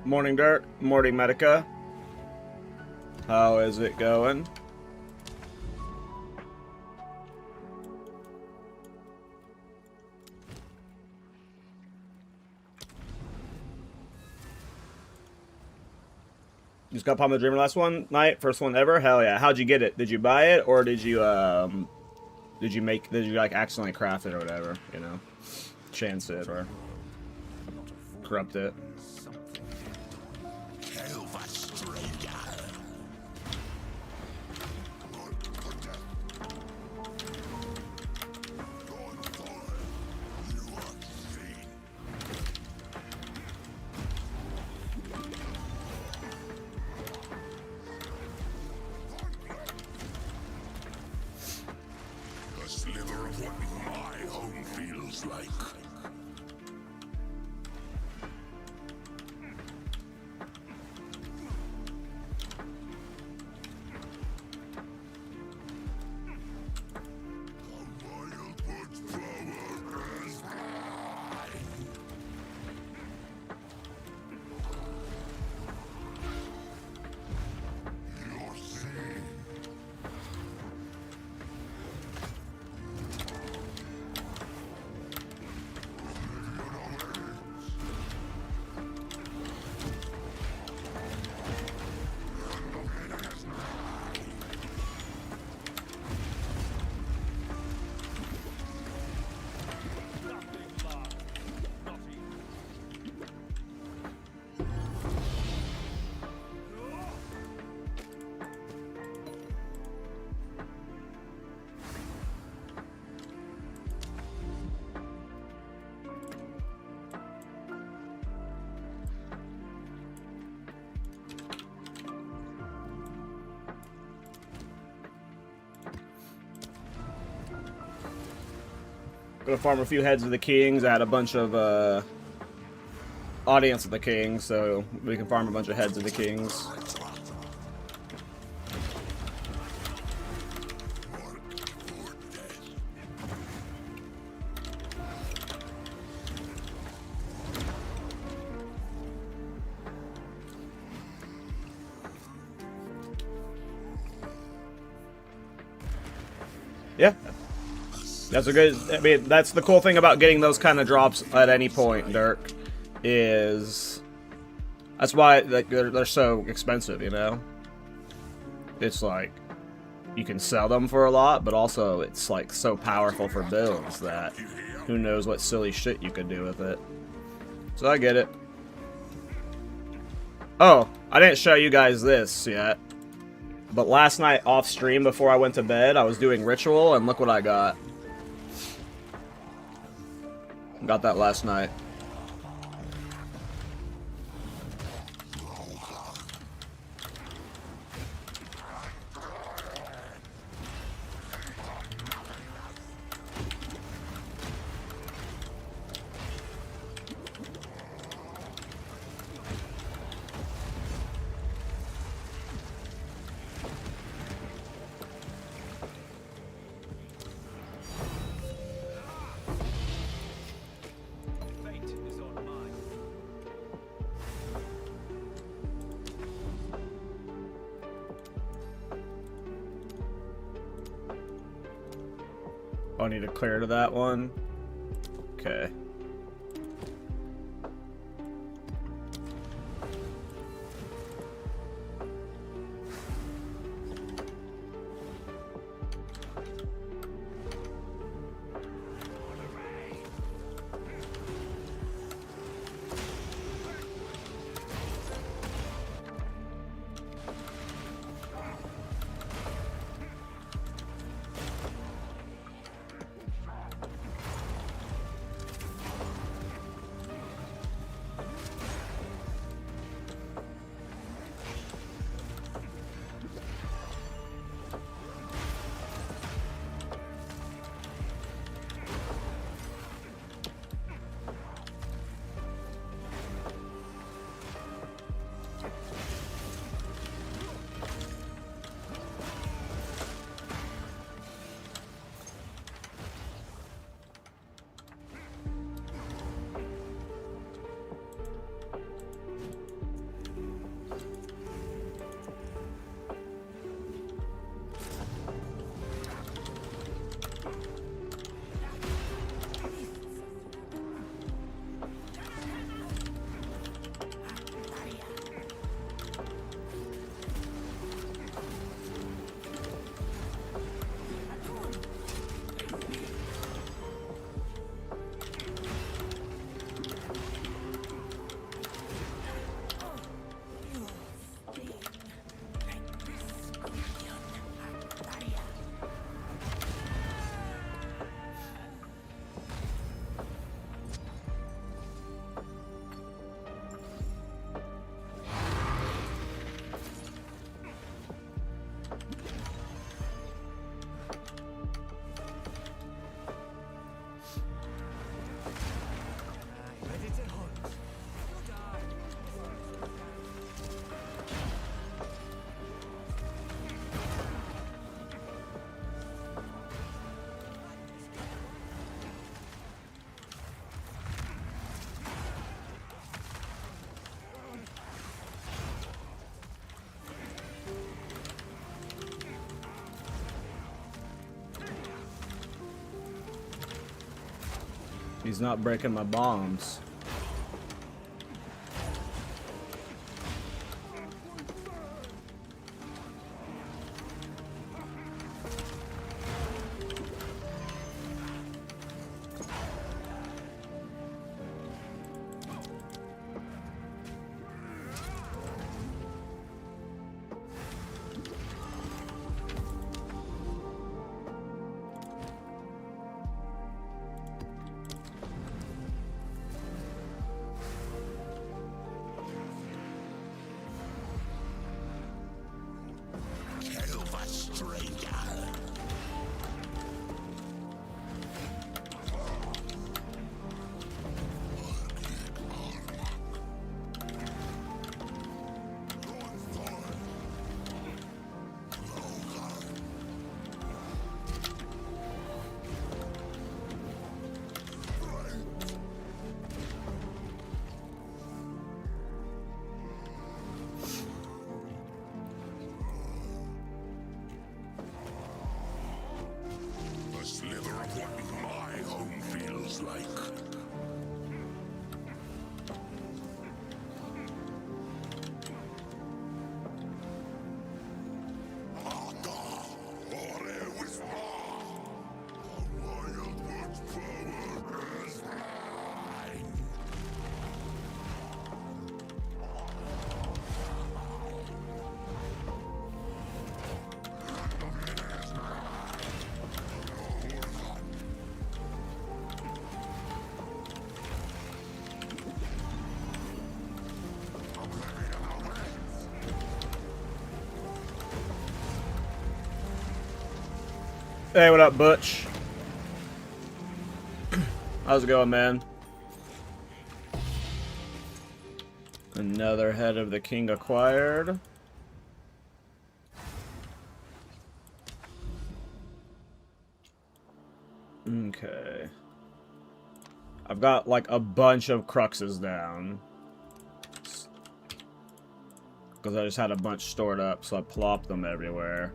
Morning, Dirt. Morning, Medica. How is it going? You just got Palm the Dreamer last one night, first one ever. Hell yeah! How'd you get it? Did you buy it or did you like accidentally craft it or whatever? You know, chance it or corrupt it. Gonna farm a few heads of the kings. I had a bunch of audience of the kings, so we can farm a bunch of heads of the kings. Yeah. That's a good. I mean, that's the cool thing about getting those kind of drops at any point, Dirk. Is that's why like they're so expensive, you know. It's like you can sell them for a lot, but also it's like so powerful for builds that who knows what silly shit you could do with it. So I get it. Oh, I didn't show you guys this yet, but last night off stream before I went to bed, I was doing ritual, and look what I got. Got that last night. I need to clear to that one. Okay. He's not breaking my bombs. Hey, what up, Butch? How's it going, man? Another head of the king acquired. Okay. I've got like a bunch of cruxes down. Because I just had a bunch stored up, so I plopped them everywhere.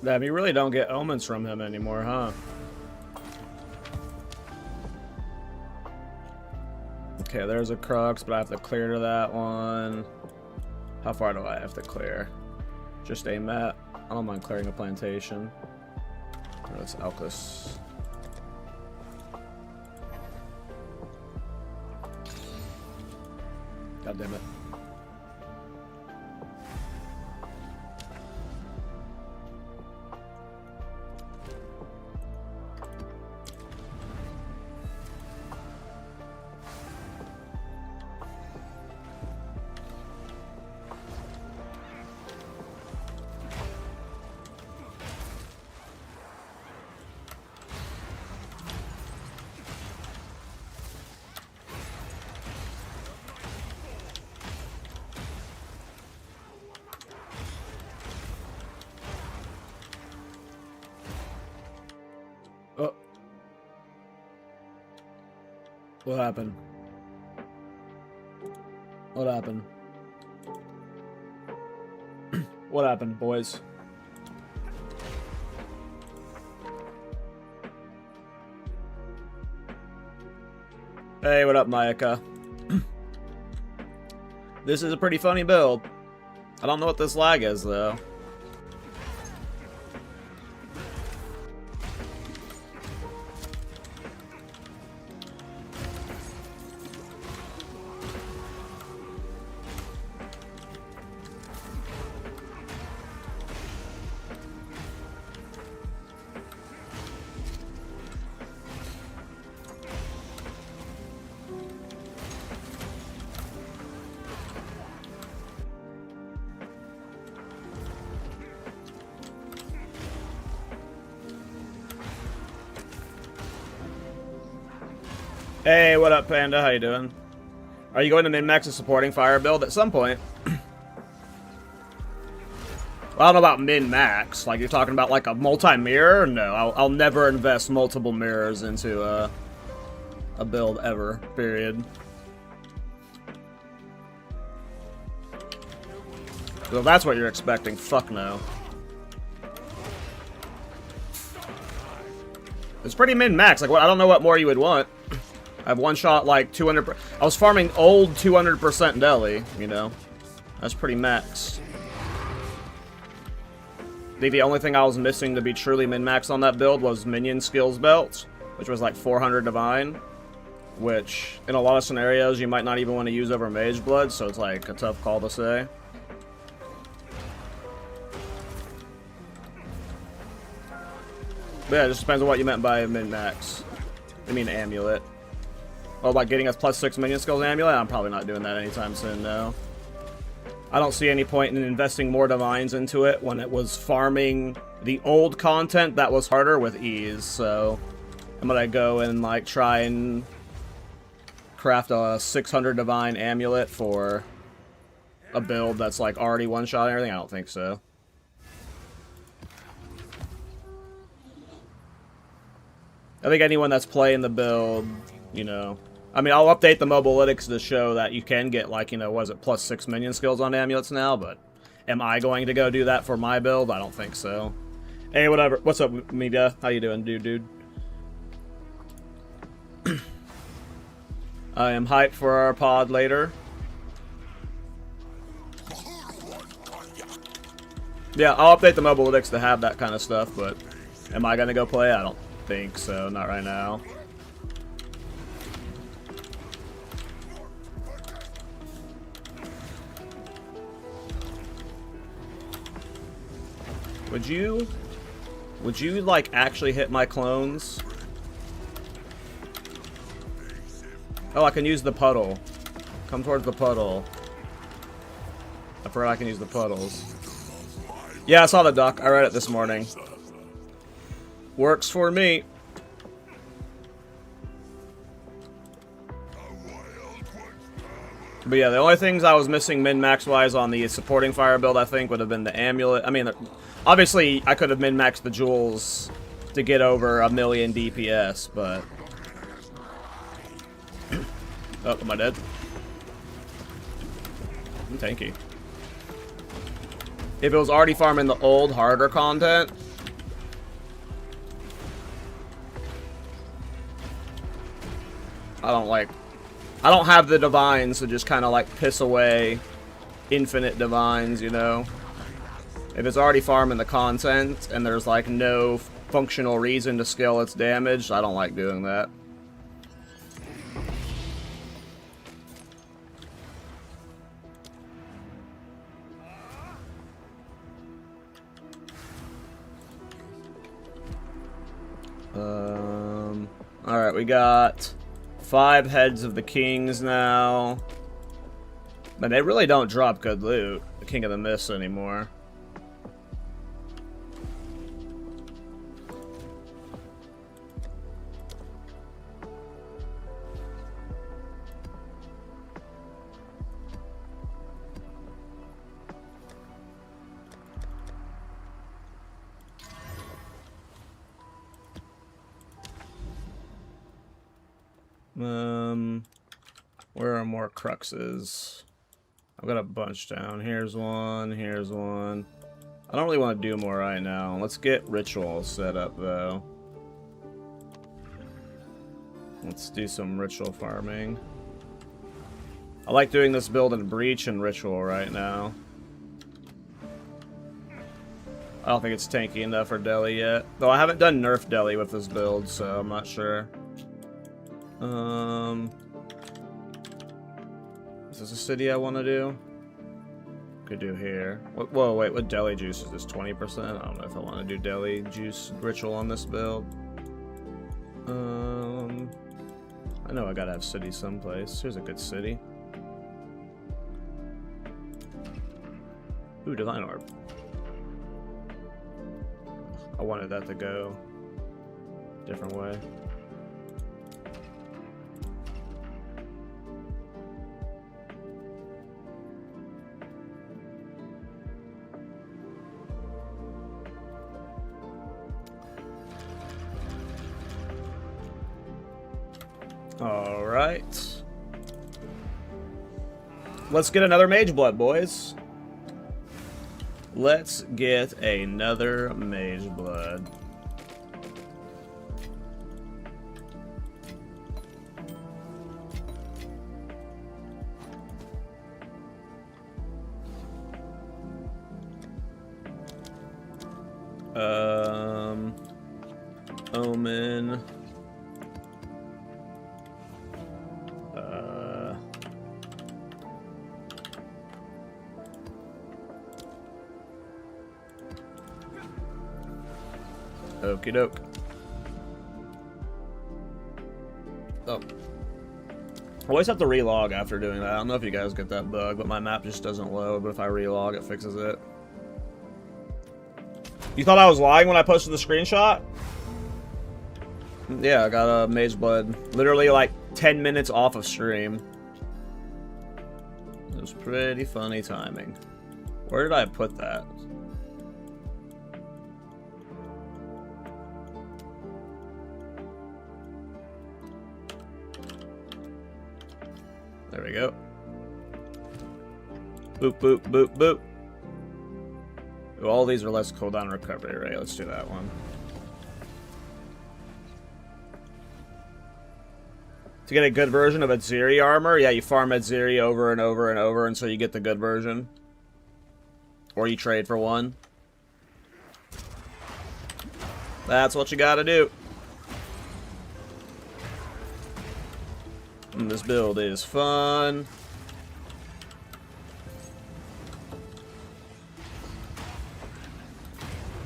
Damn, you really don't get omens from him anymore, huh? Okay, there's a crux, but I have to clear to that one. How far do I have to clear? Just a map. I don't mind clearing a plantation. Oh, that's Alcus. God damn it. What happened? What happened? What happened, boys? Hey, what up, Mayaka? This is a pretty funny build. I don't know what this lag is, though. Hey, what up, Panda? How you doing? Are you going to min-max a supporting fire build at some point? Well, I don't know about min-max. Like, you're talking about, like, a multi-mirror? No, I'll never invest multiple mirrors into a build ever, period. So if that's what you're expecting, fuck no. It's pretty min-max. Like, I don't know what more you would want. I've one-shot like 200. I was farming old 200% deli, you know. That's pretty max. I think the only thing I was missing to be truly min-max on that build was minion skills belts, which was like 400 divine, which in a lot of scenarios you might not even want to use over mage blood, so it's like a tough call to say. But yeah, it just depends on what you meant by min-max. I mean amulet. Oh, by getting us +6 minion skills amulet? I'm probably not doing that anytime soon, no. I don't see any point in investing more divines into it when it was farming the old content that was harder with ease, so I'm gonna go and like try and craft a 600 divine amulet for a build that's like already one-shot and everything? I don't think so. I think anyone that's playing the build, you know, I mean, I'll update the mobilytics to show that you can get, like, you know, was it +6 minion skills on amulets now, but am I going to go do that for my build? I don't think so. Hey, whatever. What's up, Media? How you doing, dude? I am hyped for our pod later. Yeah, I'll update the mobilytics to have that kind of stuff, but am I going to go play? I don't think so. Not right now. Would you like actually hit my clones? Oh, I can use the puddle. Come towards the puddle. I forgot I can use the puddles. Yeah, I saw the duck. I read it this morning. Works for me. But yeah, the only things I was missing min-max wise on the supporting fire build, I think, would have been the amulet. I mean, obviously, I could have min-maxed the jewels to get over 1,000,000 DPS, but... Oh, am I dead? I'm tanky. If it was already farming the old, harder content... I don't have the divines to just kind of like piss away infinite divines, you know? If it's already farming the content and there's like no functional reason to scale its damage, I don't like doing that. Alright, we got 5 heads of the kings now. But they really don't drop good loot, the King of the Mist, anymore. Where are more cruxes? I've got a bunch down. Here's one. Here's one. I don't really want to do more right now. Let's get ritual set up, though. Let's do some ritual farming. I like doing this build in breach and ritual right now. I don't think it's tanky enough for Deli yet. Though I haven't done nerf Deli with this build, so I'm not sure. Is this a city I want to do? Could do here. Whoa, wait, what Deli juice is this? 20%? I don't know if I want to do Deli juice ritual on this build. I know I gotta have city someplace. Here's a good city. Ooh, Divine Orb. I wanted that to go a different way. All right. Let's get another Mage Blood, boys. Let's get another Mage Blood. Omen. Okie doke. Oh. I always have to relog after doing that. I don't know if you guys get that bug, but my map just doesn't load, but if I relog, it fixes it. You thought I was lying when I posted the screenshot? Yeah, I got a Mage Blood. Literally like 10 minutes off of stream. It was pretty funny timing. Where did I put that? There we go. Boop, boop, boop, boop. Ooh, all these are less cooldown recovery, right? Let's do that one. To get a good version of Edziri armor, yeah, you farm Edziri over and over and over until you get the good version. Or you trade for one. That's what you gotta do. And this build is fun.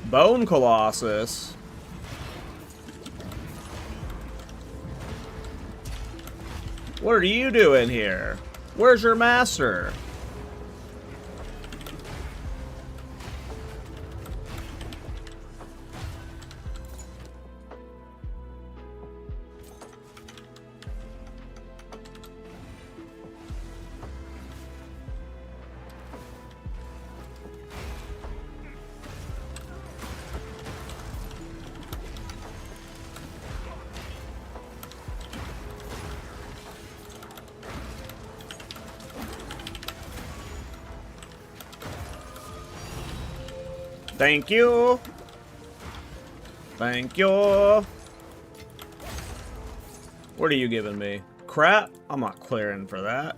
Bone Colossus. What are you doing here? Where's your master? Thank you. Thank you. What are you giving me? Crap? I'm not clearing for that.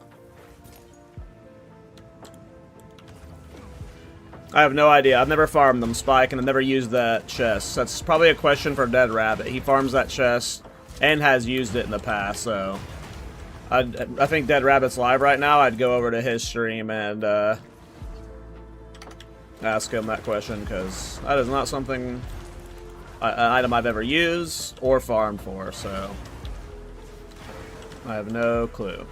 I have no idea. I've never farmed them, Spike, and I've never used that chest. That's probably a question for Dead Rabbit. He farms that chest and has used it in the past, so... I think Dead Rabbit's live right now. I'd go over to his stream and, ask him that question, because that is not something, an item I've ever used or farmed for, so I have no clue.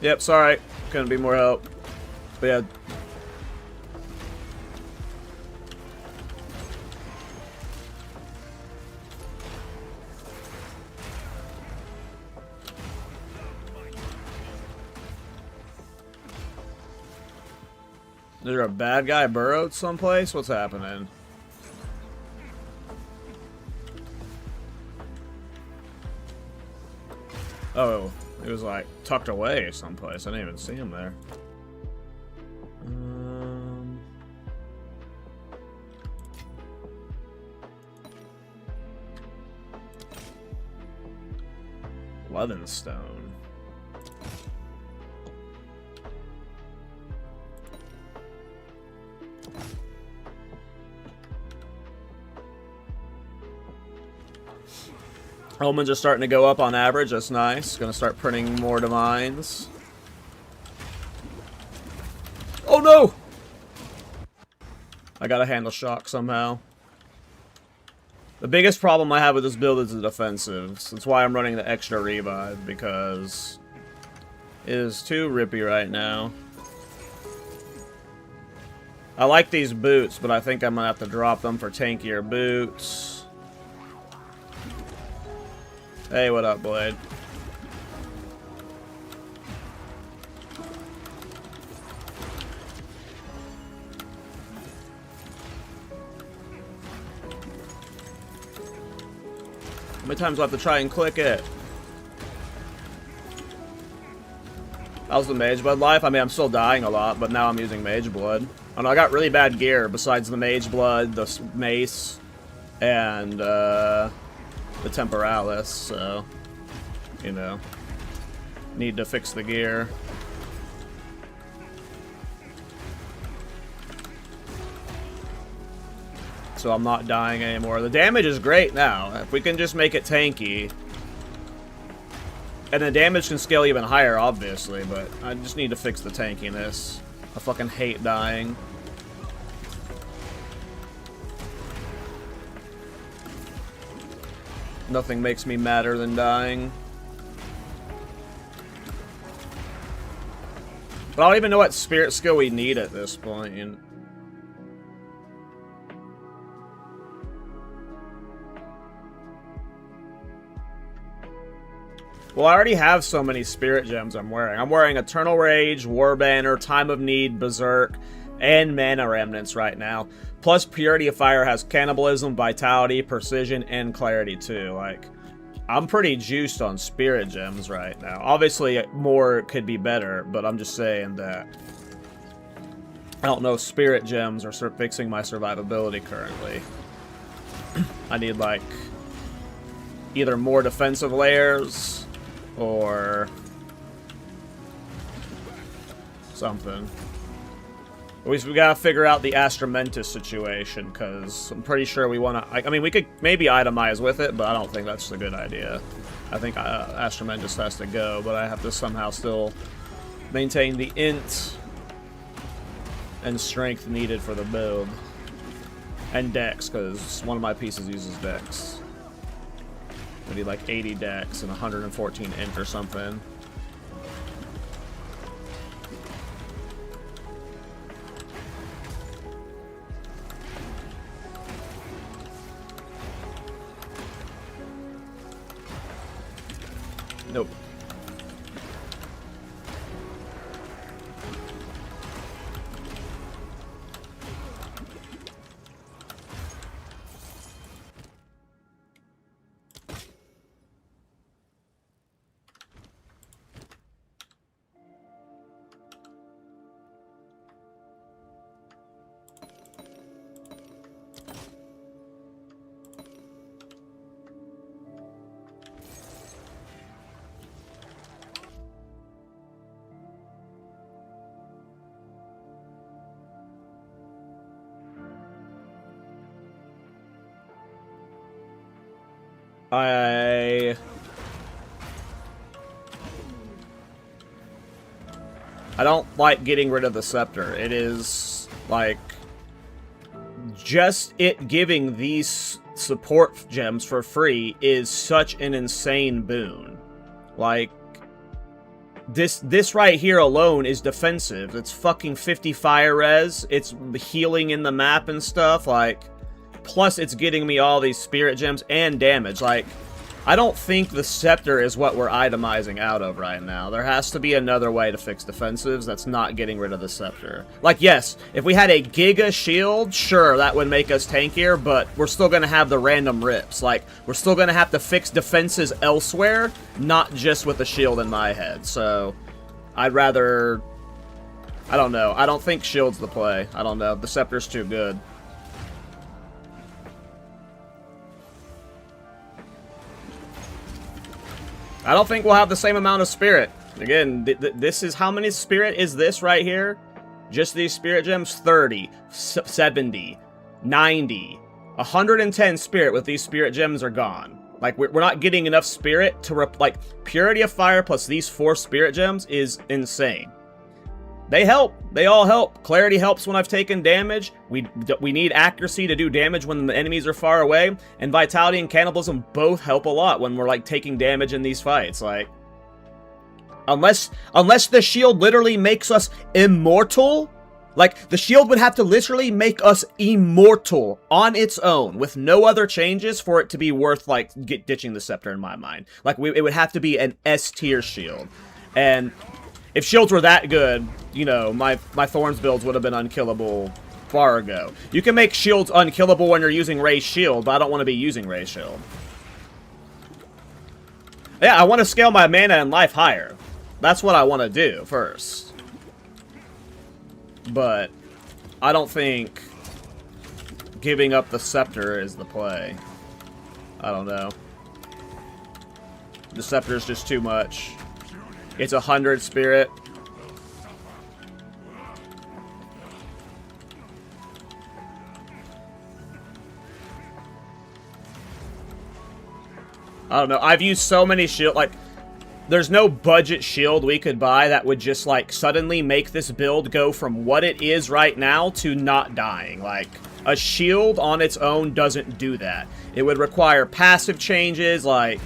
Yep, sorry, couldn't be more help. But yeah. Is there a bad guy burrowed someplace? What's happening? Oh, it was like tucked away someplace. I didn't even see him there. 11 stone. Omens are starting to go up on average. That's nice. Gonna start printing more divines. Oh no! I gotta handle shock somehow. The biggest problem I have with this build is the defensives. That's why I'm running the extra revive, because it is too rippy right now. I like these boots, but I think I'm gonna have to drop them for tankier boots. Hey, what up, Blade? How many times do I have to try and click it? How's the Mage Blood life? I mean, I'm still dying a lot, but now I'm using Mage Blood. I know I got really bad gear besides the Mage Blood, the Mace, and the Temporalis, so, you know, need to fix the gear. So I'm not dying anymore. The damage is great now. If we can just make it tanky. And the damage can scale even higher, obviously, but I just need to fix the tankiness. I fucking hate dying. Nothing makes me madder than dying. But I don't even know what spirit skill we need at this point. Well, I already have so many spirit gems I'm wearing. I'm wearing Eternal Rage, War Banner, Time of Need, Berserk, and Mana Remnants right now. Plus, Purity of Fire has Cannibalism, Vitality, Precision, and Clarity too. Like, I'm pretty juiced on spirit gems right now. Obviously, more could be better, but I'm just saying that I don't know if spirit gems are fixing my survivability currently. I need, like, either more defensive layers or something. We gotta figure out the Astramentus situation, because I'm pretty sure we want to... I mean, we could maybe itemize with it, but I don't think that's a good idea. I think Astramentus has to go, but I have to somehow still maintain the int and strength needed for the build. And dex, because one of my pieces uses dex. We need like 80 dex and 114 int or something. Nope. I don't like getting rid of the scepter. It is, like, just it giving these support gems for free is such an insane boon. Like, this right here alone is defensive. It's fucking 50 fire res. It's healing in the map and stuff, like... Plus, it's getting me all these spirit gems and damage. Like, I don't think the Scepter is what we're itemizing out of right now. There has to be another way to fix defensives that's not getting rid of the Scepter. Like, yes, if we had a Giga Shield, sure, that would make us tankier, but we're still going to have the random rips. Like, we're still going to have to fix defenses elsewhere, not just with the shield in my head. So, I'd rather... I don't know. I don't think shield's the play. I don't know. The Scepter's too good. I don't think we'll have the same amount of spirit. Again, this is... How many spirit is this right here? Just these spirit gems? 30, 70, 90, 110 spirit with these spirit gems are gone. Like, we're not getting enough spirit to... Like, Purity of Fire plus these 4 spirit gems is insane. They help. They all help. Clarity helps when I've taken damage. We need accuracy to do damage when the enemies are far away. And Vitality and Cannibalism both help a lot when we're, like, taking damage in these fights. Like, unless the shield literally makes us immortal, like, the shield would have to literally make us immortal on its own with no other changes for it to be worth, like, ditching the Scepter in my mind. Like, it would have to be an S-tier shield. And... if shields were that good, you know, my Thorns builds would have been unkillable far ago. You can make shields unkillable when you're using Ray's shield, but I don't want to be using Ray's shield. Yeah, I want to scale my mana and life higher. That's what I want to do first. But I don't think giving up the Scepter is the play. I don't know. The Scepter is just too much. It's 100 spirit. I don't know. I've used so many shield, like, there's no budget shield we could buy that would just, like, suddenly make this build go from what it is right now to not dying. Like, a shield on its own doesn't do that. It would require passive changes, like...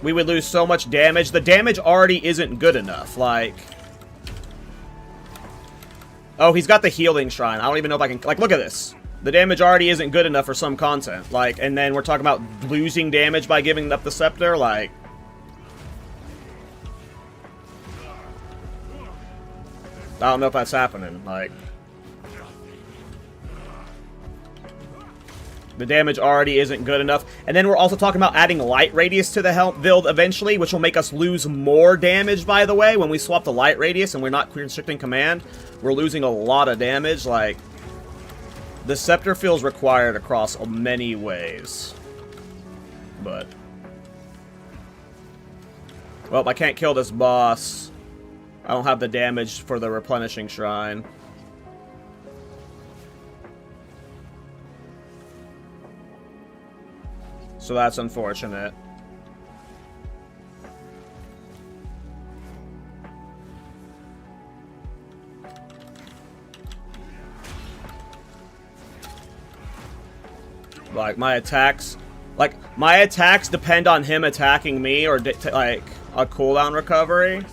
we would lose so much damage. The damage already isn't good enough. Like... oh, he's got the healing shrine. I don't even know if I can... like, look at this. The damage already isn't good enough for some content. Like, and then we're talking about losing damage by giving up the Scepter. Like... I don't know if that's happening. Like... the damage already isn't good enough. And then we're also talking about adding Light Radius to the build eventually, which will make us lose more damage, by the way. When we swap the Light Radius and we're not restricting command, we're losing a lot of damage. Like, the Scepter feels required across many ways. But... well, I can't kill this boss. I don't have the damage for the replenishing shrine. So that's unfortunate. Like, my attacks depend on him attacking me or, like, a cooldown recovery.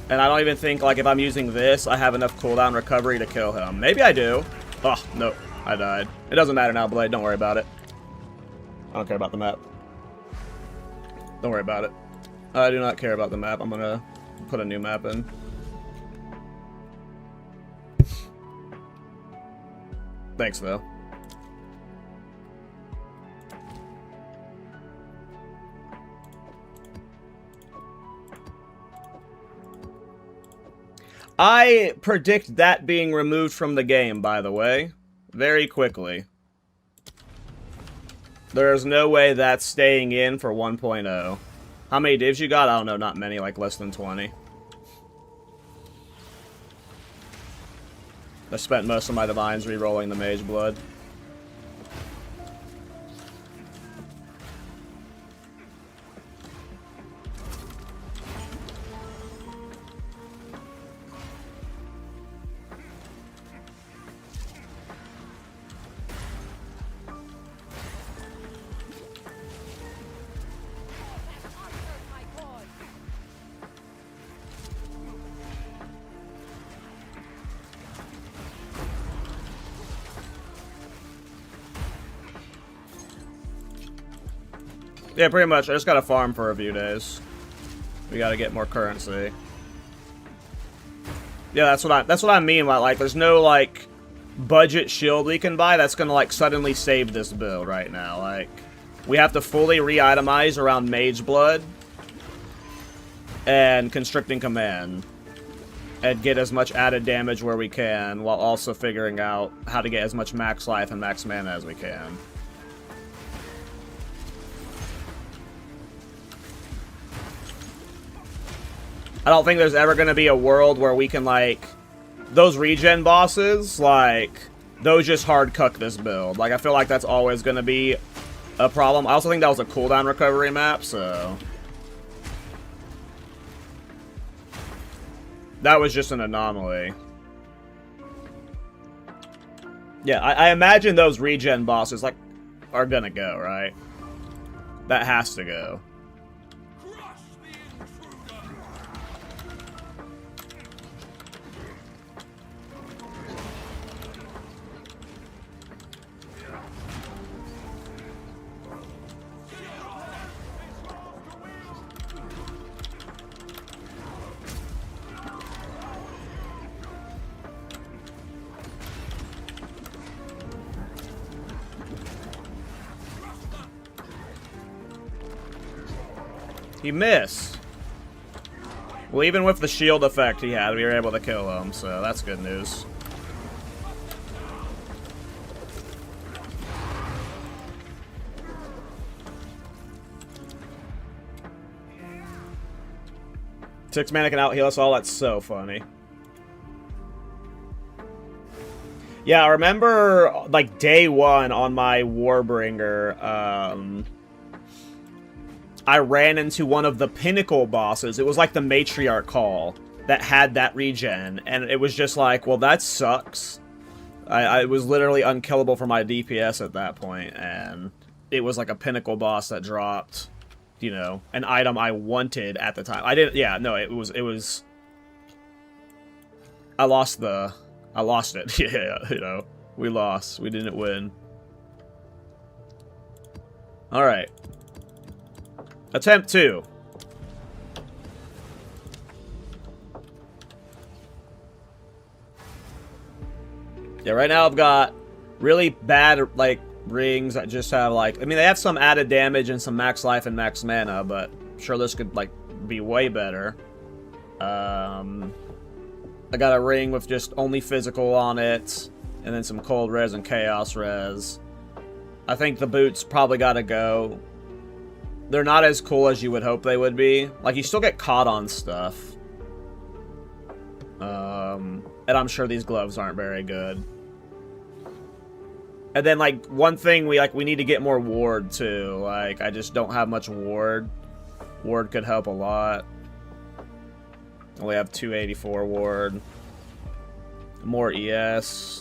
And I don't even think, like, if I'm using this, I have enough cooldown recovery to kill him. Maybe I do. Oh, no. I died. It doesn't matter now, Blade. Don't worry about it. I don't care about the map. Don't worry about it. I do not care about the map. I'm gonna put a new map in. Thanks, though. I predict that being removed from the game, by the way, very quickly. There's no way that's staying in for 1.0. How many divs you got? I don't know, not many, like less than 20. I spent most of my divines re-rolling the Mage Blood. Yeah, pretty much. I just gotta farm for a few days. We gotta get more currency. Yeah, that's what I mean by, like, there's no, like, budget shield we can buy that's gonna, like, suddenly save this build right now. Like, we have to fully re-itemize around Mage Blood and Constricting Command and get as much added damage where we can while also figuring out how to get as much max life and max mana as we can. I don't think there's ever going to be a world where we can, like, those regen bosses, like, those just hard cuck this build. Like, I feel like that's always going to be a problem. I also think that was a cooldown recovery map, so that was just an anomaly. Yeah, I imagine those regen bosses, like, are gonna go, right? That has to go. He missed. Well, even with the shield effect he had, we were able to kill him, so that's good news. Six mana can out heal us all. That's so funny. Yeah, I remember like day one on my Warbringer. I ran into one of the pinnacle bosses. It was like the Matriarch Call that had that regen, and it was just like, well, that sucks. I was literally unkillable for my DPS at that point, and it was like a pinnacle boss that dropped, you know, an item I wanted at the time. I didn't, yeah, no, it was, I lost it, yeah, you know, we lost, we didn't win. Alright. Attempt 2. Yeah, right now I've got really bad, like, rings that just have, like, I mean, they have some added damage and some max life and max mana, but I'm sure this could, like, be way better. I got a ring with just only physical on it, and then some cold res and chaos res. I think the boots probably gotta go. They're not as cool as you would hope they would be. Like, you still get caught on stuff. And I'm sure these gloves aren't very good. And then, like, one thing we need to get more ward, too. Like, I just don't have much ward. Ward could help a lot. Only have 284 ward. More ES.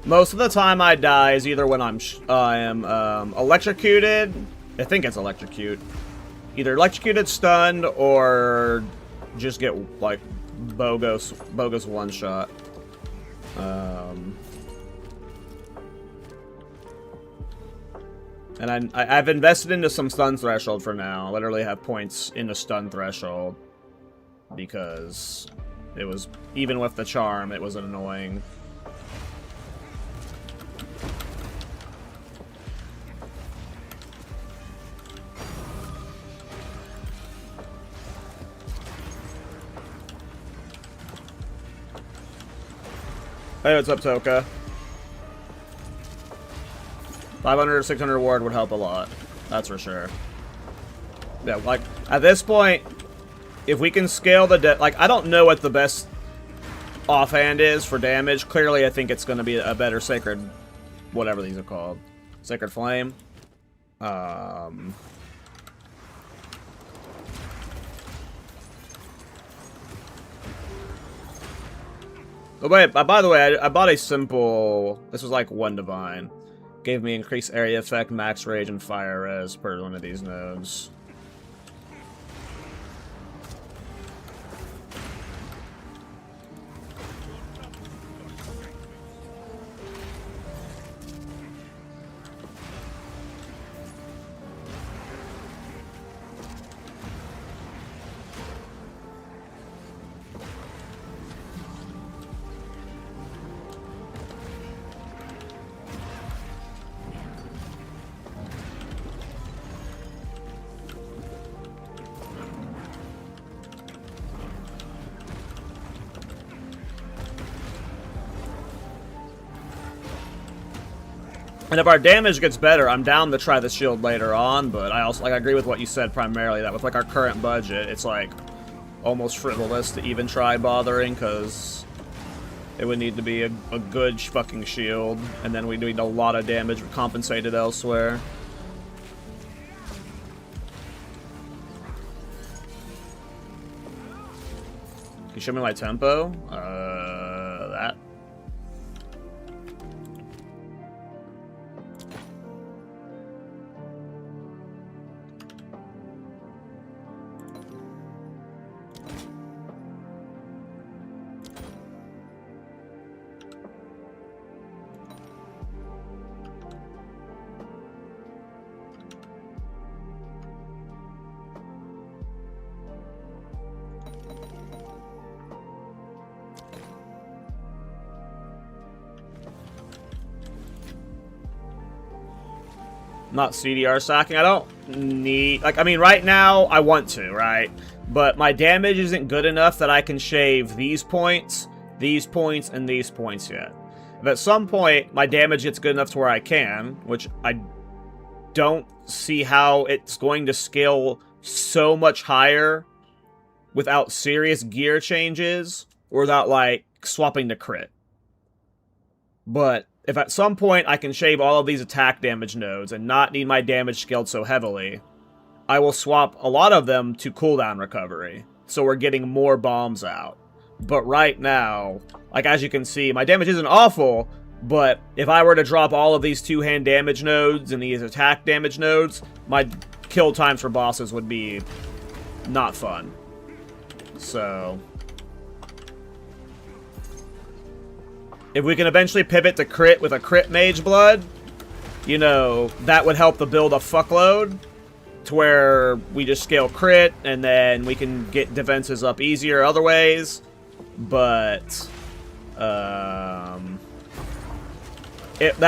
Most of the time I die is either when I am electrocuted. I think it's electrocute. Either electrocuted, stunned, or just get like bogus one shot. And I've invested into some stun threshold for now. I literally have points in the stun threshold because it was, even with the charm, it was annoying. Hey, what's up, Toka? 500 or 600 ward would help a lot. That's for sure. Yeah, like, at this point, if we can scale the like, I don't know what the best offhand is for damage. Clearly, I think it's going to be a better Sacred, whatever these are called. Sacred Flame. Oh, wait, by the way, I bought a simple... This was like 1 divine. Gave me increased area effect, max rage, and fire res per one of these nodes. And if our damage gets better, I'm down to try the shield later on, but I also, like, I agree with what you said primarily, that with, like, our current budget, it's, like, almost frivolous to even try bothering, because it would need to be a good fucking shield, and then we need a lot of damage compensated elsewhere. Can you show me my tempo? That. Not CDR stacking. I don't need... Like, I mean, right now, I want to, right? But my damage isn't good enough that I can shave these points, and these points yet. If at some point, my damage gets good enough to where I can, which I don't see how it's going to scale so much higher without serious gear changes, or without, like, swapping to crit. But if at some point I can shave all of these attack damage nodes and not need my damage scaled so heavily, I will swap a lot of them to cooldown recovery, so we're getting more bombs out. But right now, like as you can see, my damage isn't awful, but if I were to drop all of these two-hand damage nodes and these attack damage nodes, my kill times for bosses would be not fun. So... if we can eventually pivot to crit with a crit mage blood, you know, that would help the build a fuckload to where we just scale crit and then we can get defenses up easier other ways. But that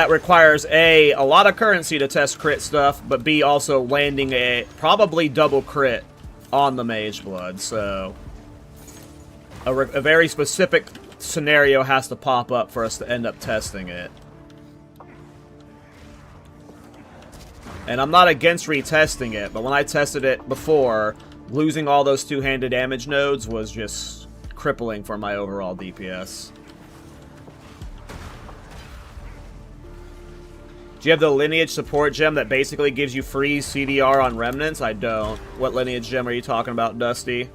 requires a lot of currency to test crit stuff, but B, also landing a probably double crit on the mage blood. So a very specific scenario has to pop up for us to end up testing it. And I'm not against retesting it, but when I tested it before, losing all those two-handed damage nodes was just crippling for my overall DPS. Do you have the lineage support gem that basically gives you free CDR on remnants? I don't. What lineage gem are you talking about, Dusty?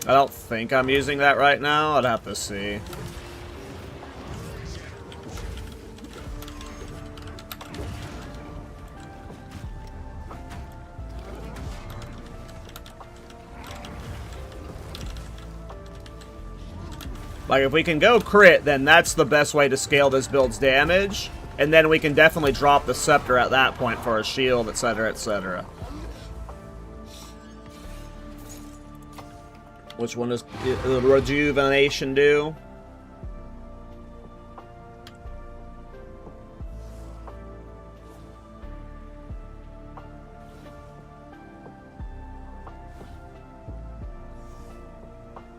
I don't think I'm using that right now. I'd have to see. Like, if we can go crit, then that's the best way to scale this build's damage. And then we can definitely drop the scepter at that point for a shield, etc., etc. Which one does the rejuvenation do?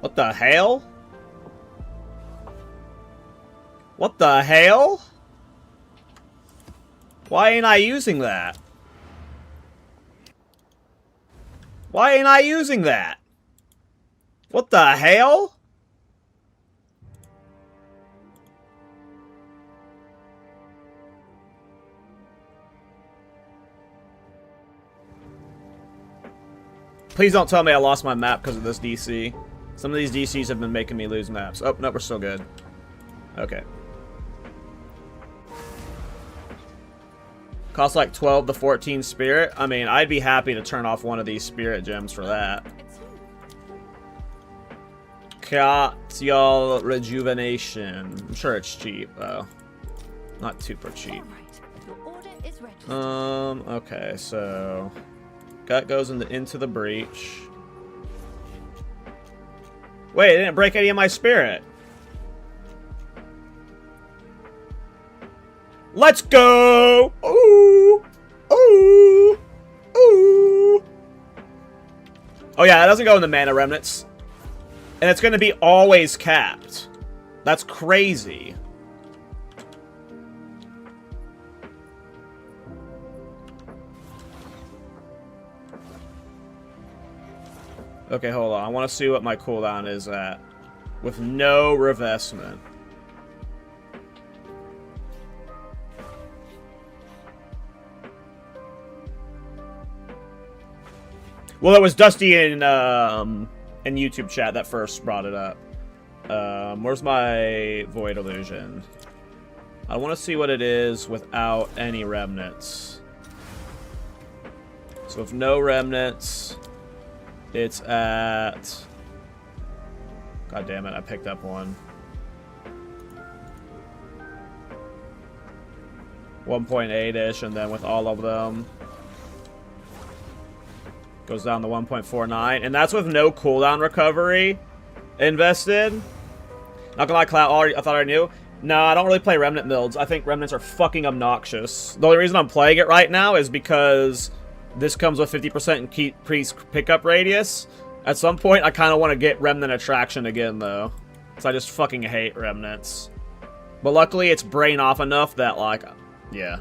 What the hell? What the hell? Why ain't I using that? Why ain't I using that? What the hell? Please don't tell me I lost my map because of this DC. Some of these DCs have been making me lose maps. Oh, no, we're still good. Okay. Costs like 12 to 14 spirit. I mean, I'd be happy to turn off one of these spirit gems for that. Y'all rejuvenation. I'm sure it's cheap though. Not super cheap. Okay, so gut goes into the breach. Wait, it didn't break any of my spirit. Let's go! Ooh! Ooh! Ooh! Oh yeah, it doesn't go in the mana remnants. And it's going to be always capped. That's crazy. Okay, hold on. I want to see what my cooldown is at. With no revestment. Well, it was Dusty in YouTube chat that first brought it up. Where's my Void Illusion? I want to see what it is without any remnants. So with no remnants, it's at... God damn it, I picked up one. 1.8-ish, and then with all of them, goes down to 1.49, and that's with no cooldown recovery invested. Not gonna lie, Cloud, I thought I knew. No, I don't really play Remnant builds. I think Remnants are fucking obnoxious. The only reason I'm playing it right now is because this comes with 50% increased pickup radius. At some point, I kind of want to get Remnant Attraction again, though. Because I just fucking hate Remnants. But luckily, it's brain off enough that, like, yeah.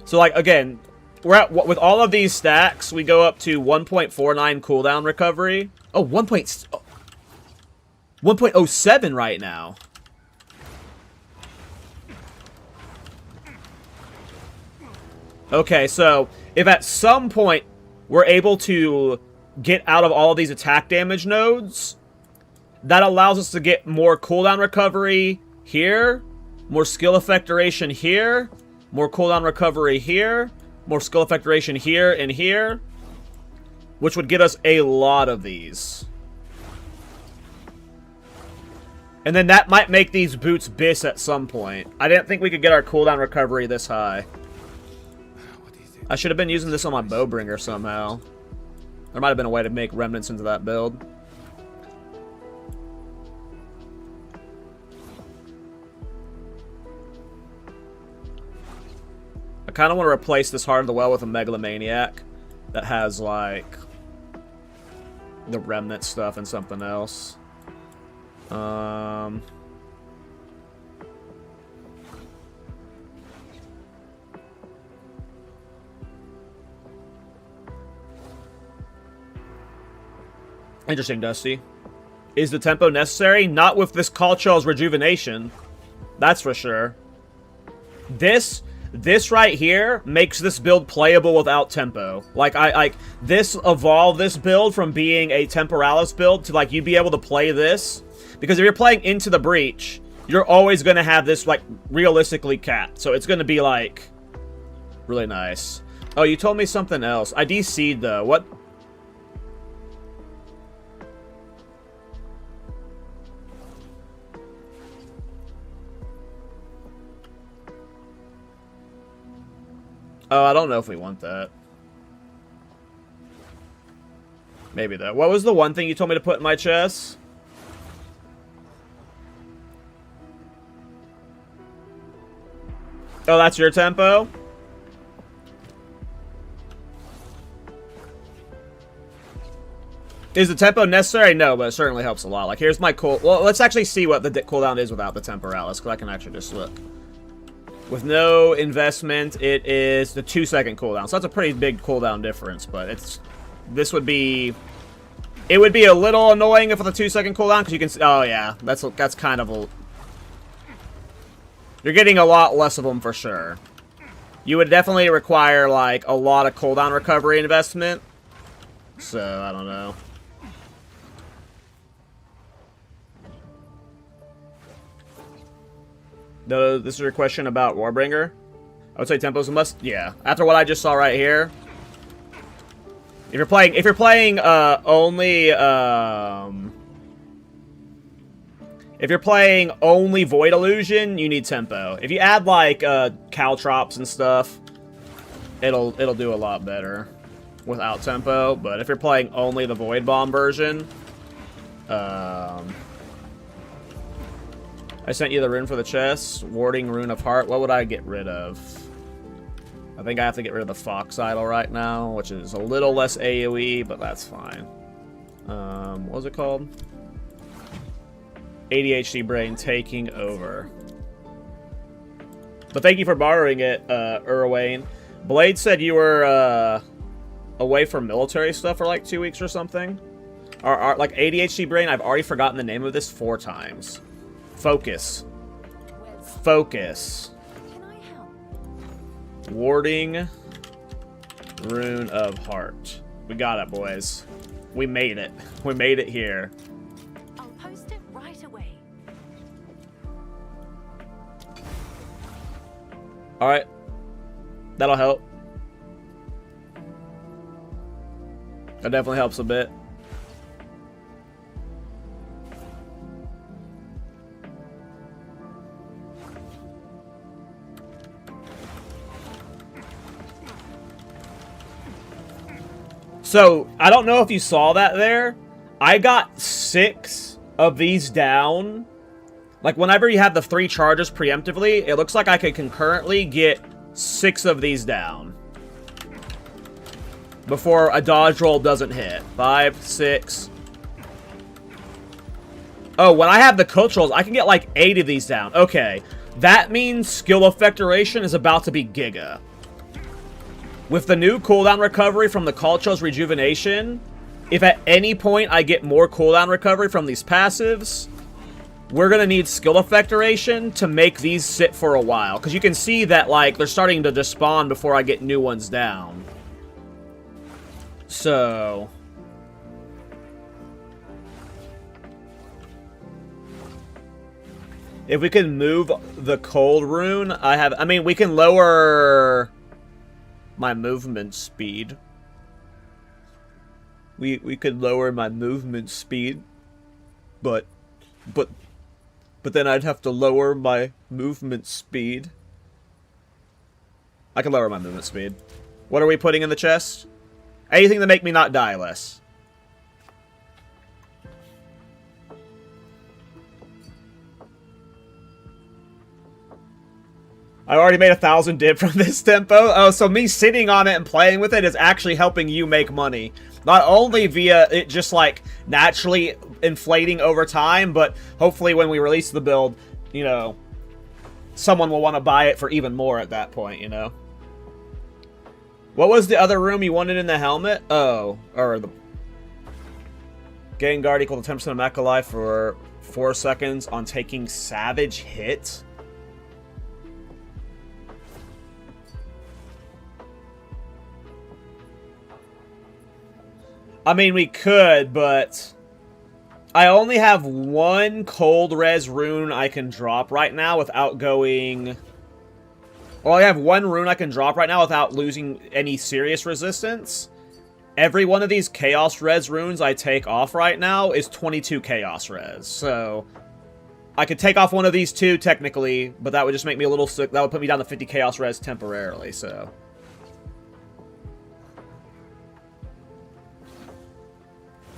So, like, again, we're at, with all of these stacks, we go up to 1.49 cooldown recovery. Oh, 1.07 right now. Okay, so if at some point we're able to get out of all of these attack damage nodes, that allows us to get more cooldown recovery here, more skill effect duration here, more cooldown recovery here, more skill effect duration here and here, which would get us a lot of these. And then that might make these boots bis at some point. I didn't think we could get our cooldown recovery this high. I should have been using this on my Bowbringer somehow. There might have been a way to make remnants into that build. I kind of want to replace this Heart of the Well with a Megalomaniac that has, like, the remnant stuff and something else. Interesting, Dusty. Is the tempo necessary? Not with this Kalchel's rejuvenation. That's for sure. This right here makes this build playable without tempo. Like, this evolved this build from being a Temporalis build to, like, you'd be able to play this. Because if you're playing Into the Breach, you're always going to have this, like, realistically capped. So it's going to be, like, really nice. Oh, you told me something else. I DC'd, though. What? Oh, I don't know if we want that. Maybe that. What was the one thing you told me to put in my chest? Oh, that's your tempo? Is the tempo necessary? No, but it certainly helps a lot. Like, here's my cool... Well, let's actually see what the cooldown is without the temporalis, because I can actually just look. With no investment, it is the 2-second cooldown. So that's a pretty big cooldown difference, but it's... This would be... It would be a little annoying if with a 2-second cooldown, because you can... Oh, yeah. That's kind of a... You're getting a lot less of them for sure. You would definitely require, like, a lot of cooldown recovery investment. So, I don't know. No, this is your question about Warbringer. I would say tempo's a must. Yeah, after what I just saw right here, if you're playing only Void Illusion, you need tempo. If you add like caltrops and stuff, it'll do a lot better without tempo. But if you're playing only the Void Bomb version, I sent you the rune for the chest. Warding Rune of Heart. What would I get rid of? I think I have to get rid of the Fox Idol right now, which is a little less AoE, but that's fine. What was it called? ADHD Brain taking over. But thank you for borrowing it, Urwain. Blade said you were away from military stuff for like 2 weeks or something. Or like ADHD Brain, I've already forgotten the name of this 4 times. Focus. Focus. Warding Rune of Heart. We got it, boys. We made it. We made it here. I'll post it right away. Alright. That'll help. That definitely helps a bit. So, I don't know if you saw that there. I got 6 of these down. Like, whenever you have the 3 charges preemptively, it looks like I could concurrently get 6 of these down before a dodge roll doesn't hit. 5, 6. Oh, when I have the coach rolls, I can get like 8 of these down. Okay, that means skill effectoration is about to be giga. With the new cooldown recovery from the Culcho's Rejuvenation, if at any point I get more cooldown recovery from these passives, we're going to need skill effectoration to make these sit for a while. Because you can see that, like, they're starting to despawn before I get new ones down. So... if we can move the cold rune, I mean, we can lower my movement speed. We could lower my movement speed, but then I'd have to lower my movement speed. I can lower my movement speed. What are we putting in the chest? Anything to make me not die less. I already made 1,000 dip from this tempo. Oh, so me sitting on it and playing with it is actually helping you make money. Not only via it just, like, naturally inflating over time, but hopefully when we release the build, you know, someone will want to buy it for even more at that point, you know? What was the other room you wanted in the helmet? Oh, or the... Gain guard equal to 10% of mecha life for 4 seconds on taking savage hit? I mean, we could, but I only have 1 cold res rune I can drop right now without going... Well, I have 1 rune I can drop right now without losing any serious resistance. Every one of these chaos res runes I take off right now is 22 chaos res. So, I could take off one of these 2 technically, but that would just make me a little sick. That would put me down to 50 chaos res temporarily, so...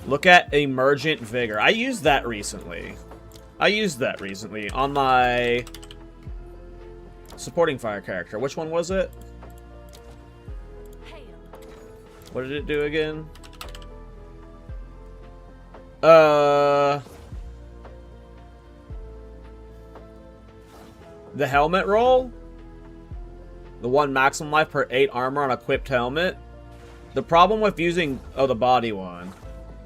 Look at Emergent Vigor. I used that recently. On my supporting fire character. Which one was it? What did it do again? The helmet roll? The one maximum life per 8 armor on equipped helmet? The problem with using... Oh, the body one.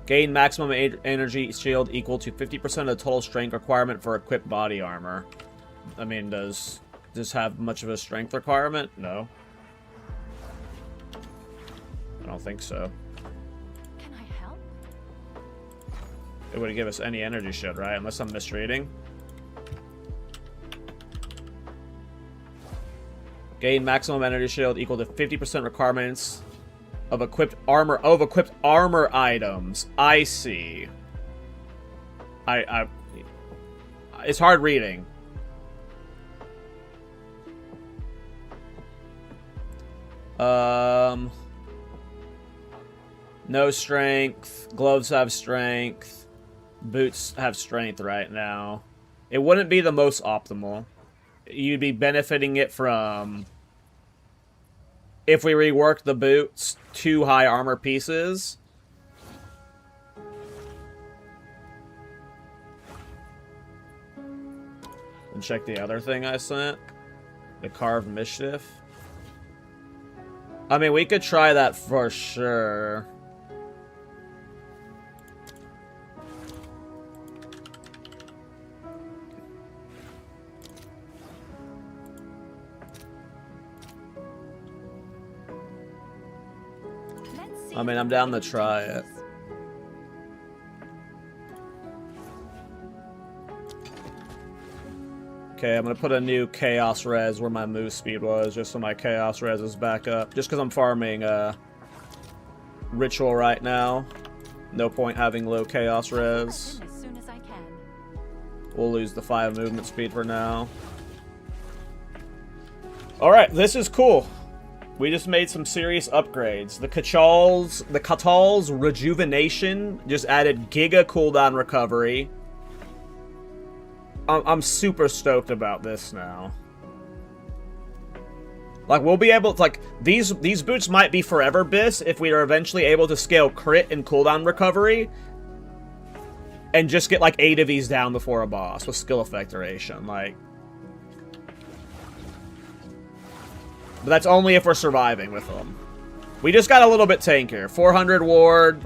Gain maximum energy shield equal to 50% of the total strength requirement for equipped body armor. I mean, does this have much of a strength requirement? No. I don't think so. Can I help? It wouldn't give us any energy shield, right? Unless I'm misreading. Gain maximum energy shield equal to 50% requirements of equipped armor. Oh, of equipped armor items. I see. It's hard reading. No strength. Gloves have strength. Boots have strength right now. It wouldn't be the most optimal. You'd be benefiting it from... If we rework the boots, 2 high armor pieces. And check the other thing I sent. The carved mischief. I mean, we could try that for sure. I mean, I'm down to try it. Okay, I'm gonna put a new Chaos Res where my move speed was, just so my Chaos Res is back up. Just because I'm farming Ritual right now. No point having low Chaos Res. As soon as I can. We'll lose the 5 movement speed for now. Alright, this is cool. We just made some serious upgrades. The Katal's Rejuvenation just added Giga cooldown recovery. I'm super stoked about this now. Like, we'll be able to, like, these boots might be forever bis if we are eventually able to scale crit and cooldown recovery. And just get, like, 8 of these down before a boss with skill effect duration. Like... But that's only if we're surviving with them. We just got a little bit tankier. 400 ward.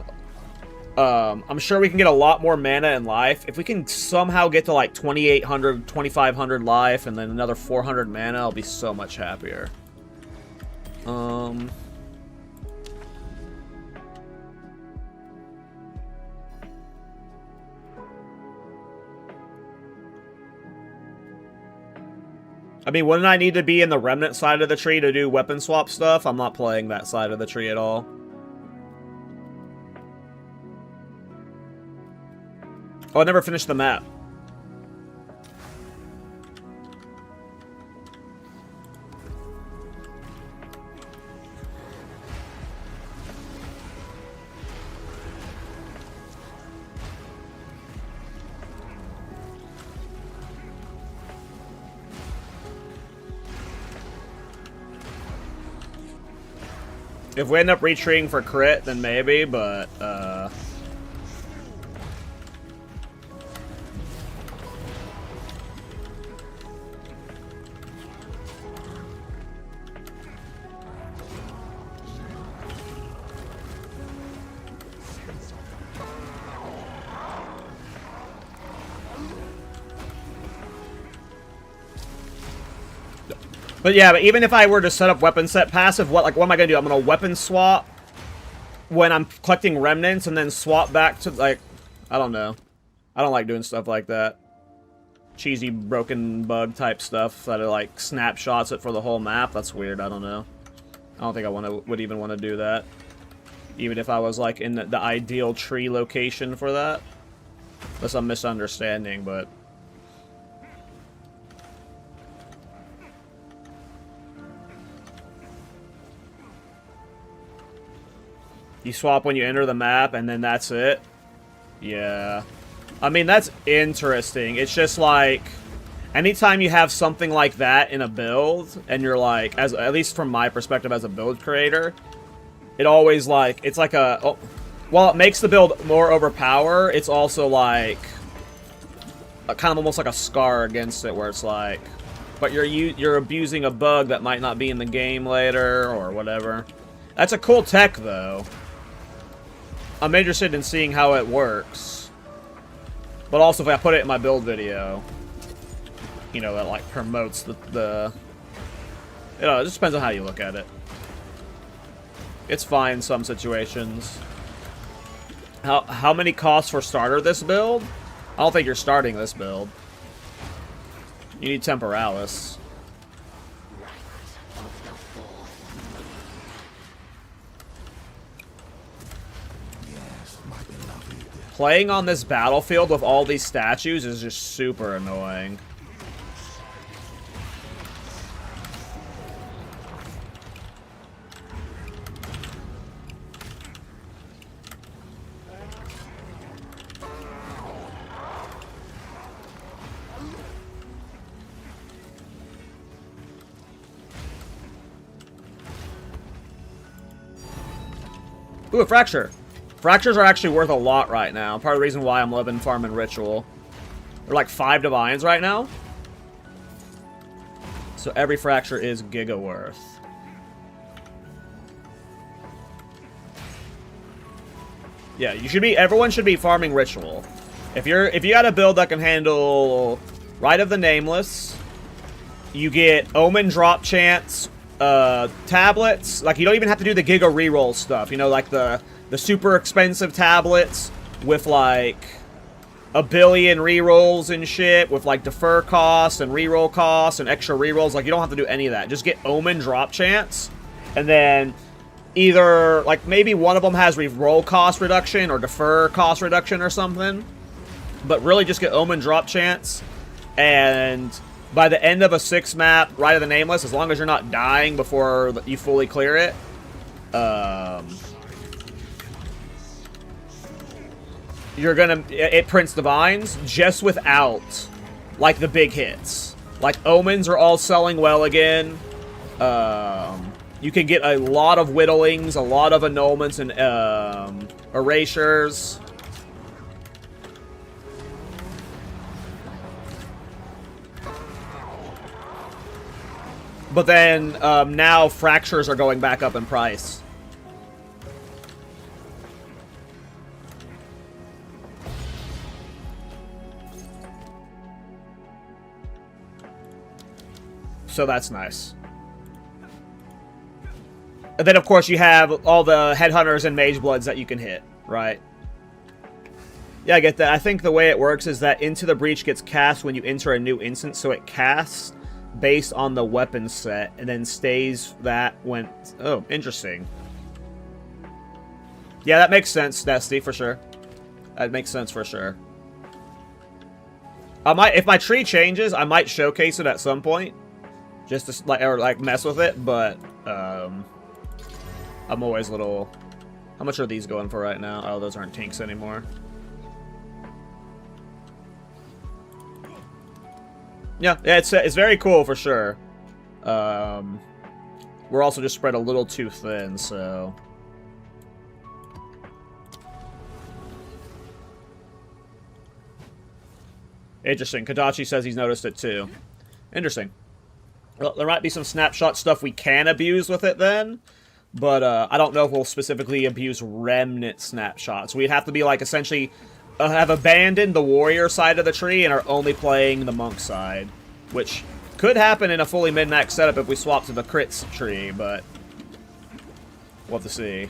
I'm sure we can get a lot more mana and life. If we can somehow get to like 2,800, 2,500 life and then another 400 mana, I'll be so much happier. I mean, wouldn't I need to be in the remnant side of the tree to do weapon swap stuff? I'm not playing that side of the tree at all. Oh, I never finished the map. If we end up retreating for crit, then maybe, but, But yeah, but even if I were to set up weapon set passive, what am I gonna do? I'm gonna weapon swap when I'm collecting remnants and then swap back to, like, I don't know. I don't like doing stuff like that. Cheesy broken bug type stuff that are like snapshots it for the whole map. That's weird. I don't know. I don't think I would even want to do that. Even if I was like in the ideal tree location for that. Unless I'm misunderstanding, but you swap when you enter the map, and then that's it? Yeah. I mean, that's interesting. It's just like, anytime you have something like that in a build, and you're like, at least from my perspective as a build creator, it always like, it's like a, oh, while it makes the build more overpower, it's also like kind of almost like a scar against it, where it's like, but you're abusing a bug that might not be in the game later or whatever. That's a cool tech though. I'm interested in seeing how it works. But also if I put it in my build video, you know, that like promotes the you know, it just depends on how you look at it. It's fine in some situations. How many costs for starter this build? I don't think you're starting this build. You need Temporalis. Playing on this battlefield with all these statues is just super annoying. Ooh, a Fracture. Fractures are actually worth a lot right now. Part of the reason why I'm loving farming Ritual. They're like 5 Divines right now. So every Fracture is giga worth. Yeah, you should be. Everyone should be farming Ritual. If you got a build that can handle Rite of the Nameless, you get Omen drop chance, tablets. Like you don't even have to do the giga reroll stuff. You know, like the super expensive tablets with like a billion rerolls and shit, with like defer costs and reroll costs and extra rerolls. Like you don't have to do any of that. Just get Omen drop chance, and then either like maybe one of them has reroll cost reduction or defer cost reduction or something. But really just get Omen drop chance, and by the end of a 6-map Rite of the Nameless, as long as you're not dying before you fully clear it, you're gonna, it prints Divines just without like the big hits. Like Omens are all selling well again. You can get a lot of Whittlings, a lot of annulments and erasures. But then now Fractures are going back up in price. So that's nice. And then, of course, you have all the Headhunters and Magebloods that you can hit, right? Yeah, I get that. I think the way it works is that Into the Breach gets cast when you enter a new instance, so it casts based on the weapon set, and then stays that when... Oh, interesting. Yeah, that makes sense, Dusty, for sure. That makes sense for sure. I might, if my tree changes, I might showcase it at some point, just to like mess with it. But I'm always a little. How much are these going for right now? Oh, those aren't tinks anymore. Yeah, it's very cool for sure. We're also just spread a little too thin, so. Interesting. Kadachi says he's noticed it too. Interesting. Well, there might be some snapshot stuff we can abuse with it then, but I don't know if we'll specifically abuse remnant snapshots. We'd have to be like essentially have abandoned the warrior side of the tree and are only playing the monk side, which could happen in a fully min-max setup if we swap to the crits tree, but we'll have to see.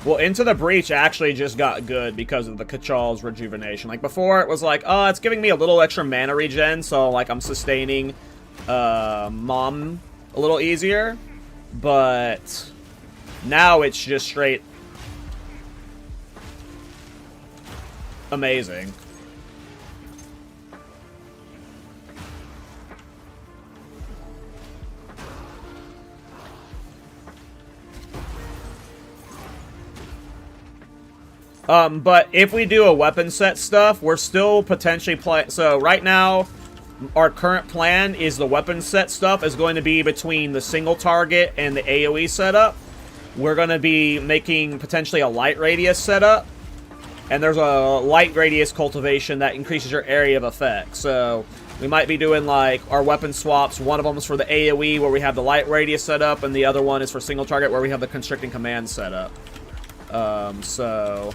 Well, Into the Breach actually just got good because of the Kachal's rejuvenation. Like, before, it was like, oh, it's giving me a little extra mana regen, so, like, I'm sustaining Mom a little easier. But now it's just straight amazing. But if we do a weapon set stuff, we're still potentially playing. So right now, our current plan is the weapon set stuff is going to be between the single target and the AoE setup. We're going to be making potentially a light radius setup. And there's a light radius cultivation that increases your area of effect. So we might be doing like our weapon swaps. One of them is for the AoE where we have the light radius set up, and the other one is for single target where we have the constricting command set up. So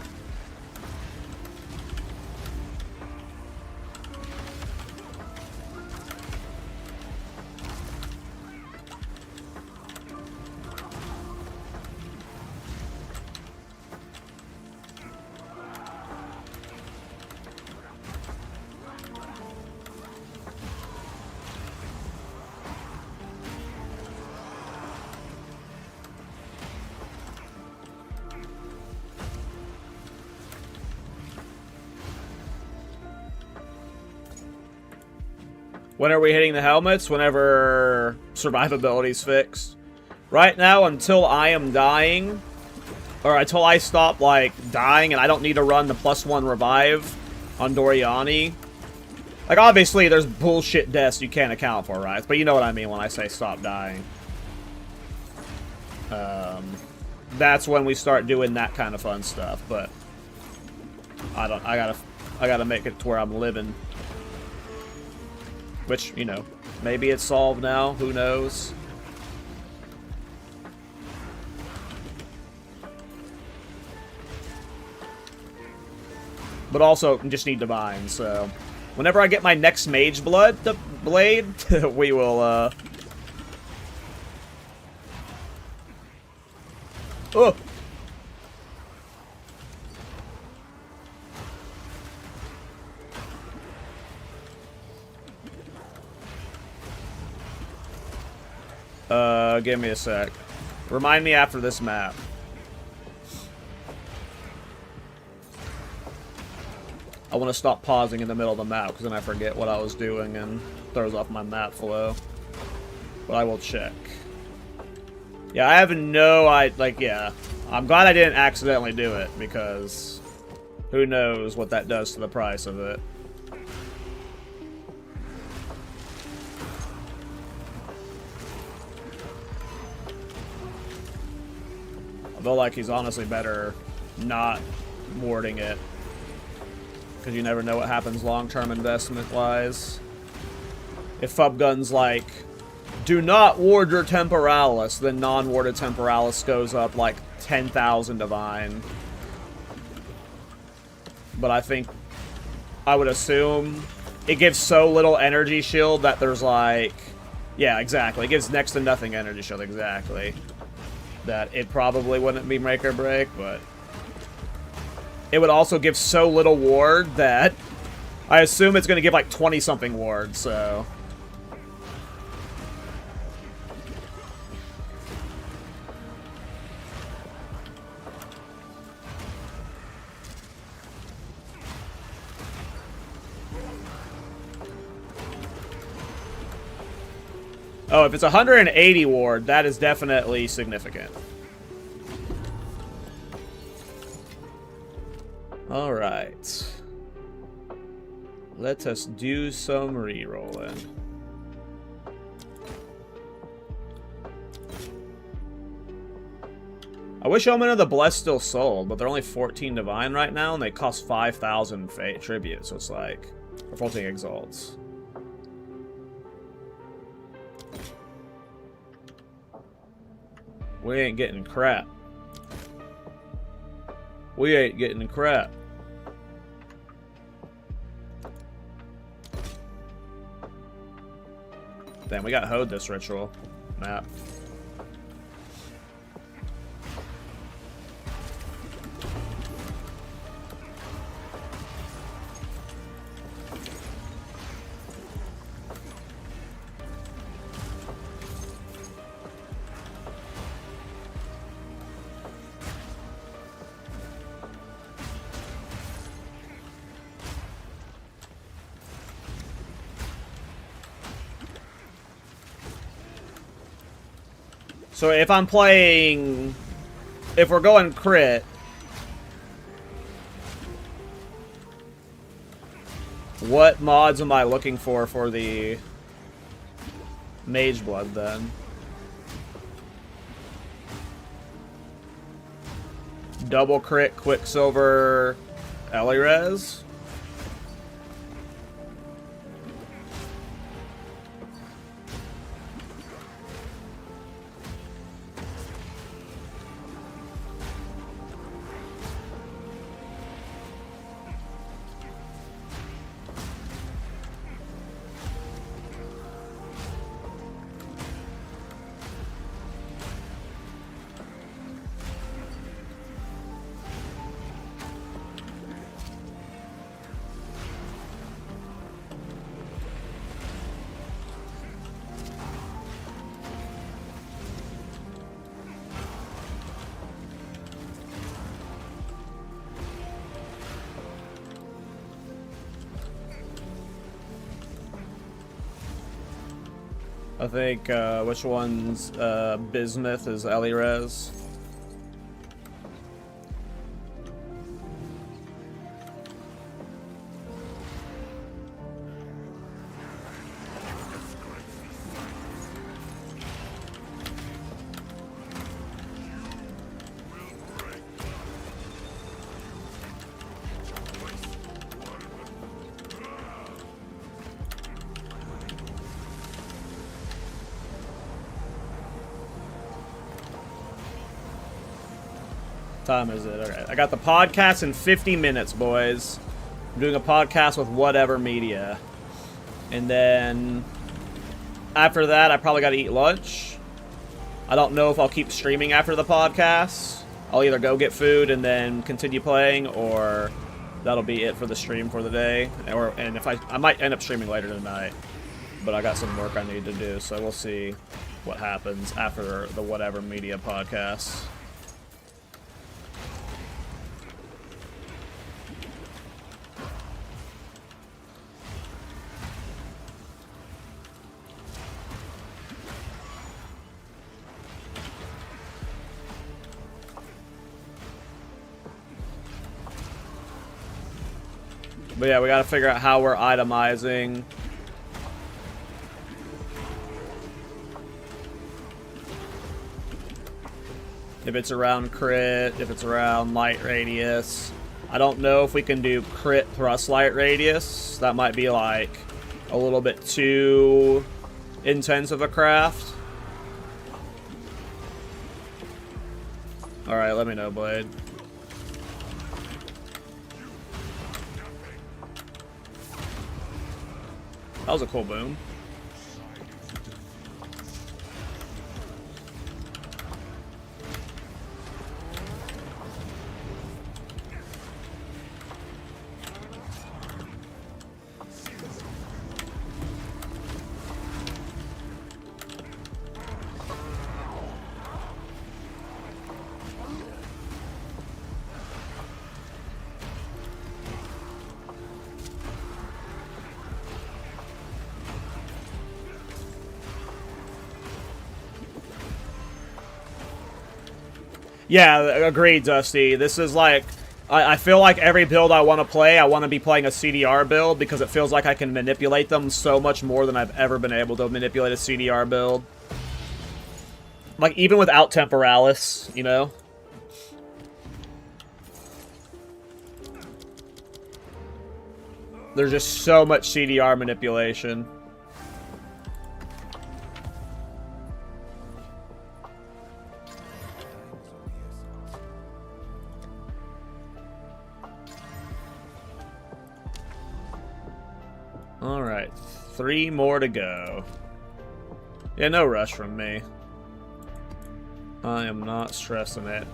when are we hitting the helmets? Whenever survivability's fixed. Right now, until I am dying, or until I stop, like, dying and I don't need to run the +1 revive on Doriani. Like, obviously, there's bullshit deaths you can't account for, right? But you know what I mean when I say stop dying. That's when we start doing that kind of fun stuff, but I gotta make it to where I'm living. Which, you know, maybe it's solved now. Who knows? But also, just need Divine, so... Whenever I get my next Mage Blade, we will, Oh! Give me a sec. Remind me after this map. I want to stop pausing in the middle of the map, because then I forget what I was doing and throws off my map flow. But I will check. Yeah, I have no yeah. I'm glad I didn't accidentally do it, because who knows what that does to the price of it. I feel like he's honestly better not warding it. Because you never know what happens long-term investment-wise. If Fubgun's like, do not ward your Temporalis, then non-warded Temporalis goes up like 10,000 Divine. But I think, I would assume, it gives so little energy shield that there's like, yeah, exactly. It gives next to nothing energy shield, exactly. That it probably wouldn't be make or break, but it would also give so little ward that I assume it's going to give like 20-something ward, so... Oh, if it's 180 ward, that is definitely significant. Alright. Let us do some re-rolling. I wish Omen of the Blessed still sold, but they're only 14 Divine right now, and they cost 5,000 Fate Tribute, so it's like... Or 14 Exalts. We ain't getting crap. We ain't getting crap. Damn, we got hoed this ritual map. So if I'm playing... If we're going crit... What mods am I looking for the Mage Blood then? Double crit, Quicksilver, Elirez. I think, which one's, Bismuth is Elirez? Time is it? Okay. I got the podcast in 50 minutes, boys. I'm doing a podcast with whatever media. And then after that, I probably got to eat lunch. I don't know if I'll keep streaming after the podcast. I'll either go get food and then continue playing, or that'll be it for the stream for the day. And if I might end up streaming later tonight, but I got some work I need to do, so we'll see what happens after the whatever media podcast. But yeah, we gotta figure out how we're itemizing. If it's around crit, if it's around light radius. I don't know if we can do crit thrust light radius. That might be like a little bit too intense of a craft. Alright, let me know, Blade. That was a cool boom. Yeah, agreed, Dusty. This is like, I feel like every build I want to play, I want to be playing a CDR build because it feels like I can manipulate them so much more than I've ever been able to manipulate a CDR build. Like, even without Temporalis, you know? There's just so much CDR manipulation. Alright, 3 more to go. Yeah, no rush from me. I am not stressing it.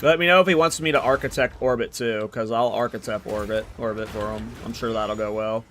Let me know if he wants me to architect orbit too, because I'll architect orbit for him. I'm sure that'll go well.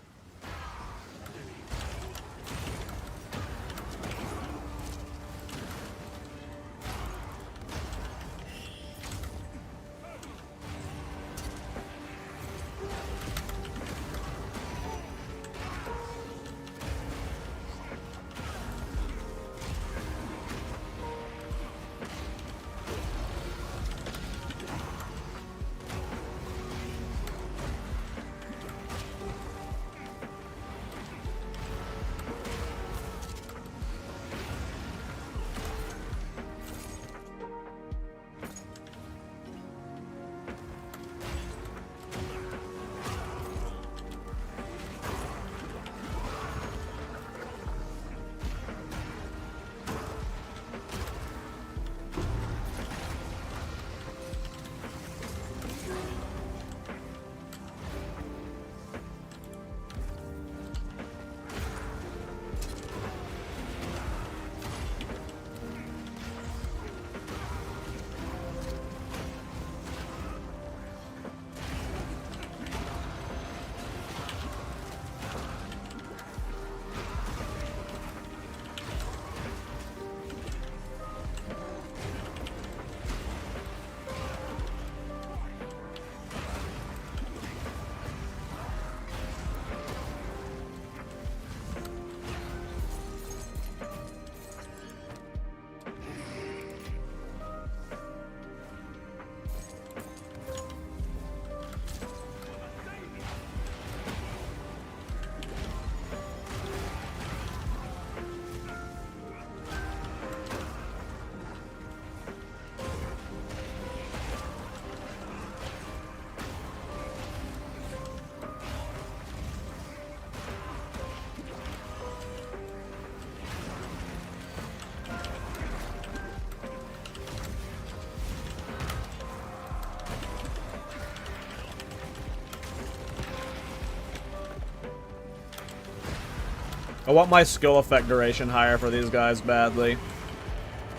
I want my skill effect duration higher for these guys badly.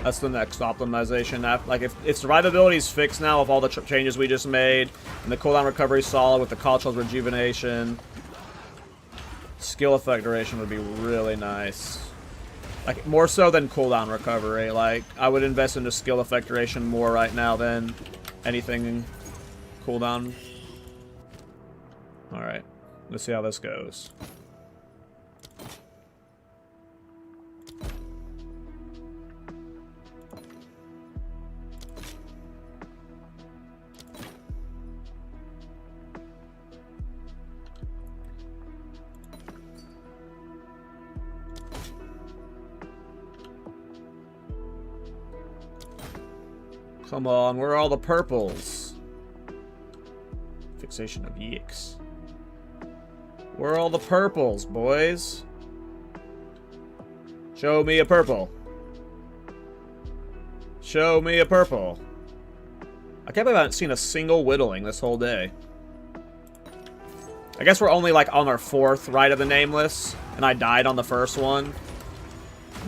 That's the next optimization. Like, if survivability is fixed now with all the changes we just made, and the cooldown recovery is solid with the Cultural Rejuvenation, skill effect duration would be really nice. Like, more so than cooldown recovery. Like, I would invest into skill effect duration more right now than anything cooldown. Alright, let's see how this goes. Come on, where are all the purples? Fixation of yicks. Where are all the purples, boys? Show me a purple. Show me a purple. I can't believe I haven't seen a single whittling this whole day. I guess we're only like on our 4th Rite of the Nameless, and I died on the first one.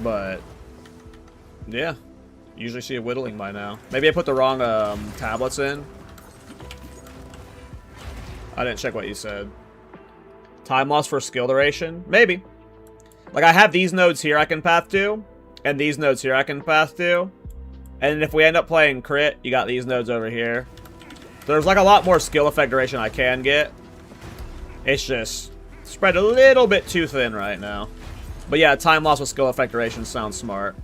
But yeah. Usually see a whittling by now. Maybe I put the wrong tablets in. I didn't check what you said. Time loss for skill duration? Maybe. Like, I have these nodes here I can path to, and these nodes here I can path to. And if we end up playing crit, you got these nodes over here. There's like a lot more skill effect duration I can get. It's just spread a little bit too thin right now. But yeah, time loss with skill effect duration sounds smart.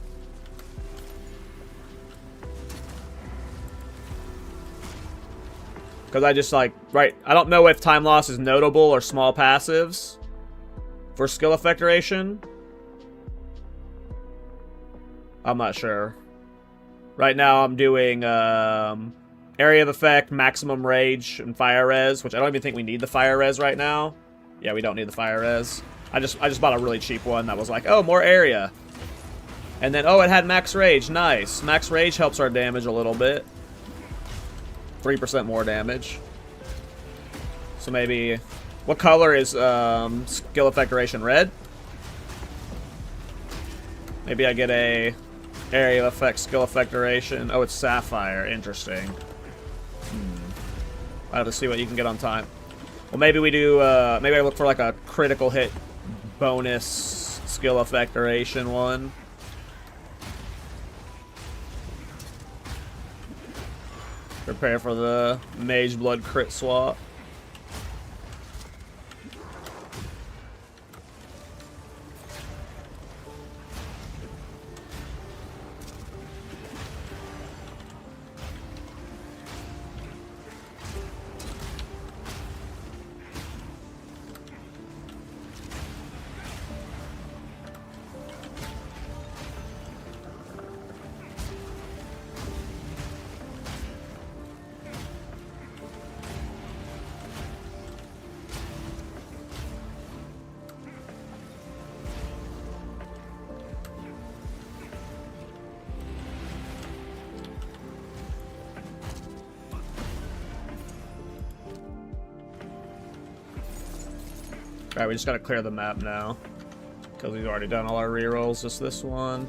Because I just like, right, I don't know if time loss is notable or small passives for skill effect duration. I'm not sure. Right now I'm doing area of effect, maximum rage, and fire res, which I don't even think we need the fire res right now. Yeah, we don't need the fire res. I just bought a really cheap one that was like, oh, more area. And then, oh, it had max rage. Nice. Max rage helps our damage a little bit. 3% more damage. So maybe... What color is skill effect duration? Red? Maybe I get a area effect, skill effect duration. Oh, it's sapphire. Interesting. I have to see what you can get on time. Well, maybe we do... maybe I look for like a critical hit bonus skill effect duration one. Prepare for the Mage Blood crit swap. Alright, we just gotta clear the map now. Because we've already done all our rerolls, just this one.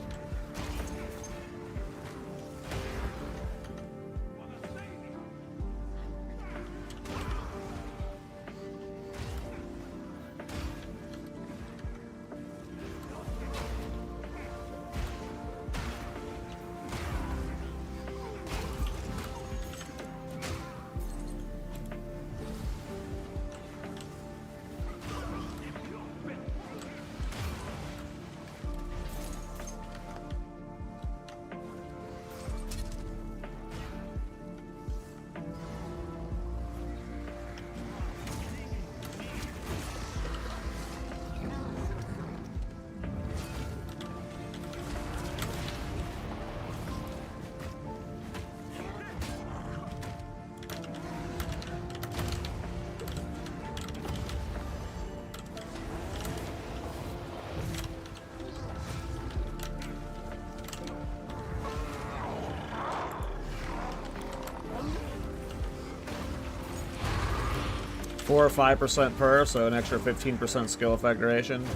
Or 5% per, so an extra 15% skill effect duration.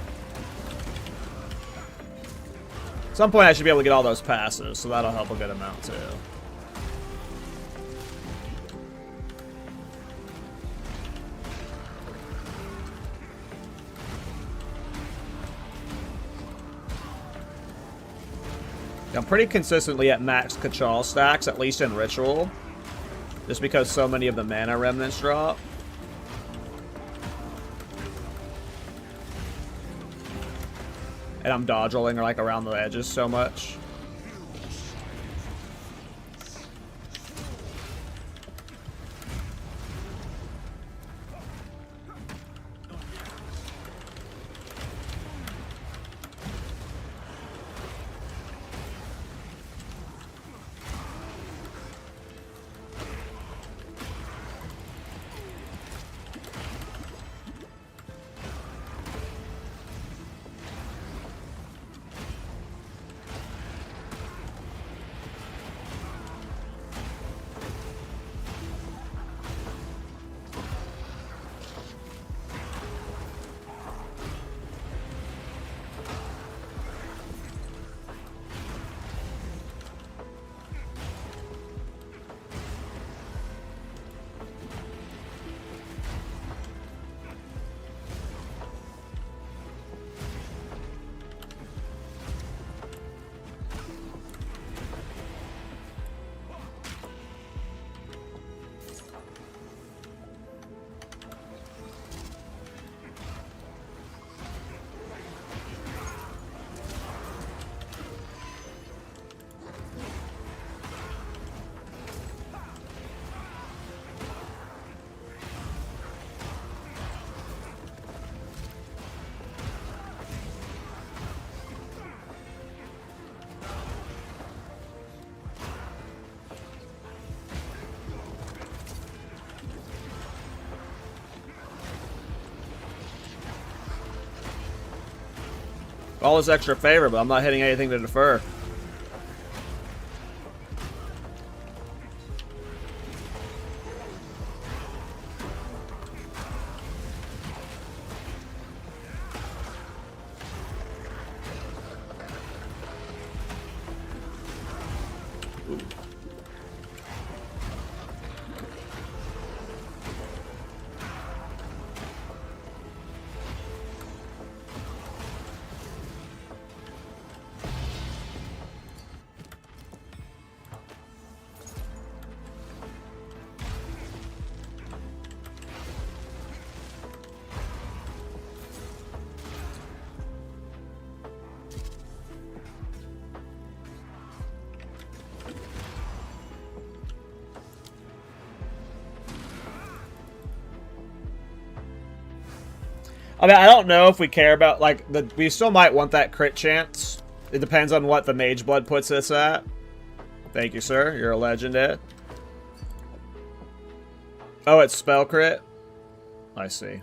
At some point I should be able to get all those passes, so that'll help a good amount too. I'm pretty consistently at max Cachal stacks, at least in Ritual. Just because so many of the mana remnants drop. And I'm dodge rolling like around the edges so much. All this extra favor, but I'm not hitting anything to defer. I mean, I don't know if we care about, like, we still might want that crit chance. It depends on what the Mage Blood puts us at. Thank you, sir. You're a legend, Ed. Oh, it's spell crit? I see.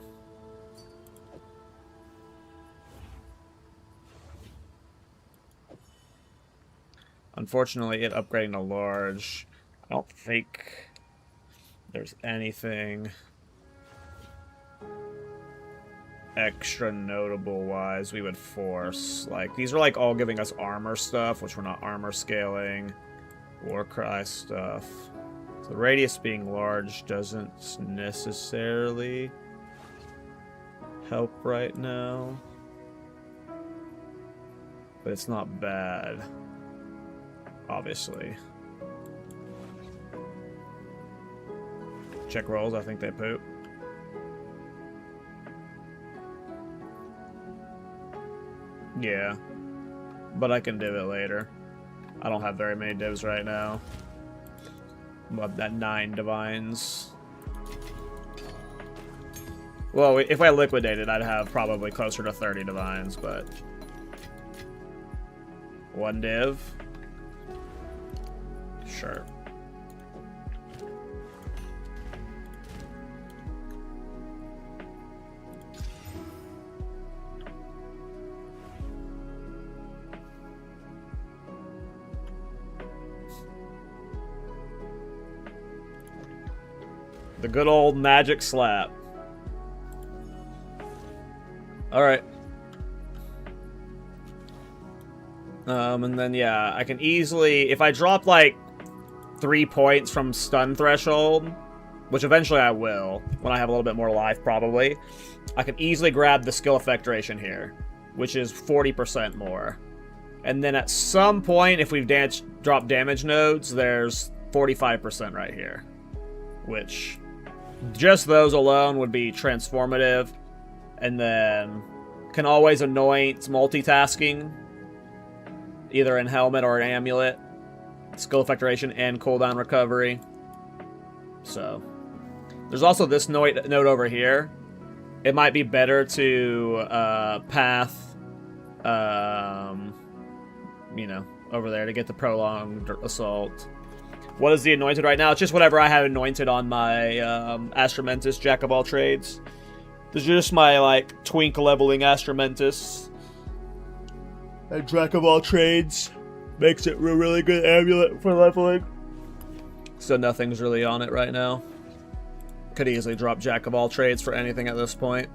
Unfortunately, it upgrading to large. I don't think there's anything extra notable wise we would force. Like, these are like all giving us armor stuff, which we're not armor scaling. Warcry stuff. So the radius being large doesn't necessarily help right now. But it's not bad. Obviously. Check rolls, I think they poop. Yeah, but I can div it later. I don't have very many divs right now. But that 9 divines. Well, if I liquidated, I'd have probably closer to 30 divines, but 1 div? Sure. The good old magic slap. Alright. And then, yeah, I can easily... If I drop, like, 3 points from stun threshold, which eventually I will, when I have a little bit more life, probably, I can easily grab the skill effect duration here, which is 40% more. And then at some point, if we've dropped damage nodes, there's 45% right here, which just those alone would be transformative. And then can always anoint multitasking, either in helmet or an amulet, skill effect duration, and cooldown recovery. So there's also this node over here. It might be better to path, you know, over there to get the prolonged assault. What is the anointed right now? It's just whatever I have anointed on my Astramentus Jack of all trades. This is just my, like, twink leveling Astramentus. And Jack of all trades makes it a really good amulet for leveling. So nothing's really on it right now. Could easily drop Jack of all trades for anything at this point.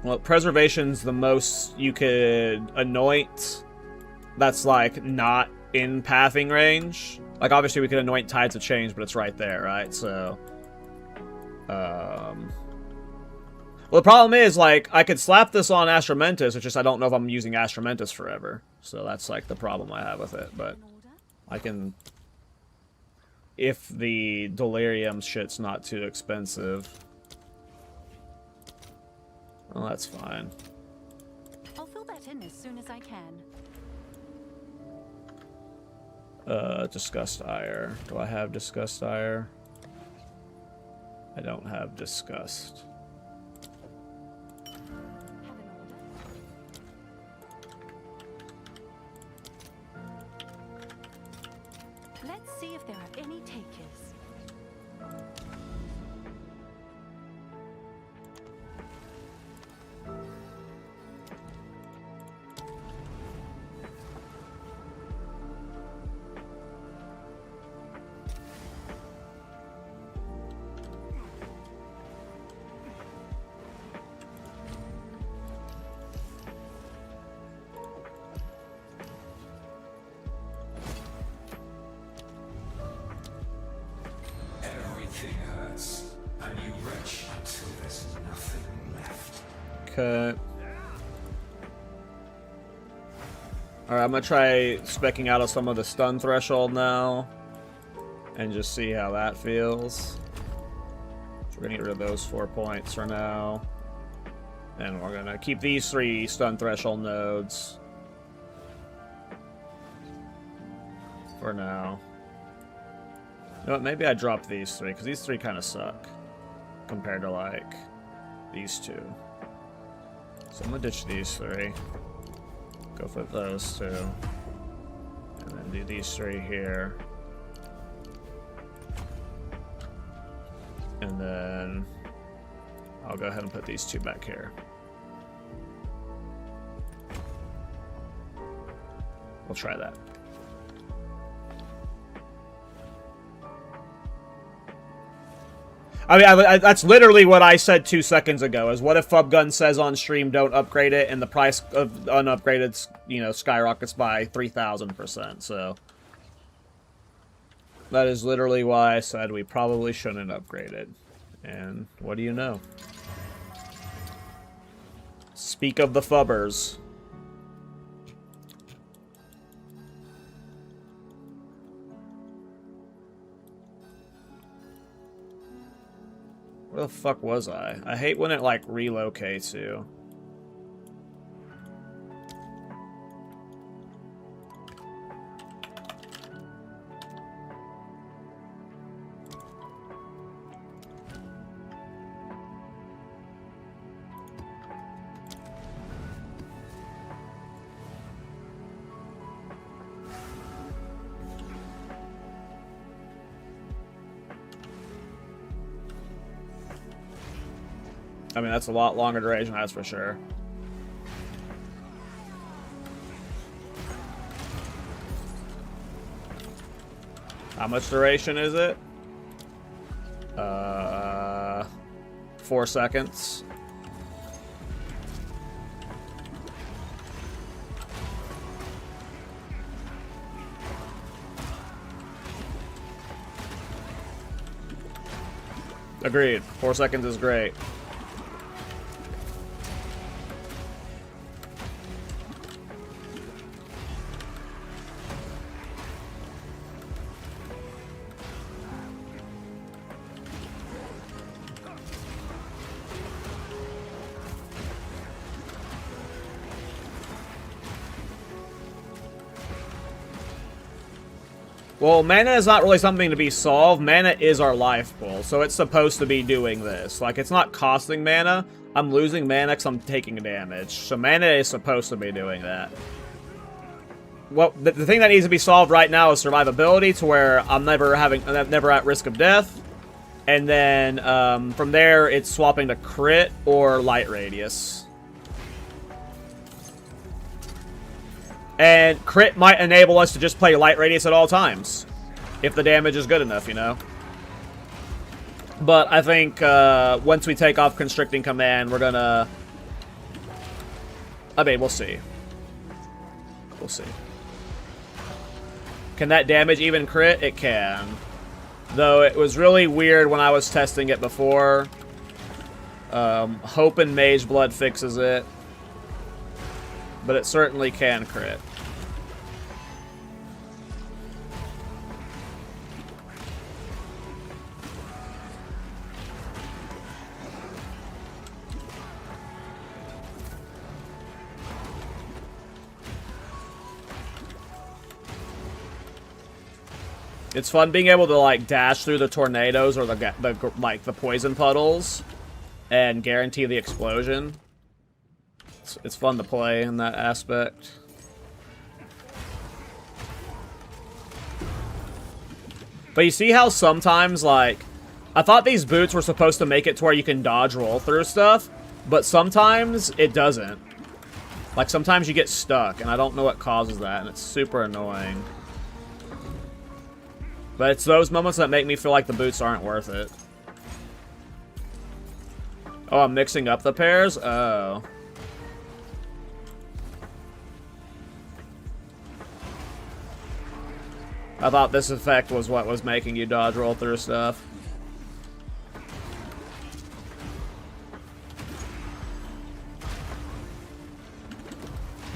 Well, preservation's the most you could anoint. That's, like, not in pathing range. Like, obviously we could anoint Tides of Change, but it's right there, right? So, well, the problem is, like, I could slap this on Astramentus, it's just I don't know if I'm using Astramentus forever. So that's, like, the problem I have with it, but I can... If the Delirium shit's not too expensive... Well, that's fine. I'll fill that in as soon as I can. Disgust Ire. Do I have Disgust Ire? I don't have Disgust. Have an order. Let's see if there are any takers. Okay. Alright, I'm gonna try specking out of some of the stun threshold now. And just see how that feels. So we're gonna get rid of those 4 points for now. And we're gonna keep these 3 stun threshold nodes. For now. You know what, maybe I drop these 3, because these 3 kind of suck. Compared to, like, these 2. So I'm gonna ditch these 3. Go for those 2. And then do these 3 here. And then I'll go ahead and put these 2 back here. We'll try that. I mean, that's literally what I said 2 seconds ago, is what if Fubgun says on stream don't upgrade it, and the price of unupgraded, you know, skyrockets by 3,000%, so... That is literally why I said we probably shouldn't upgrade it. And what do you know? Speak of the fubbers. Where the fuck was I? I hate when it, like, relocates you. I mean, that's a lot longer duration, that's for sure. How much duration is it? 4 seconds. Agreed. 4 seconds is great. Well, mana is not really something to be solved. Mana is our life pool, so it's supposed to be doing this. Like, it's not costing mana. I'm losing mana because I'm taking damage. So mana is supposed to be doing that. Well, the thing that needs to be solved right now is survivability, to where I'm never at risk of death. And then from there, it's swapping to crit or light radius. And crit might enable us to just play light radius at all times, if the damage is good enough, you know? But I think once we take off Constricting Command, we're gonna... I mean, we'll see. We'll see. Can that damage even crit? It can. Though it was really weird when I was testing it before. Hoping Mage Blood fixes it. But it certainly can crit. It's fun being able to like dash through the tornadoes or the poison puddles and guarantee the explosion. It's fun to play in that aspect. But you see how sometimes, like, I thought these boots were supposed to make it to where you can dodge roll through stuff, but sometimes it doesn't. Like, sometimes you get stuck, and I don't know what causes that, and it's super annoying. But it's those moments that make me feel like the boots aren't worth it. Oh, I'm mixing up the pairs? Oh. I thought this effect was what was making you dodge roll through stuff.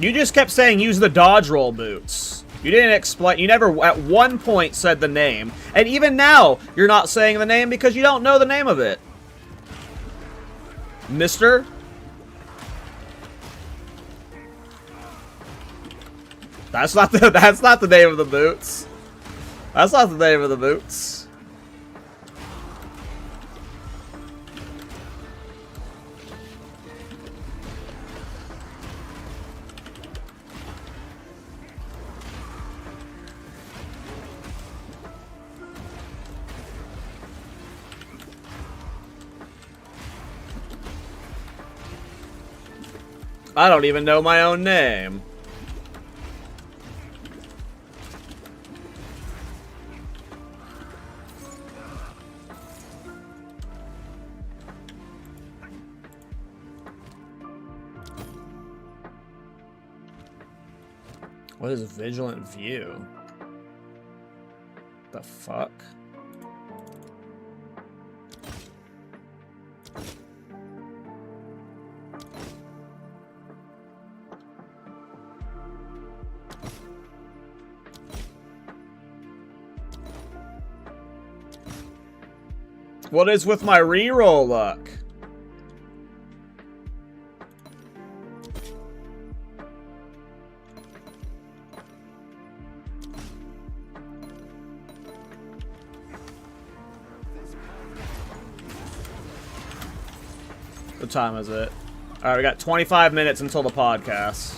You just kept saying use the dodge roll boots. You didn't explain. You never at one point said the name. And even now, you're not saying the name because you don't know the name of it. Mister? That's not the name of the boots. That's not the name of the boots. I don't even know my own name. What is Vigilant View? The fuck? What is with my reroll luck? What time is it? Alright, we got 25 minutes until the podcast.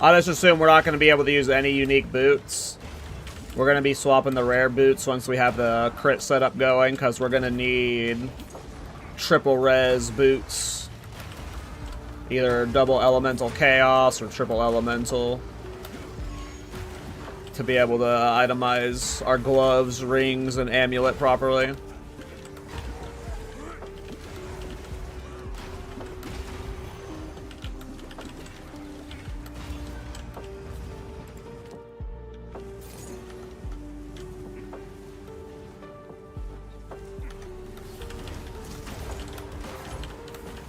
I just assume we're not going to be able to use any unique boots. We're going to be swapping the rare boots once we have the crit setup going, because we're going to need triple res boots. Either double elemental chaos or triple elemental. To be able to itemize our gloves, rings, and amulet properly.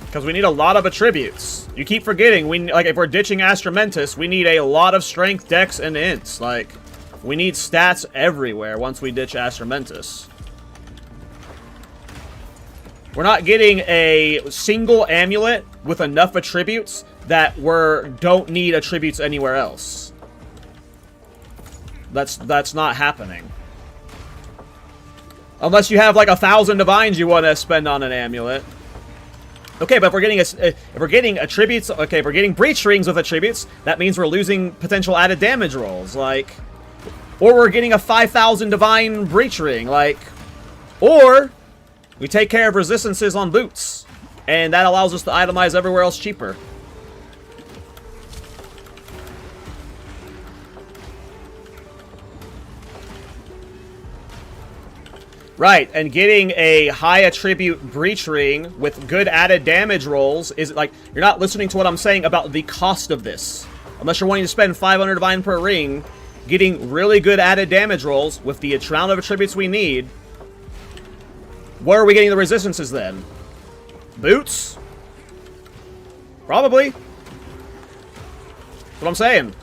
Because we need a lot of attributes. You keep forgetting, like, if we're ditching Astramentus, we need a lot of strength, dex, and ints. Like, we need stats everywhere once we ditch Astramentus. We're not getting a single amulet with enough attributes that don't need attributes anywhere else. That's not happening. Unless you have, like, 1,000 divines you want to spend on an amulet. Okay, but if we're getting attributes, okay, if we're getting breach rings with attributes, that means we're losing potential added damage rolls, like, or we're getting a 5,000 divine breach ring, like, or we take care of resistances on boots, and that allows us to itemize everywhere else cheaper. Right, and getting a high attribute breach ring with good added damage rolls is like, you're not listening to what I'm saying about the cost of this. Unless you're wanting to spend 500 divine per ring, getting really good added damage rolls with the amount of attributes we need. Where are we getting the resistances then? Boots? Probably. That's what I'm saying.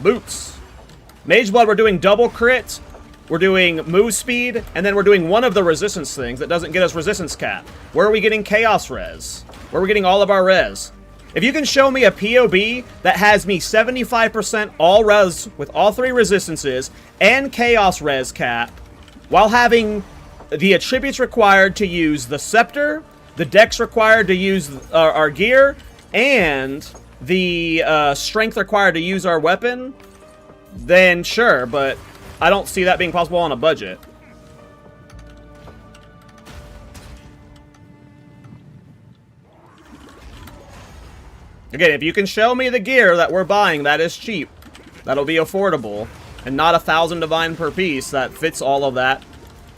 Boots. Mage Blood, we're doing double crit. We're doing move speed, and then we're doing one of the resistance things that doesn't get us resistance cap. Where are we getting chaos res? Where are we getting all of our res? If you can show me a POB that has me 75% all res with all 3 resistances and chaos res cap, while having the attributes required to use the scepter, the dex required to use our gear, and the strength required to use our weapon, then sure, but I don't see that being possible on a budget. Again, if you can show me the gear that we're buying that is cheap, that'll be affordable, and not 1,000 divine per piece that fits all of that,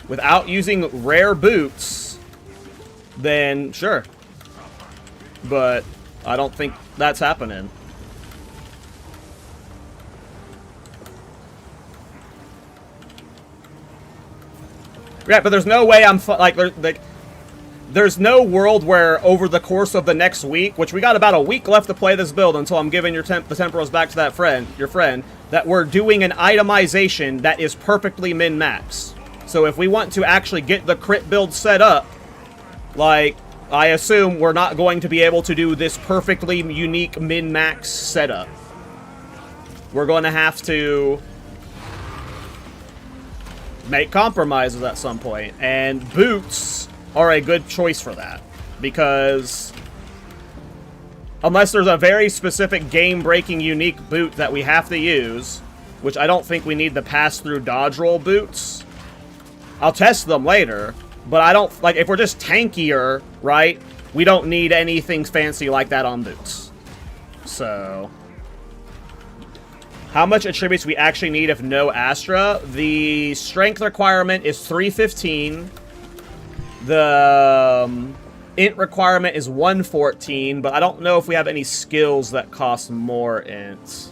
without using rare boots, then sure. But I don't think that's happening. Yeah, but there's no way I'm there's no world where over the course of the next week, which we got about a week left to play this build until I'm giving the temporals back to that your friend, that we're doing an itemization that is perfectly min-max. So if we want to actually get the crit build set up, like, I assume we're not going to be able to do this perfectly unique min-max setup. We're going to have to make compromises at some point, and boots are a good choice for that, because unless there's a very specific game-breaking unique boot that we have to use, which I don't think we need the pass-through dodge roll boots. I'll test them later, but I don't, like, if we're just tankier, right, we don't need anything fancy like that on boots. So how much attributes we actually need if no Astra? The strength requirement is 315. The int requirement is 114, but I don't know if we have any skills that cost more int.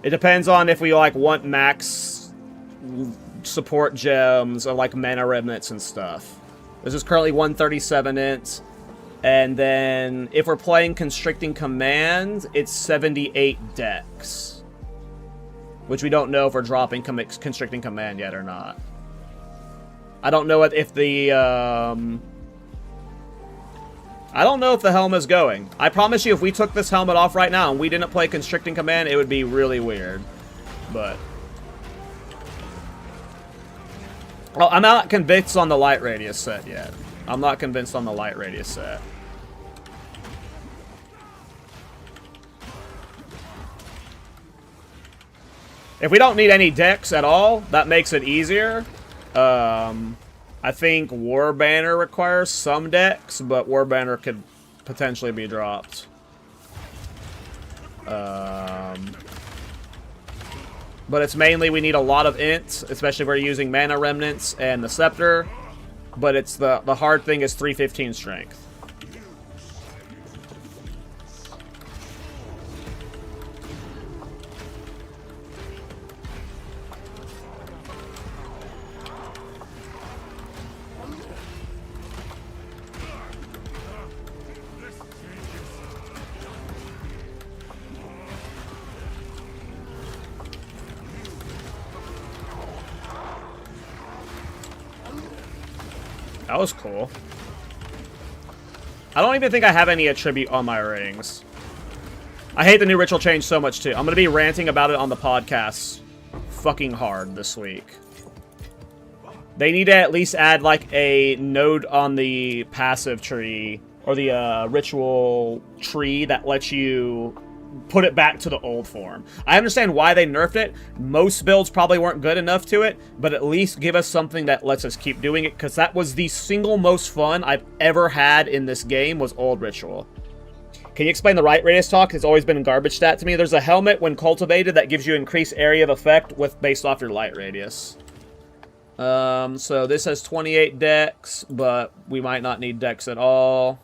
It depends on if we, like, want max support gems or, like, mana remnants and stuff. This is currently 137 int. And then if we're playing Constricting Command, it's 78 dex. Which we don't know if we're dropping Constricting Command yet or not. I don't know if the, I don't know if the helm is going. I promise you, if we took this helmet off right now and we didn't play Constricting Command, it would be really weird. But well, I'm not convinced on the light radius set yet. I'm not convinced on the light radius set. If we don't need any decks at all, that makes it easier. I think War Banner requires some decks, but War Banner could potentially be dropped. But it's mainly we need a lot of ints, especially if we're using Mana Remnants and the Scepter. But it's the hard thing is 315 strength. That was cool. I don't even think I have any attribute on my rings. I hate the new ritual change so much, too. I'm going to be ranting about it on the podcast fucking hard this week. They need to at least add, like, a node on the passive tree, or the ritual tree that lets you put it back to the old form. I understand why they nerfed it. Most builds probably weren't good enough to it, but at least give us something that lets us keep doing it, because that was the single most fun I've ever had in this game was Old Ritual. Can you explain the right radius talk? It's always been a garbage stat to me. There's a helmet when cultivated that gives you increased area of effect based off your light radius. So this has 28 decks, but we might not need decks at all.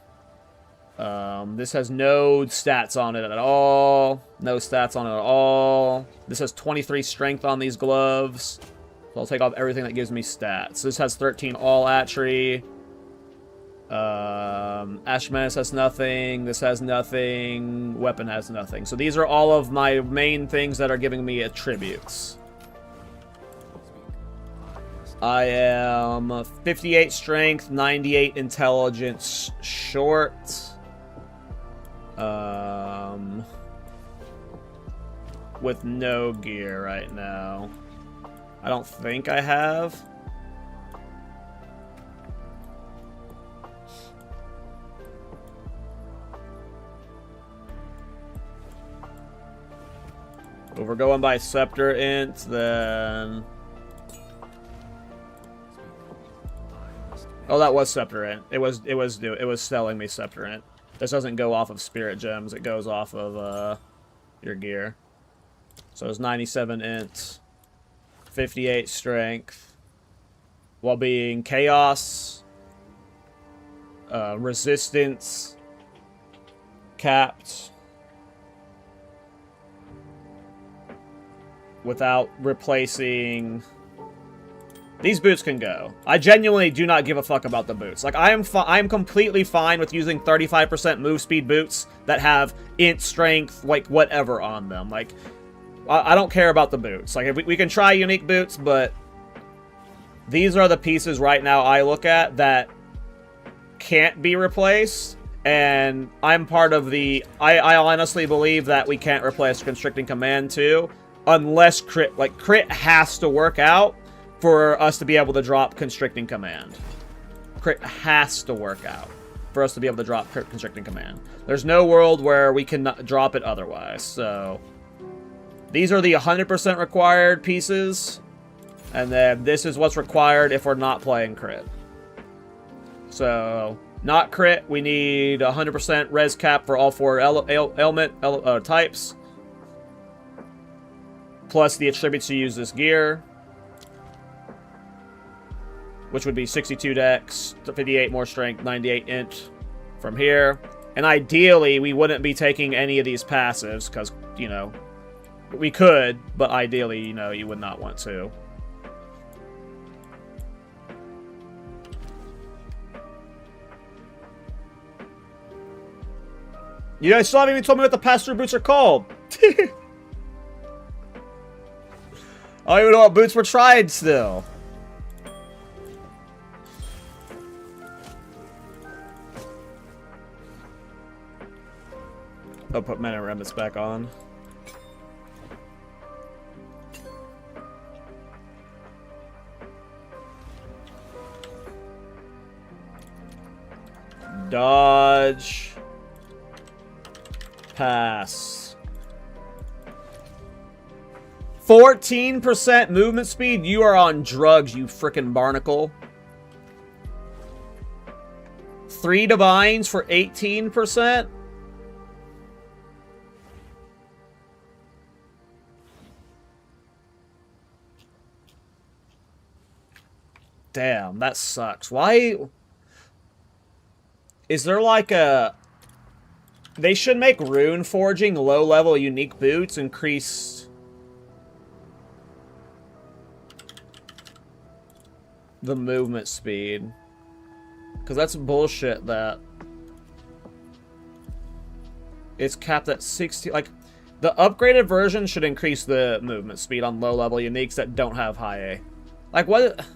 This has no stats on it at all. No stats on it at all. This has 23 strength on these gloves. So I'll take off everything that gives me stats. This has 13 all attry. Ash Menace has nothing. This has nothing. Weapon has nothing. So these are all of my main things that are giving me attributes. I am 58 strength, 98 intelligence short. With no gear right now. I don't think I have. If we're going by Scepter int, then... Oh, that was Scepter int. It was selling me Scepter int. This doesn't go off of Spirit Gems. It goes off of your gear. So it's 97 int, 58 strength, while being Chaos, Resistance, capped, without replacing... These boots can go. I genuinely do not give a fuck about the boots. Like, I am completely fine with using 35% move speed boots that have int strength, like, whatever on them. Like, I don't care about the boots. Like, we can try unique boots, but these are the pieces right now I look at that can't be replaced. And I'm part of the... I honestly believe that we can't replace Constricting Command too, unless crit... Like, crit has to work out for us to be able to drop Constricting Command. Crit has to work out for us to be able to drop Constricting Command. There's no world where we can drop it otherwise, so... These are the 100% required pieces, and then this is what's required if we're not playing crit. So, not crit, we need 100% res cap for all four element types, plus the attributes to use this gear, which would be 62 dex, 58 more strength, 98 int from here. And ideally, we wouldn't be taking any of these passives, because, you know, we could, but ideally, you know, you would not want to. You guys still haven't even told me what the pass-through boots are called. I don't even know what boots were tried still. I'll put Mana Remnants back on. Dodge. Pass. 14% movement speed? You are on drugs, you frickin' barnacle. 3 divines for 18%? Damn, that sucks. Why? Is there like a... They should make rune forging low-level unique boots increase... the movement speed. Because that's bullshit that... It's capped at 60... Like, the upgraded version should increase the movement speed on low-level uniques that don't have high A. Like, what...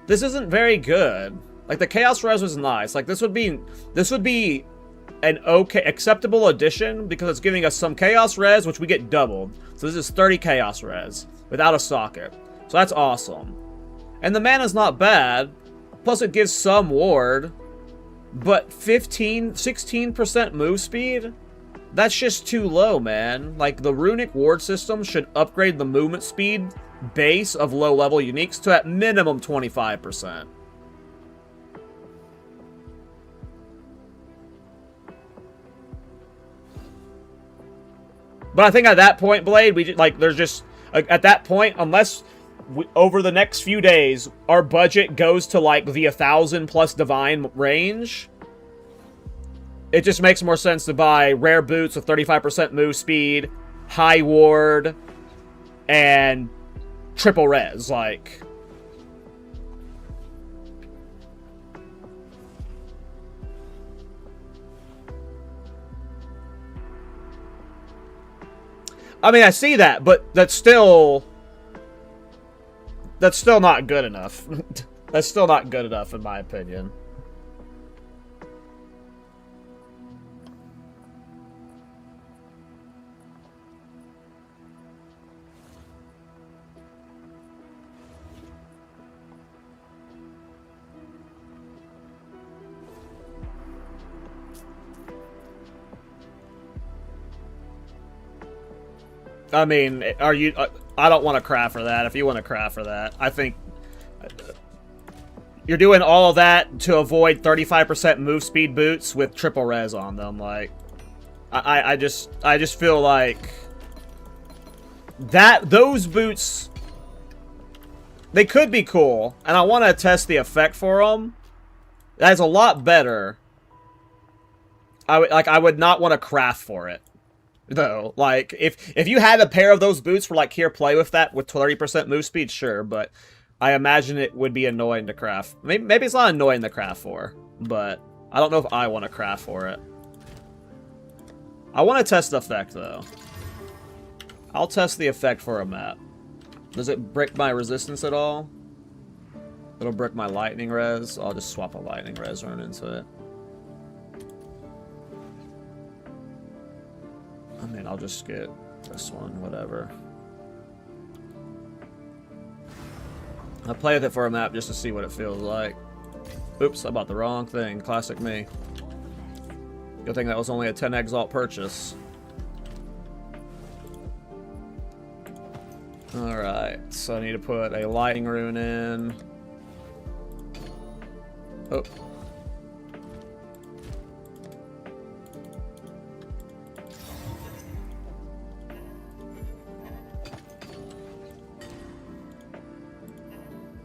This isn't very good. Like, the Chaos Res was nice. Like, this would be an okay, acceptable addition because it's giving us some Chaos Res, which we get doubled. So this is 30 Chaos Res without a socket. So that's awesome. And the mana's not bad. Plus, it gives some ward. But 16% move speed? That's just too low, man. Like, the runic ward system should upgrade the movement speed base of low-level uniques to at minimum 25%. But I think at that point, Blade, we just, like, there's just, at that point, unless we, over the next few days, our budget goes to, like, the 1,000 plus divine range, it just makes more sense to buy rare boots with 35% move speed, high ward, and triple res, like... I mean, I see that, but that's still not good enough. That's still not good enough, in my opinion. I mean, are you... I don't want to craft for that. If you want to craft for that, I think... You're doing all of that to avoid 35% move speed boots with triple res on them. Like, I just feel like... Those boots... They could be cool, and I want to test the effect for them. That's a lot better. I would not want to craft for it. Though, like, if you had a pair of those boots for, like, here, play with that with 30% move speed, sure, but I imagine it would be annoying to craft. Maybe it's not annoying to craft for, but I don't know if I want to craft for it. I want to test the effect, though. I'll test the effect for a map. Does it brick my resistance at all? It'll brick my lightning res. I'll just swap a lightning res rune into it. I mean, I'll just get this one, whatever. I'll play with it for a map just to see what it feels like. Oops, I bought the wrong thing. Classic me. Good thing that was only a 10 exalt purchase. Alright, so I need to put a lightning rune in. Oh.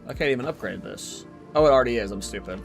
I can't even upgrade this. Oh, it already is. I'm stupid.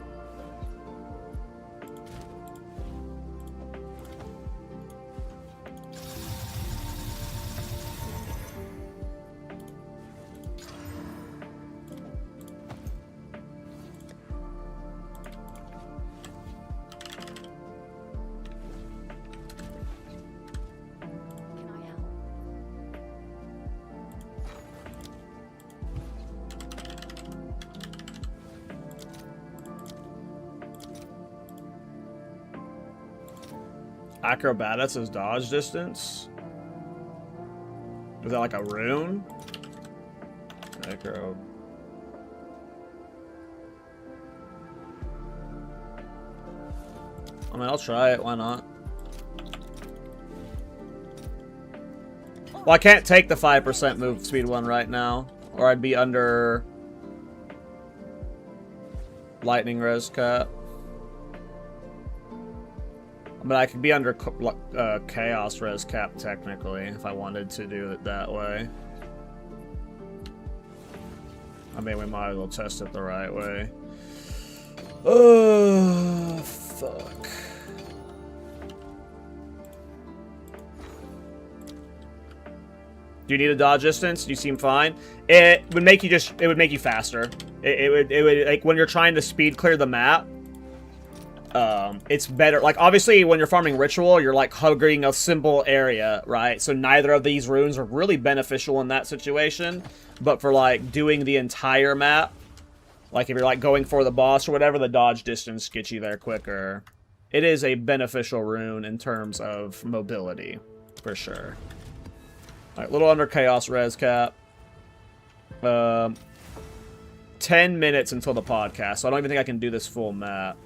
Can I help? Acrobatics is dodge distance? Is that like a rune? Acro. I mean, I'll try it. Why not? All Well, I can't take the 5% move speed one right now, or I'd be under lightning res cap. I mean, I could be under chaos res cap technically if I wanted to do it that way. I mean, we might as well test it the right way. Oh, fuck. Do you need a dodge distance? You seem fine. It would make you it would make you faster. It would like when you're trying to speed clear the map. It's better. Like obviously when you're farming ritual, you're like hugging a simple area, right? So neither of these runes are really beneficial in that situation. But for like doing the entire map, like if you're like going for the boss or whatever, the dodge distance gets you there quicker. It is a beneficial rune in terms of mobility, for sure. Alright, little under chaos res cap. 10 minutes until the podcast, so I don't even think I can do this full map.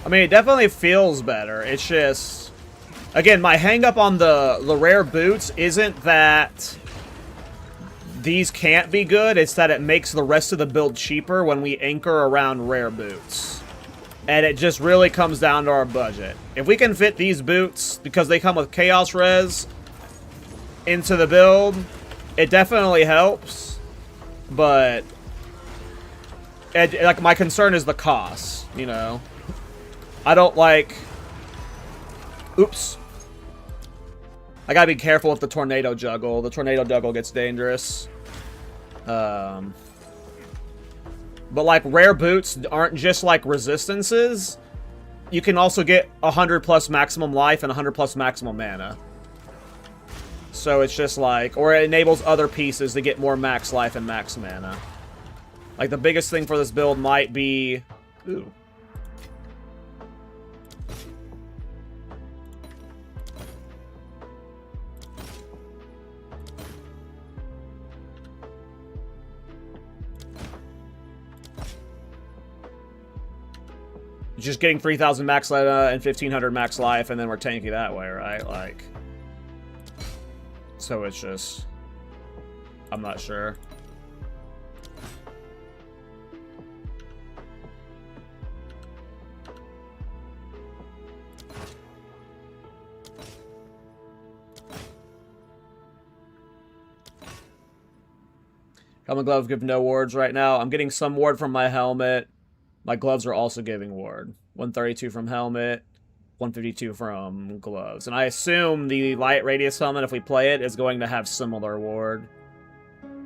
I mean, it definitely feels better. It's just, again, my hang up on the rare boots isn't that these can't be good. It's that it makes the rest of the build cheaper when we anchor around rare boots. And it just really comes down to our budget. If we can fit these boots, because they come with chaos res, into the build, it definitely helps. But, like, my concern is the cost, you know? I don't like... Oops. I gotta be careful with the tornado juggle. The tornado juggle gets dangerous. But like rare boots aren't just like resistances. You can also get 100 plus maximum life and 100 plus maximum mana. So it's just like... Or it enables other pieces to get more max life and max mana. Like the biggest thing for this build might be... Ooh. Just getting 3,000 max life and 1,500 max life, and then we're tanky that way, right? Like, so it's just, I'm not sure. Helmet gloves give no wards right now. I'm getting some ward from my helmet. My gloves are also giving ward. 132 from helmet, 152 from gloves. And I assume the light radius helmet, if we play it, is going to have similar ward.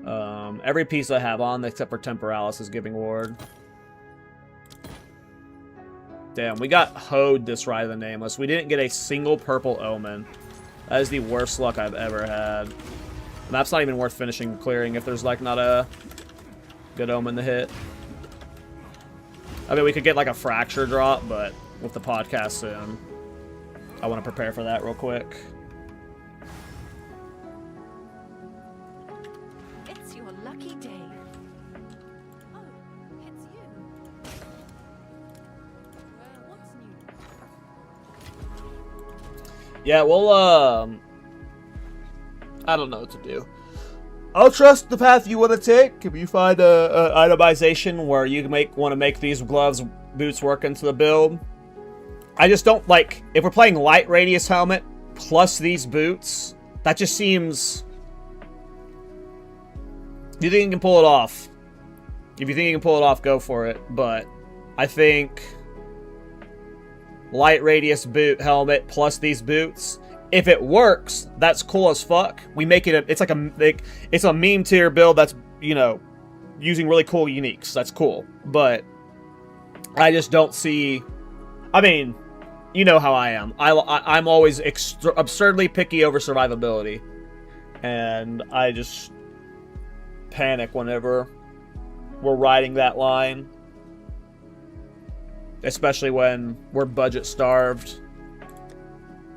Every piece I have on, except for Temporalis, is giving ward. Damn, we got hoed this Ride of the Nameless. We didn't get a single purple omen. That is the worst luck I've ever had. The map's not even worth finishing clearing if there's, like, not a good omen to hit. I mean, we could get, like, a fracture drop, but with the podcast soon, I want to prepare for that real quick. It's your lucky day. Oh, it's you. Well, what's new? Yeah, well, I don't know what to do. I'll trust the path you want to take. If you find a itemization where you want to make these gloves, boots work into the build. I just don't like, if we're playing light radius helmet plus these boots, that just seems... Do you think you can pull it off? If you think you can pull it off, go for it. But I think light radius boot helmet plus these boots. If it works, that's cool as fuck. We make it it's a meme tier build that's, you know, using really cool uniques. That's cool. But I just don't see, I mean, you know how I am. I'm always absurdly picky over survivability. And I just panic whenever we're riding that line. Especially when we're budget starved.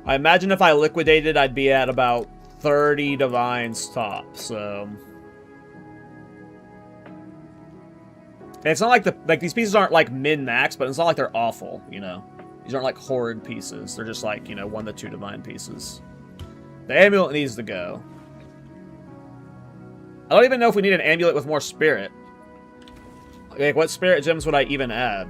I imagine if I liquidated, I'd be at about 30 divines top, so. And it's not like these pieces aren't like min-max, but it's not like they're awful, you know. These aren't like horrid pieces. They're just like, you know, 1 to 2 divine pieces. The amulet needs to go. I don't even know if we need an amulet with more spirit. Like, what spirit gems would I even add?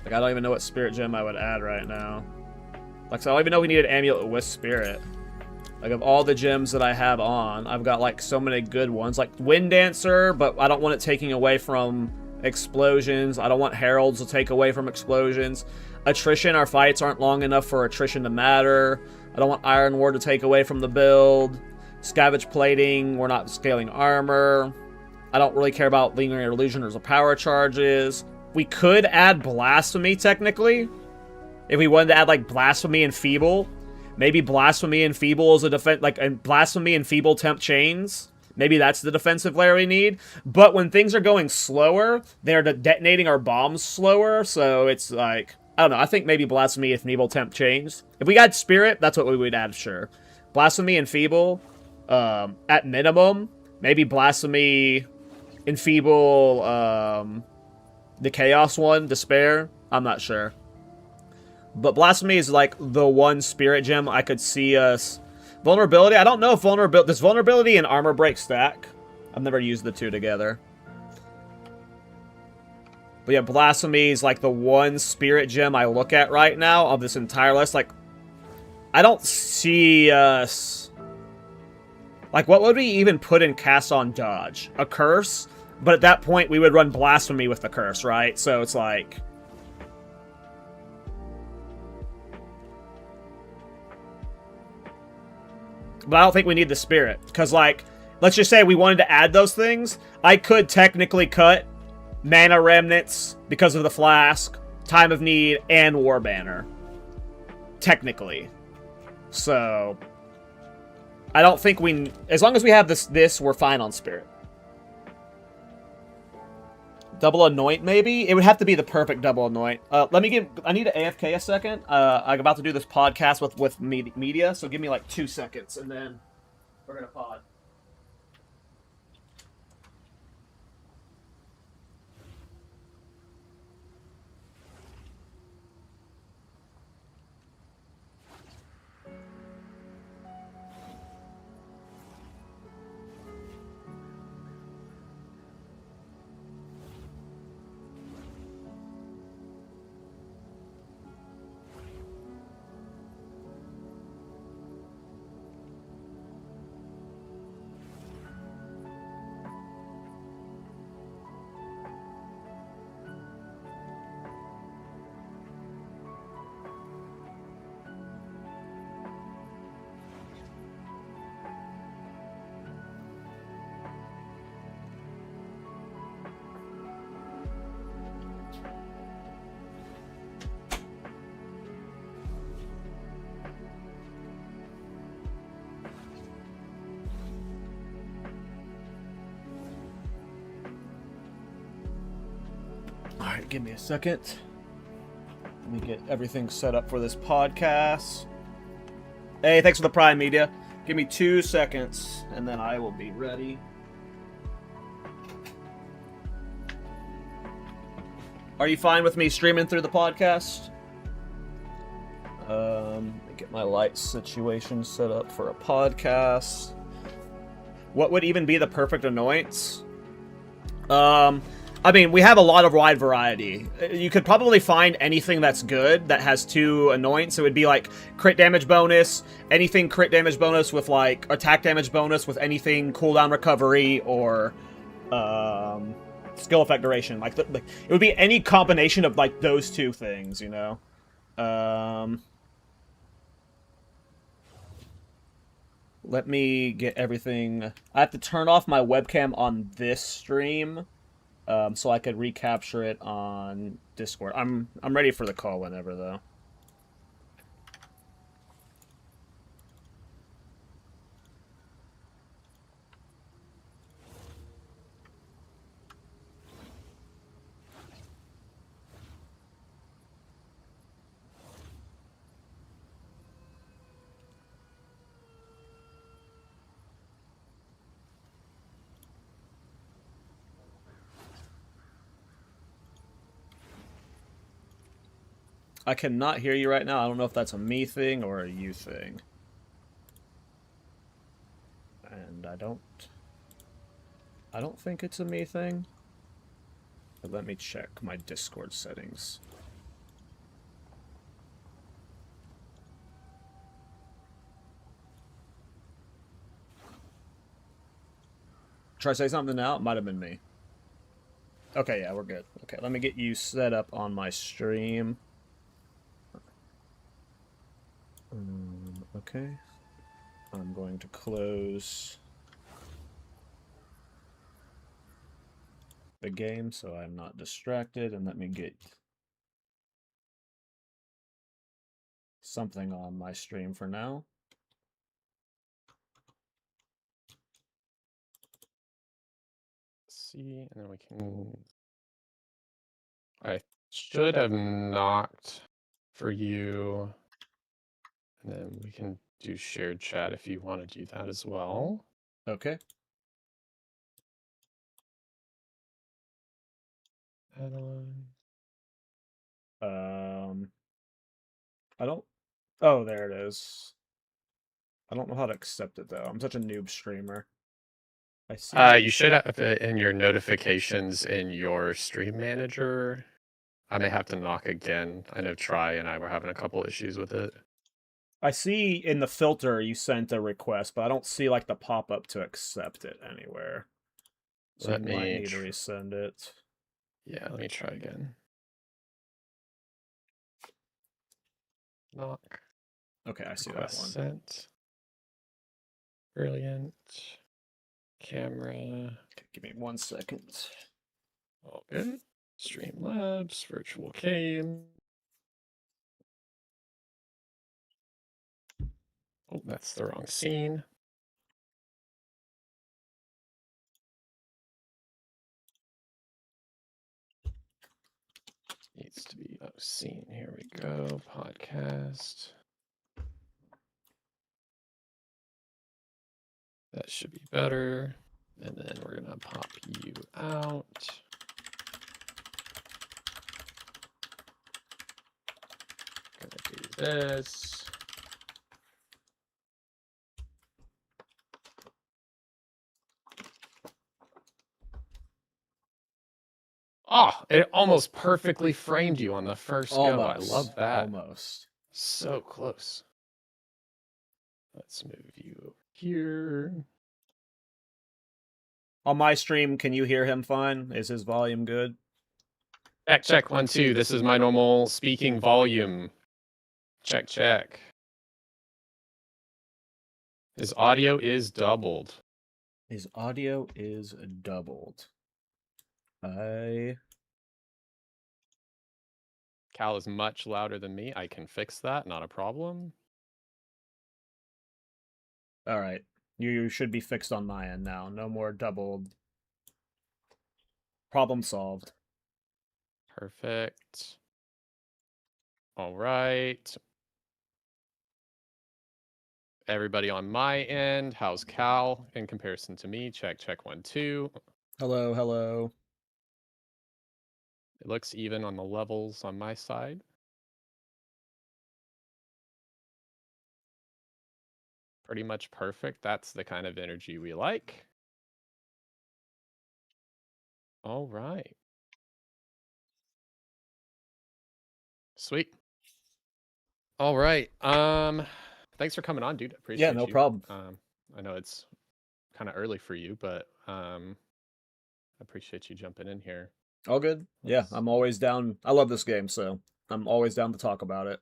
Like, I don't even know what spirit gem I would add right now. Like, so I don't even know if we need an amulet with spirit. Like, of all the gems that I have on, I've got, like, so many good ones. Like, Wind Dancer, but I don't want it taking away from explosions. I don't want heralds to take away from explosions. Attrition, our fights aren't long enough for attrition to matter. I don't want Iron Ward to take away from the build. Scavenge plating, we're not scaling armor. I don't really care about Lingering Illusion or power charges. We could add Blasphemy, technically. If we wanted to add, like, Blasphemy and Feeble. Maybe Blasphemy and Feeble is a defense, like, and Blasphemy and Feeble temp chains. Maybe that's the defensive layer we need. But when things are going slower, they're detonating our bombs slower, so it's like, I don't know, I think maybe Blasphemy and Feeble temp chains. If we got Spirit, that's what we would add, sure. Blasphemy and Feeble, at minimum. Maybe Blasphemy and Feeble, the Chaos one, Despair. I'm not sure. But Blasphemy is like the one spirit gem I could see us. Vulnerability, I don't know if vulnerability, does vulnerability and armor break stack? I've never used the two together. But yeah, Blasphemy is like the one spirit gem I look at right now of this entire list. Like, I don't see us. Like, what would we even put in cast on dodge? A curse? But at that point, we would run Blasphemy with the curse, right? So it's like... But I don't think we need the spirit. Because, like, let's just say we wanted to add those things. I could technically cut Mana Remnants because of the Flask, Time of Need, and War Banner. Technically. So... I don't think we... As long as we have this, we're fine on spirit. Double Anoint, maybe? It would have to be the perfect Double Anoint. I need to AFK a second. I'm about to do this podcast with media, so give me like 2 seconds, and then we're going to pod. Alright, give me a second. Let me get everything set up for this podcast. Hey, thanks for the Prime Media. Give me 2 seconds, and then I will be ready. Are you fine with me streaming through the podcast? Let me get my light situation set up for a podcast. What would even be the perfect anoints? I mean, we have a lot of wide variety. You could probably find anything that's good that has 2 anoints. It would be like crit damage bonus, anything crit damage bonus with like attack damage bonus with anything cooldown recovery or skill effect duration. Like, it would be any combination of like those 2 things, you know. Let me get everything. I have to turn off my webcam on this stream, so I could recapture it on Discord. I'm ready for the call whenever though. I cannot hear you right now. I don't know if that's a me thing or a you thing. And I don't think it's a me thing. But let me check my Discord settings. Try to say something now? It might have been me. Okay, yeah, we're good. Okay, let me get you set up on my stream. Okay. I'm going to close the game so I'm not distracted, and let me get something on my stream for now. See, and then we can. I should have knocked for you, and then we can do shared chat if you want to do that as well. Okay. Adeline. I don't. Oh, there it is. I don't know how to accept it though. I'm such a noob streamer. I see. You should have it in your notifications in your stream manager. I may have to knock again. I know Try and I were having a couple issues with it. I see in the filter you sent a request, but I don't see like the pop-up to accept it anywhere. So you might need to resend it. Yeah, let me try again. Knock. Okay, I see Request that one. sent. Brilliant. Camera. Okay, give me 1 second. All good. Streamlabs, virtual cam. Oh, that's the wrong scene. Needs to be scene. Here we go. Podcast. That should be better. And then we're going to pop you out. Gonna do this. Oh, it almost perfectly framed you on the first go. I love that. Almost. So close. Let's move you over here. On my stream, can you hear him fine? Is his volume good? Check 1 2. This is my normal speaking volume. Check. His audio is doubled. His audio is doubled. Cal is much louder than me. I can fix that. Not a problem. All right. You should be fixed on my end now. No more doubled. Problem solved. Perfect. All right. Everybody on my end, how's Cal in comparison to me? Check 1 2. Hello. It looks even on the levels on my side. Pretty much perfect. That's the kind of energy we like. All right. Sweet. All right. Thanks for coming on, dude. Yeah, Appreciate no you. problem. I know it's kind of early for you, but I appreciate you jumping in here. All good. Yeah, I'm always down. I love this game, so I'm always down to talk about it.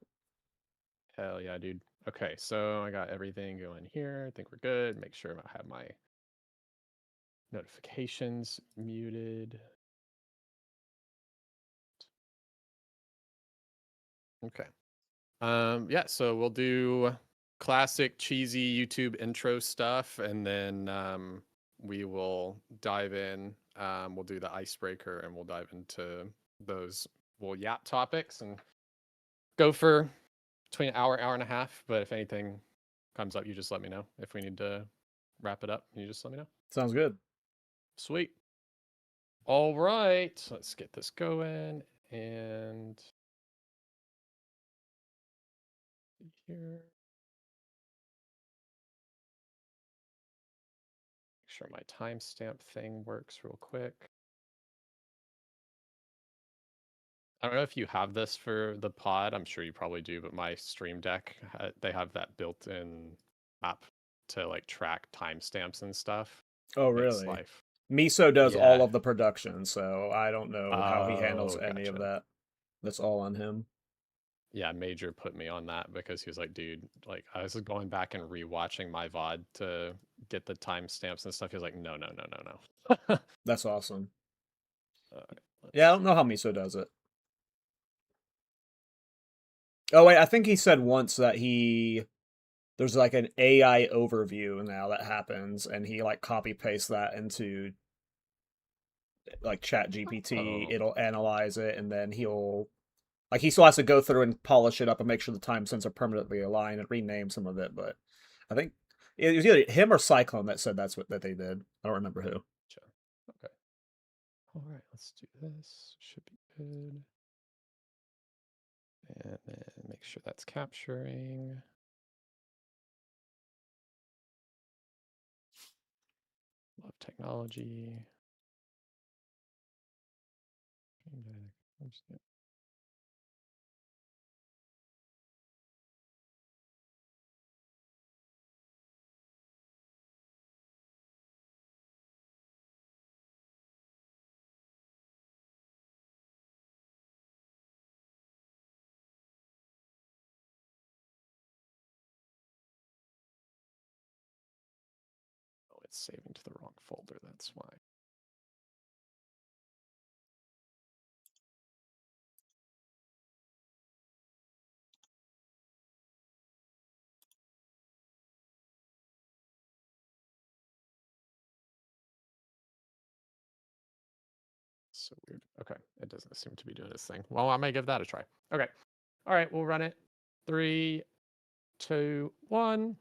Hell yeah, dude. Okay, so I got everything going here. I think we're good. Make sure I have my notifications muted. Okay. Yeah, so we'll do classic cheesy YouTube intro stuff, and then we will dive in. We'll do the icebreaker, and we'll dive into those. We'll yap topics and go for between an hour and a half. But if anything comes up, you just let me know. If we need to wrap it up, you just let me know. Sounds good. Sweet. All right, let's get this going. And here. Make sure my timestamp thing works real quick. I don't know if you have this for the pod. I'm sure you probably do, but my Stream Deck, they have that built-in app to like track timestamps and stuff. Oh, Makes really? life. Miso does all Yeah. of the production, so I don't know how he handles Oh, any of gotcha. that. That's all on him. Yeah, Major put me on that because he was like, dude, like I was going back and rewatching my VOD to get the timestamps and stuff. He was like, no, no, no, no, no. That's awesome. All right, Yeah, I let's don't know how Miso does it. Oh, wait, I think he said once that there's like an AI overview now that happens, and he like copy pastes that into like Chat GPT. Oh, It'll analyze it, and then he still has to go through and polish it up and make sure the timestamps are permanently aligned and rename some of it. But I think it was either him or Cyclone that said that they did. I don't remember who. gotcha. Okay. All right, let's do this. Should be good. And then make sure that's capturing. Love technology. Oh, it's saving to the wrong folder. That's why. So weird. Okay, it doesn't seem to be doing its thing. Well, I may give that a try. Okay. All right, we'll run it. 3, 2, 1.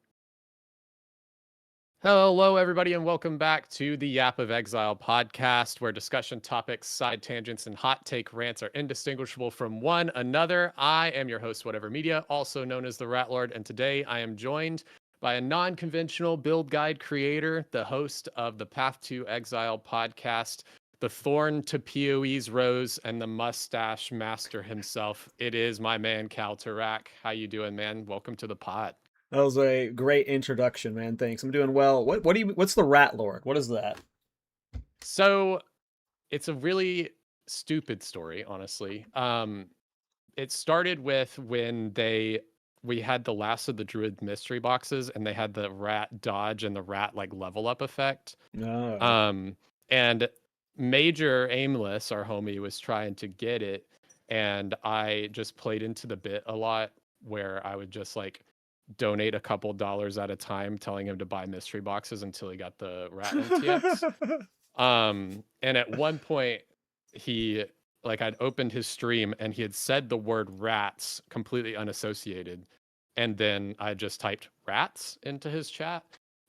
Hello, everybody, and welcome back to the Yap of Exile podcast, where discussion topics, side tangents, and hot take rants are indistinguishable from one another. I am your host, Whatever Media, also known as the Rat Lord, and today I am joined by a non-conventional build guide creator, the host of the Path to Exile podcast, the thorn to PoE's rose, and the mustache master himself. It is my man, Cal Tarak. How you doing, man? Welcome to the pod. That was a great introduction, man. Thanks. I'm doing well. What's the Rat Lord? What is that? So it's a really stupid story, honestly. It started with when we had the last of the Druid mystery boxes, and they had the rat dodge and the rat like level up effect. No. And Major Aimless, our homie, was trying to get it, and I just played into the bit a lot, where I would just like donate a couple dollars at a time, telling him to buy mystery boxes until he got the rat MTX. And at one point, he like I'd opened his stream and he had said the word rats completely unassociated, and then I just typed rats into his chat.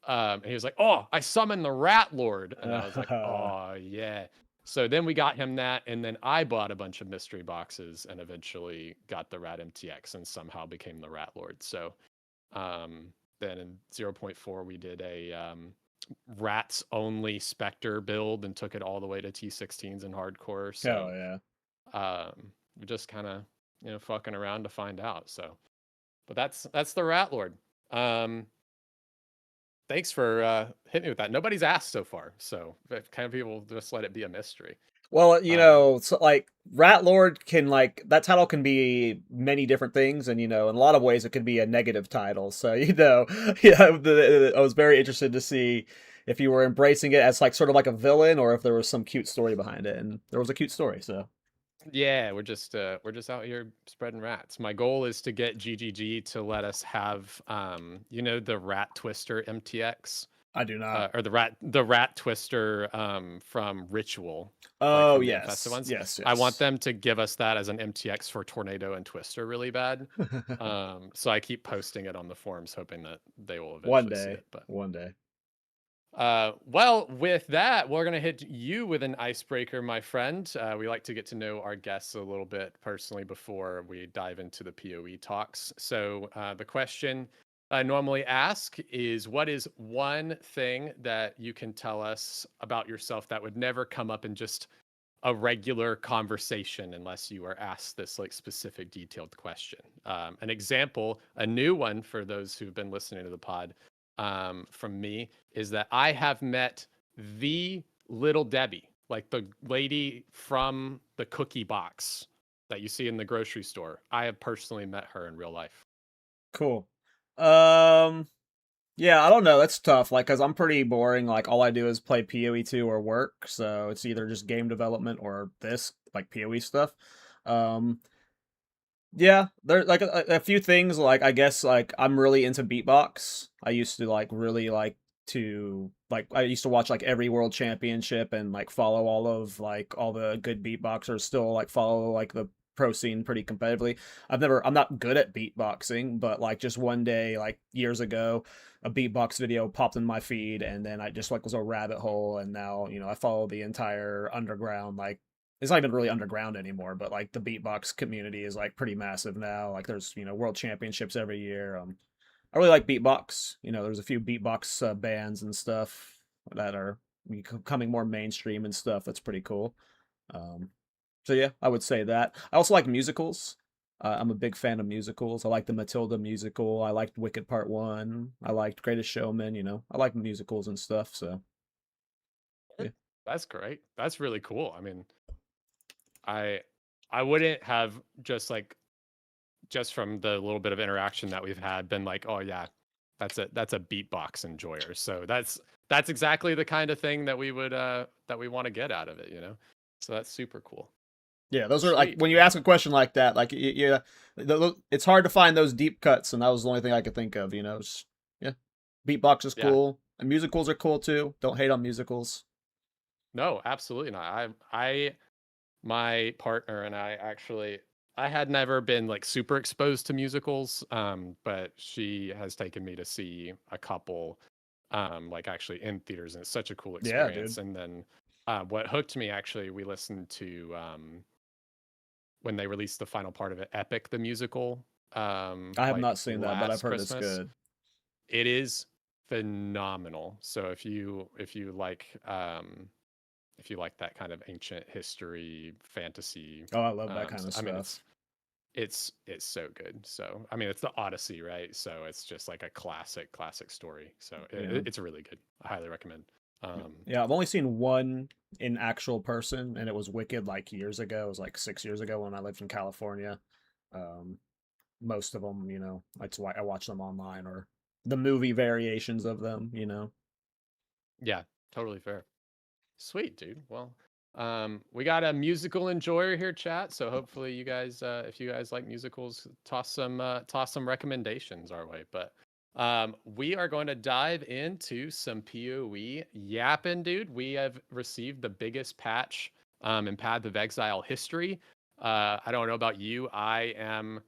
And he was like, "Oh, I summoned the Rat Lord," and I was like, "Oh yeah." So then we got him that, and then I bought a bunch of mystery boxes and eventually got the Rat MTX and somehow became the Rat Lord. So then in 0.4 we did a rats only Spectre build and took it all the way to T16s and hardcore. So Hell yeah. we just kind of fucking around to find out. So, but that's the Rat Lord. Um, Thanks for hitting me with that. Nobody's asked so far, so kind of people just let it be a mystery. Well, Um, so like Rat Lord can like that title can be many different things, and in a lot of ways it could be a negative title. So yeah, I was very interested to see if you were embracing it as like sort of like a villain, or if there was some cute story behind it, and there was a cute story. So yeah, we're just out here spreading rats. My goal is to get GGG to let us have the Rat Twister MTX. I do not. Or the rat twister from Ritual, like Oh from the infested yes, ones. yes, I want yes. them to give us that as an MTX for Tornado and Twister really bad. So I keep posting it on the forums, hoping that they will One eventually see day, it. But one day. well, with that, we're gonna hit you with an icebreaker, my friend. We like to get to know our guests a little bit personally before we dive into the PoE talks. So the question I normally ask is, what is one thing that you can tell us about yourself that would never come up in just a regular conversation unless you are asked this like specific detailed question? An example, a new one for those who've been listening to the pod, from me, is that I have met the Little Debbie, like the lady from the cookie box that you see in the grocery store. I have personally met her in real life. Cool. Um, yeah, I don't know. That's tough. Like, cause I'm pretty boring. Like, all I do is play PoE 2 or work. So it's either just game development or this, like PoE stuff. Um, yeah, there's like a few things. Like, I guess like I'm really into beatbox. I used to like really like to like I used to watch like every world championship and like follow all of like all the good beatboxers. Still like follow like the pro scene pretty competitively. I'm not good at beatboxing, but like just one day like years ago, a beatbox video popped in my feed, and then I just like was a rabbit hole, and now I follow the entire underground, like it's not even really underground anymore, but like the beatbox community is like pretty massive now. Like there's world championships every year. I really like beatbox. There's a few beatbox bands and stuff that are becoming more mainstream and stuff. That's pretty cool. Um, so yeah, I would say that. I also like musicals. I'm a big fan of musicals. I like the Matilda musical. I liked Wicked Part One. I liked Greatest Showman. I like musicals and stuff. So yeah. That's great. That's really cool. I mean, I I wouldn't have just from the little bit of interaction that we've had been like, oh yeah, that's a beatbox enjoyer. So that's exactly the kind of thing that we want to get out of it. So that's super cool. Yeah, those are like Sweet. when you ask a question like that, like yeah, it's hard to find those deep cuts, and that was the only thing I could think of. Yeah, beatbox is Yeah. cool, and musicals are cool too. Don't hate on musicals. No, absolutely not. My partner and I actually, I had never been like super exposed to musicals, but she has taken me to see a couple, like actually in theaters, and it's such a cool Yeah, dude. experience. And then what hooked me, actually, we listened to when they released the final part of it, Epic the musical, I have like not seen that, but I've last heard it's Christmas. good. It is phenomenal. So if you like that kind of ancient history fantasy, Oh, I love that kind of I mean stuff. it's so good. So I mean it's the Odyssey, right? So it's just like a classic story. So Yeah, it's really good. I highly recommend. yeah. I've only seen one in actual person, and it was Wicked like years ago. It was like 6 years ago when I lived in California. Um, most of them, that's why I watch them online or the movie variations of them. yeah, totally fair. Sweet, dude. Well, we got a musical enjoyer here, chat. So hopefully you guys, if you guys like musicals, toss some recommendations our way. But we are going to dive into some PoE yapping, dude. We have received the biggest patch in Path of Exile history. I don't know about you. I am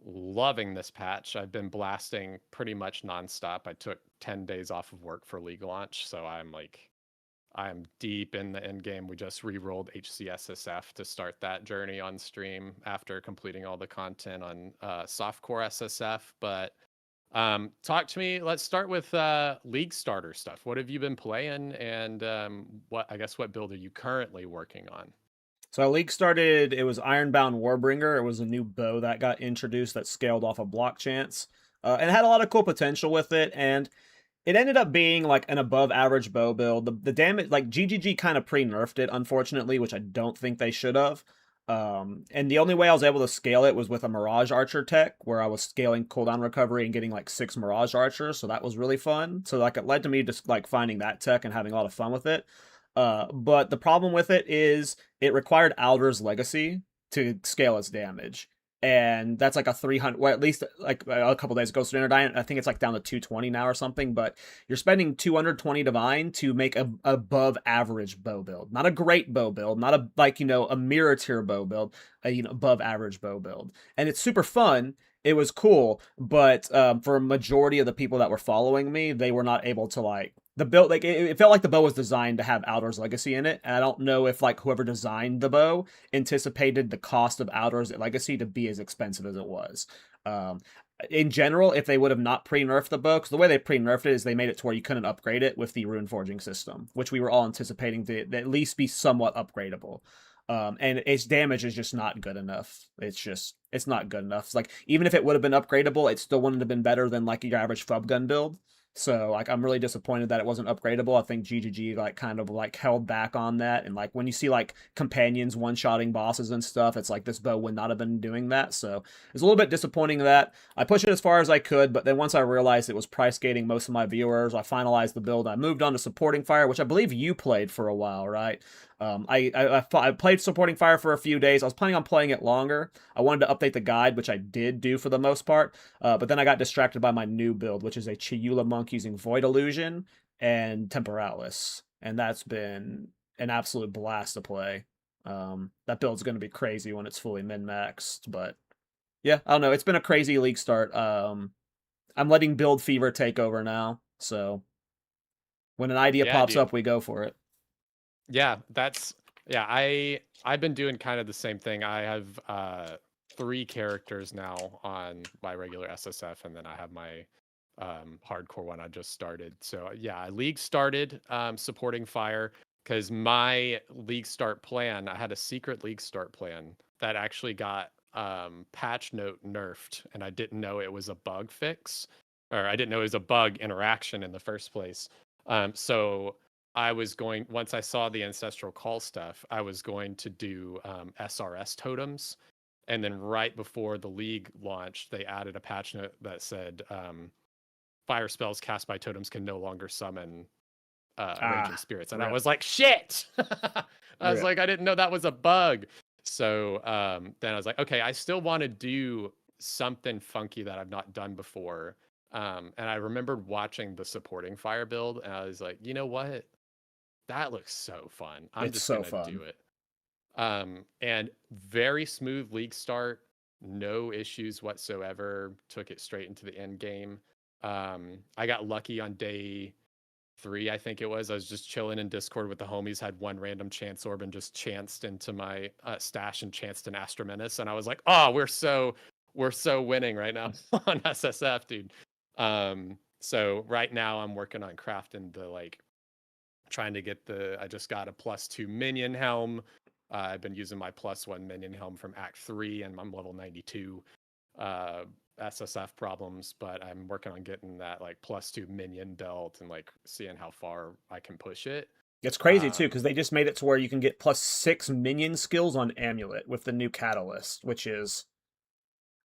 loving this patch. I've been blasting pretty much nonstop. I took 10 days off of work for League launch, so I'm deep in the end game. We just re-rolled HCSSF to start that journey on stream after completing all the content on softcore SSF. But talk to me. Let's start with League starter stuff. What have you been playing, and what build are you currently working on? So League started, it was Ironbound Warbringer. It was a new bow that got introduced that scaled off of block chance. And had a lot of cool potential with it, and it ended up being like an above average bow build. The damage, like GGG kind of pre-nerfed it, unfortunately, which I don't think they should have. And the only way I was able to scale it was with a Mirage Archer tech, where I was scaling cooldown recovery and getting like 6 Mirage Archers, so that was really fun. So like it led to me just like finding that tech and having a lot of fun with it. But the problem with it is it required Alder's Legacy to scale its damage. And that's like a 300, well, at least like a couple days ago, Standard Divine, I think it's like down to 220 now or something, but you're spending 220 Divine to make a above average bow build. Not a great bow build, not a, like, a mirror tier bow build, a, above average bow build. And it's super fun. It was cool, but for a majority of the people that were following me, they were not able to like the build, like it felt like the bow was designed to have Alder's Legacy in it, and I don't know if like whoever designed the bow anticipated the cost of Alder's Legacy to be as expensive as it was. Um, in general, if they would have not pre-nerfed the bow, because the way they pre-nerfed it is they made it to where you couldn't upgrade it with the rune forging system, which we were all anticipating to at least be somewhat upgradable. And its damage is just not good enough. It's not good enough. It's like even if it would have been upgradable, it still wouldn't have been better than like your average Fub gun build. So like I'm really disappointed that it wasn't upgradable. I think GGG like kind of like held back on that, and like when you see like companions one-shotting bosses and stuff, it's like this bow would not have been doing that. So it's a little bit disappointing that I pushed it as far as I could, but then once I realized it was price gating most of my viewers, I finalized the build. I moved on to supporting fire, which I believe you played for a while, right? I played supporting fire for a few days. I was planning on playing it longer. I wanted to update the guide, which I did do for the most part. But then I got distracted by my new build, which is a Chiula monk using Void Illusion and Temporalis, and that's been an absolute blast to play. That build's going to be crazy when it's fully min-maxed, but yeah, I don't know. It's been a crazy league start. I'm letting build fever take over now, so when an idea Yeah, pops dude. up, we go for it. Yeah, yeah, I've been doing kind of the same thing. I have 3 characters now on my regular SSF, and then I have my hardcore one I just started. So yeah, I league started supporting fire because my league start plan, I had a secret league start plan that actually got patch note nerfed, and I didn't know it was a bug fix, or I didn't know it was a bug interaction in the first place. So I was going, once I saw the ancestral call stuff, I was going to do SRS totems. And then right before the league launched, they added a patch note that said fire spells cast by totems can no longer summon raging spirits. And I Rip. was like, shit! I was Rip. like, I didn't know that was a bug. So then I was like, okay, I still want to do something funky that I've not done before. And I remembered watching the supporting fire build, and I was like, you know what? That looks so fun. I'm It's just so gonna fun. do it. And very smooth league start, no issues whatsoever. Took it straight into the end game. I got lucky on day 3, I think it was. I was just chilling in Discord with the homies, had one random chance orb and just chanced into my stash and chanced an Astromenace, and I was like, oh, we're so winning right now on SSF, dude. So right now I'm working on crafting the like trying to get I just got a +2 minion helm. I've been using my +1 minion helm from Act 3, and I'm level 92. SSF problems, but I'm working on getting that like +2 minion belt and like seeing how far I can push it. It's crazy too because they just made it to where you can get +6 minion skills on Amulet with the new catalyst, which is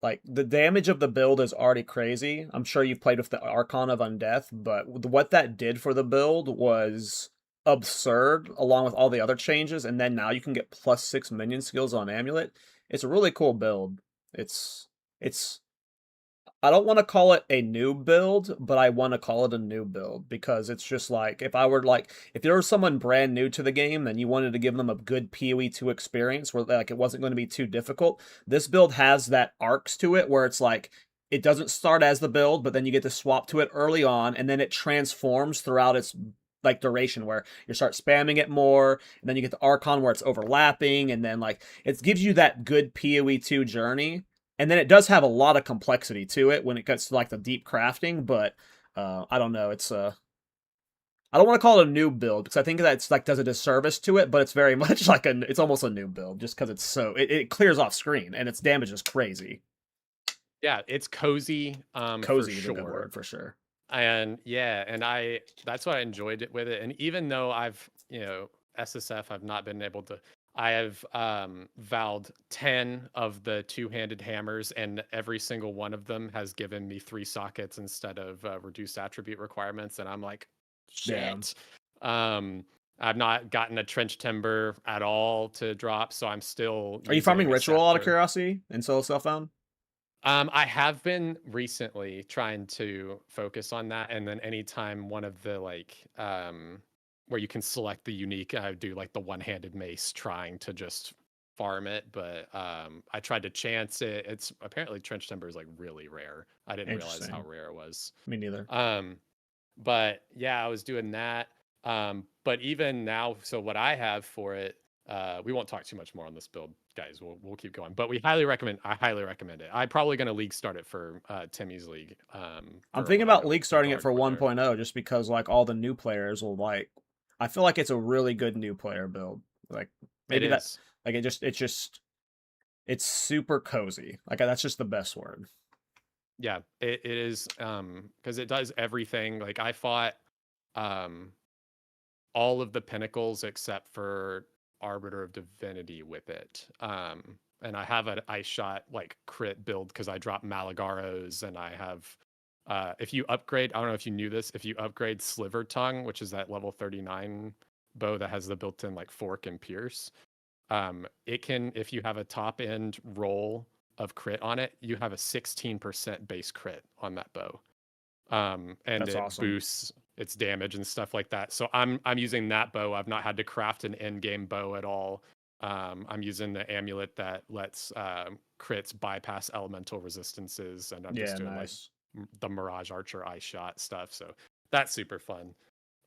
like the damage of the build is already crazy. I'm sure you've played with the Archon of Undeath, but what that did for the build was absurd, along with all the other changes. And then now you can get +6 minion skills on Amulet. It's a really cool build. It's I don't want to call it a new build, but I want to call it a new build because it's just like if there was someone brand new to the game and you wanted to give them a good PoE2 experience where like it wasn't going to be too difficult, this build has that arcs to it where it's like it doesn't start as the build, but then you get to swap to it early on and then it transforms throughout its like duration where you start spamming it more and then you get the Archon where it's overlapping and then like it gives you that good PoE2 journey, and then it does have a lot of complexity to it when it gets to like the deep crafting, but I don't know. I don't want to call it a new build because I think that's like does a disservice to it, but it's very much like it's almost a new build just because it's so it clears off screen and its damage is crazy. Yeah, it's cozy. Cozy For is a good sure. word for sure. And yeah, and that's what I enjoyed it with it. And even though I've, SSF, I've not been able to. I have vowed 10 of the two-handed hammers, and every single one of them has given me 3 sockets instead of reduced attribute requirements, and I'm like, Yeah. shit. I've not gotten a trench timber at all to drop, so I'm still. Are you farming using a ritual out of scepter. curiosity in solo self-found? I have been recently trying to focus on that, and then anytime one of the where you can select the unique, I do like the one-handed mace, trying to just farm it. But I tried to chance it. It's apparently trench timber is like really rare. I didn't realize how Interesting. rare it was. Me neither. But yeah, I was doing that. But even now, so what I have for it, we won't talk too much more on this build, guys. We'll keep going. But I highly recommend it. I'm probably gonna league start it for Timmy's league. I'm thinking about league starting it for 1.0 just because like all the new players will like. I feel like it's a really good new player build. Like maybe that's like it's super cozy. Like that's just the best word. Yeah, it is because it does everything. Like I fought all of the pinnacles except for Arbiter of Divinity with it. And I have an ice shot like crit build because I drop Malagaros, and I have if you upgrade, I don't know if you knew this, if you upgrade Sliver Tongue, which is that level 39 bow that has the built-in like fork and pierce, it can, if you have a top end roll of crit on it, you have a 16% base crit on that bow. And That's it awesome. boosts its damage and stuff like that. So I'm using that bow. I've not had to craft an end game bow at all. I'm using the amulet that lets crits bypass elemental resistances, and I'm just doing like the Mirage Archer ice shot stuff. So that's super fun.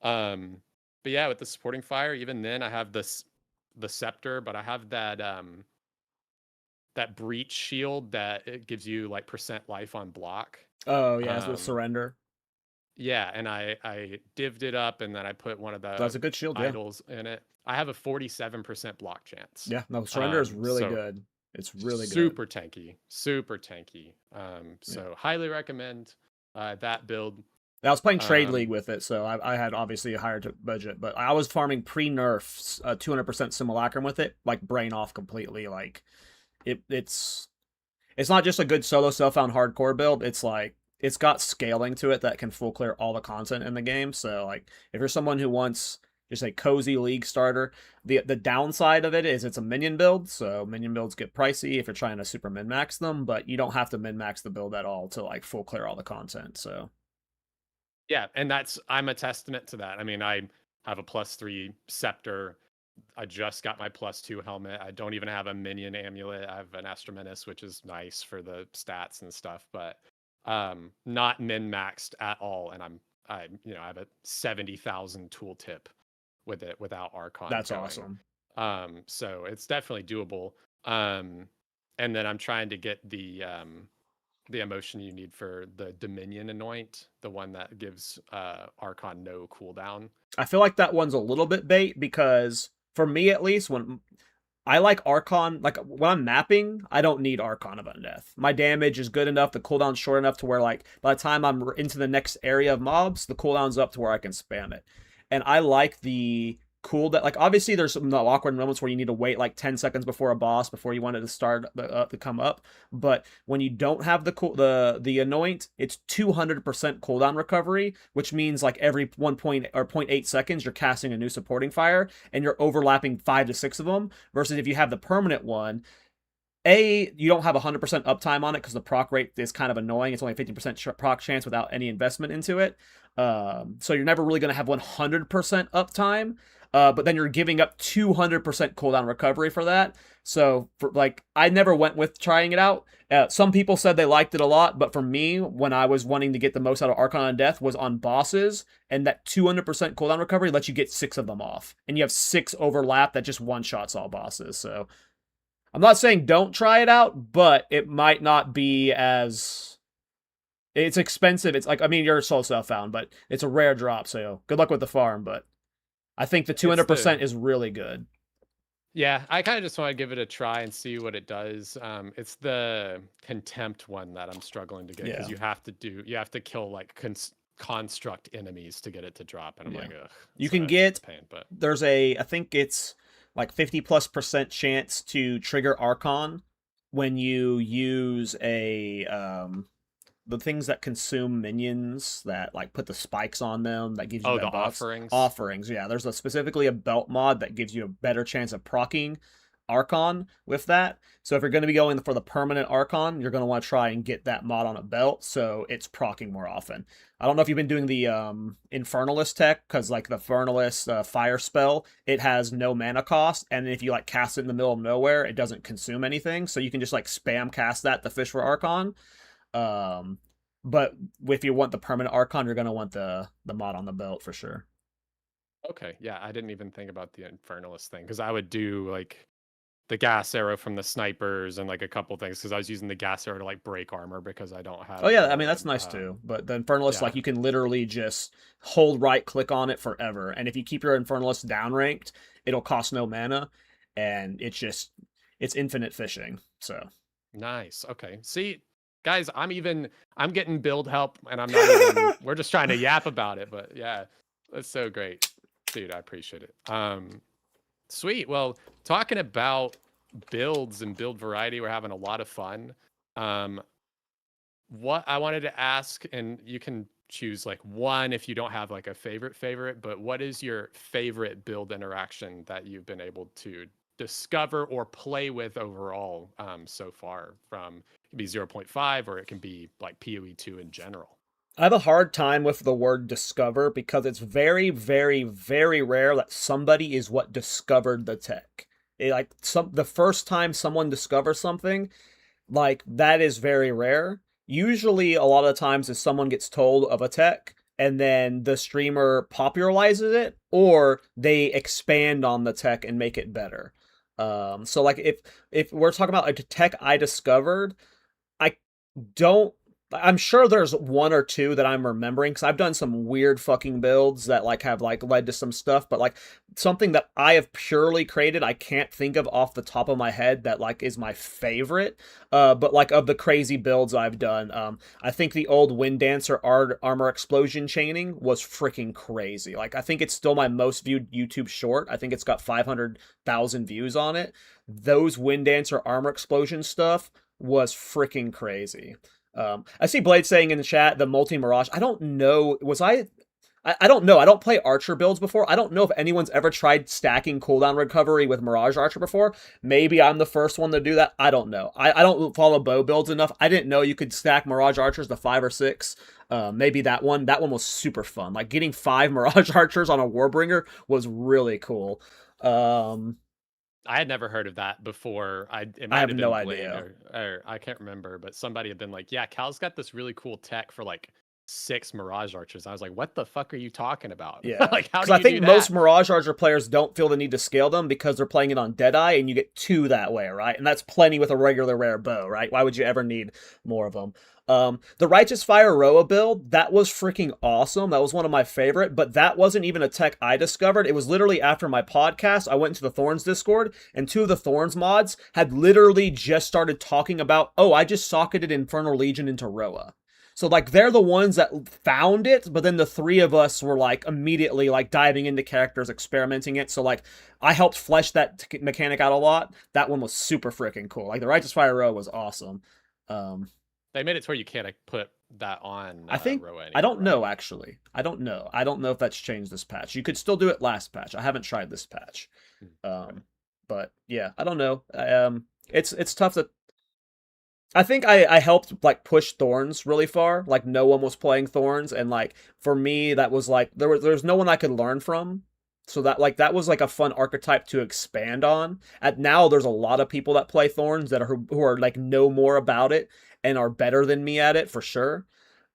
But yeah, with the supporting fire, even then I have the scepter, but I have that that breach shield that it gives you like % life on block. Oh yeah, with surrender. Yeah, and I divvied it up, and then I put one of the That's a good shield, idols in it. I have a 47% block chance. Yeah, no, surrender is really good. It's really super tanky, super tanky. So highly recommend that build. I was playing Trade League with it, so I had obviously a higher budget, but I was farming pre-nerfs 200% simulacrum with it, like brain off completely. Like it's not just a good solo self-found hardcore build. It's like it's got scaling to it that can full clear all the content in the game. So like if you're someone who wants just a cozy league starter, the downside of it is it's a minion build, so minion builds get pricey if you're trying to super min max them, but you don't have to min max the build at all to like full clear all the content. So yeah, and I'm a testament to that. I mean, I have a +3 scepter. I just got my +2 helmet. I don't even have a minion amulet. I have an Astromenace, which is nice for the stats and stuff, but not min maxed at all. And I have a 70,000 tooltip with it without Archon. That's awesome. So it's definitely doable. And then I'm trying to get the emotion you need for the Dominion Anoint, the one that gives Archon no cooldown. I feel like that one's a little bit bait because for me at least, when I like Archon, like when I'm mapping, I don't need Archon of Undeath. My damage is good enough, the cooldown's short enough to where like by the time I'm into the next area of mobs, the cooldown's up to where I can spam it. And I like the cool that like obviously there's some awkward moments where you need to wait like 10 seconds before a boss before you want it to start to come up, but when you don't have the anoint, it's 200% cooldown recovery, which means like every 0.8 seconds you're casting a new supporting fire and you're overlapping 5 to 6 of them, versus if you have the permanent one, you don't have 100% uptime on it because the proc rate is kind of annoying. It's only a 50% proc chance without any investment into it. So you're never really going to have 100% uptime. But then you're giving up 200% cooldown recovery for that. So I never went with trying it out. Some people said they liked it a lot, but for me, when I was wanting to get the most out of Archon on Death was on bosses, and that 200% cooldown recovery lets you get 6 of them off. And you have 6 overlap that just one-shots all bosses. So I'm not saying don't try it out, but it might not be as It's expensive. It's like, I mean, you're a soul self found, but it's a rare drop. So good luck with the farm. But I think the It's the 200% is really good. Yeah, I kind of just want to give it a try and see what it does. It's the contempt one that I'm struggling to get because Yeah. you have to kill like construct enemies to get it to drop, and I'm Yeah. like, ugh, You so can it's get, a pain. But there's I think it's like 50+% chance to trigger Archon when you use the things that consume minions that like put the spikes on them that gives you oh, the that buffs. offerings. Offerings, yeah. There's specifically a belt mod that gives you a better chance of proccing Archon with that. So if you're going to be going for the permanent Archon, you're going to want to try and get that mod on a belt so it's proccing more often. I don't know if you've been doing the Infernalist tech, because like the Infernalist fire spell, it has no mana cost, and if you like cast it in the middle of nowhere, it doesn't consume anything, so you can just like spam cast that to fish for Archon. um, but if you want the permanent Archon, you're gonna want the mod on the belt for sure. Okay, yeah, I didn't even think about the Infernalist thing because I would do like the gas arrow from the snipers and like a couple things because I was using the gas arrow to like break armor because I don't Oh have yeah, I mean the that's nice too. But the Infernalist, yeah. like you can literally just hold right click on it forever, and if you keep your Infernalist downranked, it'll cost no mana, and it's infinite fishing. So Nice. Okay. See, guys, I'm getting build help and I'm not even we're just trying to yap about it, but yeah, that's so great. Dude, I appreciate it. Sweet. Well, talking about builds and build variety, we're having a lot of fun. Um, what I wanted to ask, and you can choose like one if you don't have like a favorite, but what is your favorite build interaction that you've been able to discover or play with overall so far? From it can be 0.5 or it can be like PoE 2 in general. I have a hard time with the word discover because it's very, very, very rare that somebody is what discovered the tech. Like the first time someone discovers something, like that is very rare. Usually, a lot of the times, is someone gets told of a tech and then the streamer popularizes it, or they expand on the tech and make it better. So like if we're talking about a tech I discovered, I don't. I'm sure there's one or two that I'm remembering because I've done some weird fucking builds that like have like led to some stuff, but like something that I have purely created, I can't think of off the top of my head that like is my favorite. But like of the crazy builds I've done, I think the old Wind Dancer armor explosion chaining was freaking crazy. Like I think it's still my most viewed YouTube short. I think it's got 500,000 views on it. Those Wind Dancer armor explosion stuff was freaking crazy. I see Blade saying in the chat the multi Mirage. I don't know. I don't know. I don't play Archer builds before. I don't know if anyone's ever tried stacking cooldown recovery with Mirage Archer before. Maybe I'm the first one to do that. I don't know. I don't follow bow builds enough. I didn't know you could stack Mirage Archers to 5 or 6. Maybe that one. That one was super fun. Like getting 5 Mirage Archers on a Warbringer was really cool. I had never heard of that before. It I might have have no been Blade idea. or I can't remember, but somebody had been like, "Yeah, Cal's got this really cool tech for like 6 Mirage Archers." I was like, "What the fuck are you talking about? Yeah, Like, how because do I you think do most that?" Mirage Archer players don't feel the need to scale them because they're playing it on Deadeye, and you get 2 that way, right? And that's plenty with a regular rare bow, right? Why would you ever need more of them? The Righteous Fire Roa build, that was freaking awesome. That was one of my favorite, but that wasn't even a tech I discovered. It was literally after my podcast, I went into the Thorns Discord, and 2 of the Thorns mods had literally just started talking about, oh, I just socketed Infernal Legion into Roa. So like they're the ones that found it, but then the 3 of us were like immediately like diving into characters, experimenting it. So like I helped flesh that mechanic out a lot. That one was super freaking cool. Like the Righteous Fire Row was awesome. Um, They made it to where you can't like, put that on I think Roa I anymore, don't know right? actually. I don't know. I don't know if that's changed this patch. You could still do it last patch. I haven't tried this patch. Okay. But yeah, I don't know. It's tough to. I think I helped like push Thorns really far. Like no one was playing Thorns, and like for me that was like there's no one I could learn from. So that was like a fun archetype to expand on. At now there's a lot of people that play Thorns that are who are like know more about it and are better than me at it for sure.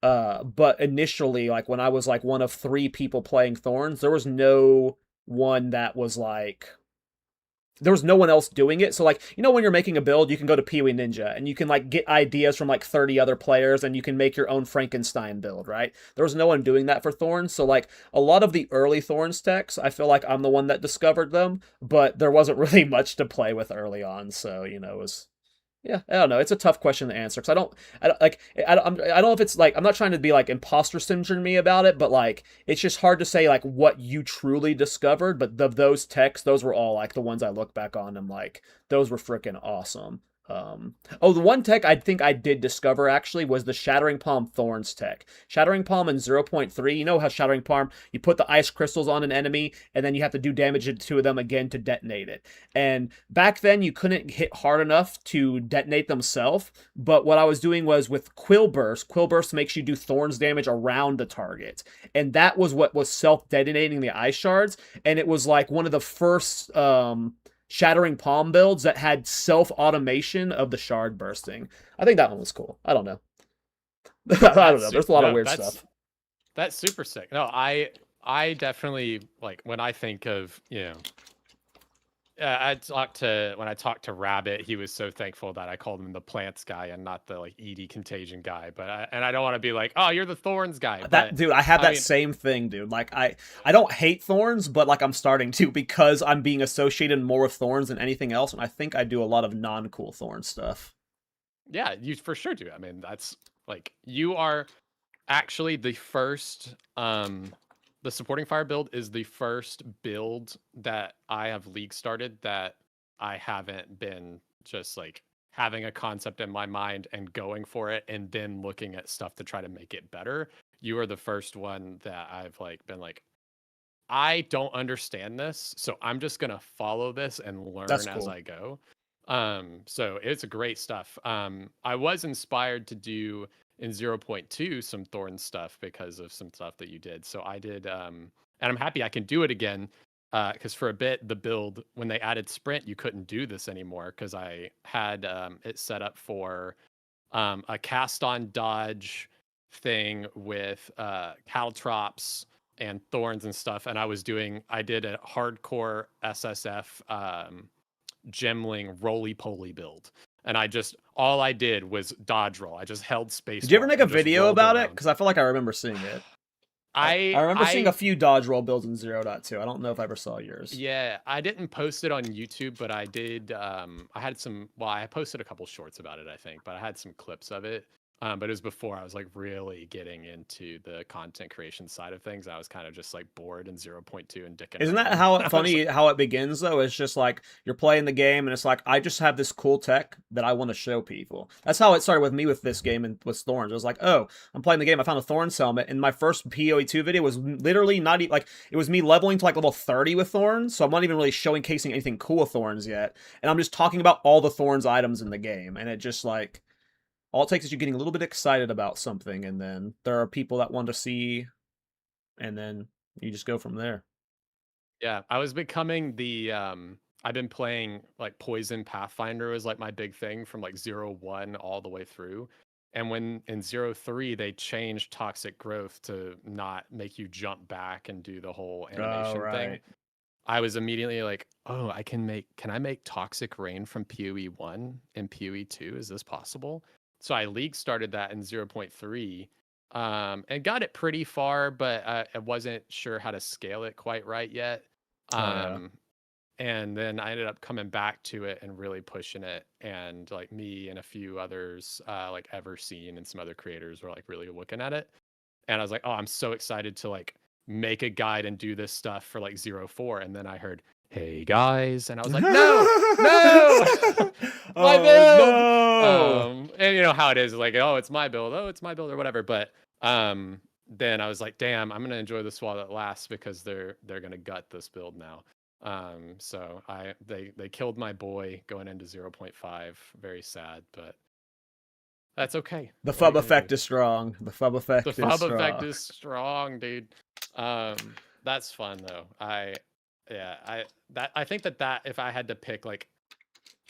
But initially, like when I was like one of 3 people playing Thorns, there was no one that was like there was no one else doing it. So like, when you're making a build, you can go to Pee-wee Ninja and you can like get ideas from like 30 other players and you can make your own Frankenstein build, right? There was no one doing that for Thorns. So like a lot of the early Thorns techs, I feel like I'm the one that discovered them, but there wasn't really much to play with early on. So, it was yeah, I don't know. It's a tough question to answer because I don't like, I don't know if it's like, I'm not trying to be like imposter syndrome me about it, but like, it's just hard to say like what you truly discovered. But of those texts, those were all like the ones I look back on. And like, those were freaking awesome. The one tech I think I did discover actually was the Shattering Palm Thorns tech. Shattering Palm in 0.3, you know how Shattering Palm, you put the ice crystals on an enemy and then you have to do damage to them again to detonate it. And back then you couldn't hit hard enough to detonate themselves, but what I was doing was with Quill Burst makes you do Thorns damage around the target. And that was what was self-detonating the ice shards, and it was like one of the first Shattering Palm builds that had self-automation of the shard bursting. I think that one was cool. I don't know. I don't know. There's a lot of weird stuff. That's super sick. No, I definitely like when I think of, when I talked to Rabbit, he was so thankful that I called him the plants guy and not the like ED contagion guy. But I don't want to be like, oh, you're the thorns guy. But, dude, I have that same thing, dude. Like I don't hate thorns, but like I'm starting to because I'm being associated more with thorns than anything else, and I think I do a lot of non-cool thorn stuff. Yeah, you for sure do. I mean, that's like you are actually the first the supporting fire build is the first build that I have league started that I haven't been just like having a concept in my mind and going for it and then looking at stuff to try to make it better. You are the first one that I've like been like, I don't understand this, so I'm just gonna follow this and learn as I go. So it's great stuff. I was inspired to do in 0.2 some thorn stuff because of some stuff that you did. So I did, and I'm happy I can do it again. Because for a bit, the build, when they added sprint, you couldn't do this anymore because I had it set up for a cast on dodge thing with caltrops and thorns and stuff. And I did a hardcore SSF gemling roly poly build. And all I did was dodge roll. I just held space. Did you ever make a video about it? Because I feel like I remember seeing it. I remember seeing a few dodge roll builds in 0.2. I don't know if I ever saw yours. Yeah, I didn't post it on YouTube, but I did. I had some. Well, I posted a couple shorts about it, I think, but I had some clips of it. But it was before I was like really getting into the content creation side of things. I was kind of just like bored in 0.2 and dicking. Isn't that how funny how it begins though? It's just like you're playing the game and it's like I just have this cool tech that I want to show people. That's how it started with me with this game and with Thorns. It was like, oh, I'm playing the game. I found a Thorns helmet, and my first PoE2 video was literally not even like it was me leveling to like level 30 with Thorns. So I'm not even really showcasing anything cool with Thorns yet, and I'm just talking about all the Thorns items in the game, and it just like. All it takes is you getting a little bit excited about something, and then there are people that want to see, and then you just go from there. Yeah, I was becoming the I've been playing like Poison Pathfinder was like my big thing from like 0.1 all the way through. And when in 0.3 they changed toxic growth to not make you jump back and do the whole animation thing. I was immediately like, oh, can I make toxic rain from PoE 1 and PoE 2? Is this possible? So I league started that in 0.3 and got it pretty far, but I wasn't sure how to scale it quite right yet. And then I ended up coming back to it and really pushing it. And like me and a few others, like Everseen and some other creators were like really looking at it. And I was like, oh, I'm so excited to like make a guide and do this stuff for like 0.4. And then I heard, hey guys, and I was like, no, my build. No. And you know how it is, like, oh, it's my build, or whatever. But then I was like, damn, I'm gonna enjoy this while it lasts because they're gonna gut this build now. So they killed my boy going into 0.5. Very sad, but that's okay. The fub effect is strong. The fub effect is strong, dude. That's fun though. I think that if I had to pick like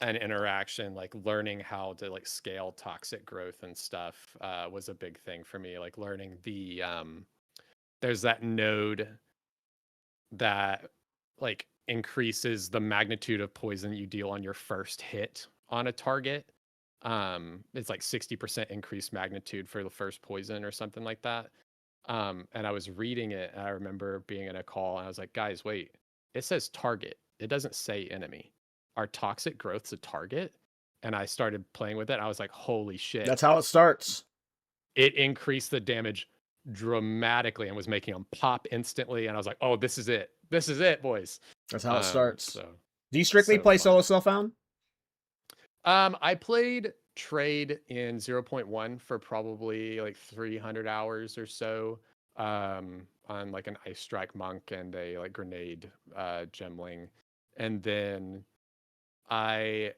an interaction, like learning how to like scale toxic growth and stuff was a big thing for me. Like learning the there's that node that like increases the magnitude of poison that you deal on your first hit on a target. It's like 60% increased magnitude for the first poison or something like that. And I was reading it, and I remember being in a call, and I was like, guys, wait, it says target. It doesn't say enemy. Are toxic growths a target? And I started playing with it. I was like, holy shit. That's how it starts. It increased the damage dramatically and was making them pop instantly. And I was like, oh, this is it. This is it, boys. That's how it starts. So Do you strictly so play fun. solo self-found? I played trade in 0.1 for probably like 300 hours or so, on like an ice strike monk and a like grenade gemling. And then I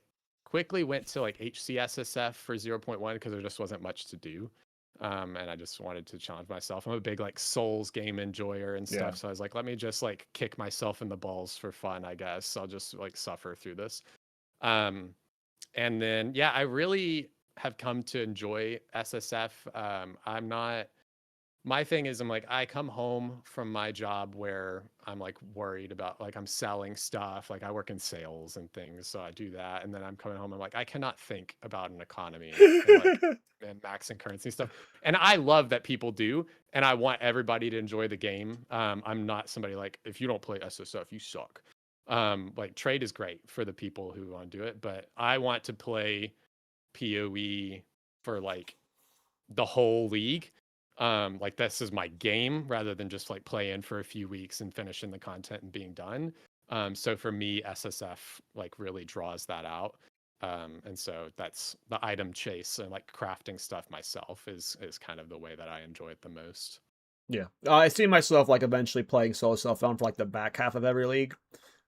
quickly went to like HCSSF for 0.1 because there just wasn't much to do. And I just wanted to challenge myself. I'm a big like Souls game enjoyer and stuff. Yeah. So I was like, let me just like kick myself in the balls for fun, I guess. I'll just like suffer through this. And then yeah, I really have come to enjoy SSF. I'm not My thing is I'm like I come home from my job where I'm like worried about like I'm selling stuff, like I work in sales and things, so I do that, and then I'm coming home, I'm like I cannot think about an economy and like and maxing currency stuff. And I love that people do, and I want everybody to enjoy the game. I'm not somebody like if you don't play SSF, you suck. Like trade is great for the people who want to do it, but I want to play PoE for like the whole league. Like this is my game rather than just like play in for a few weeks and finishing the content and being done. So for me, SSF like really draws that out. And so that's the item chase and like crafting stuff myself is kind of the way that I enjoy it the most. Yeah. I see myself like eventually playing solo self-found for like the back half of every league.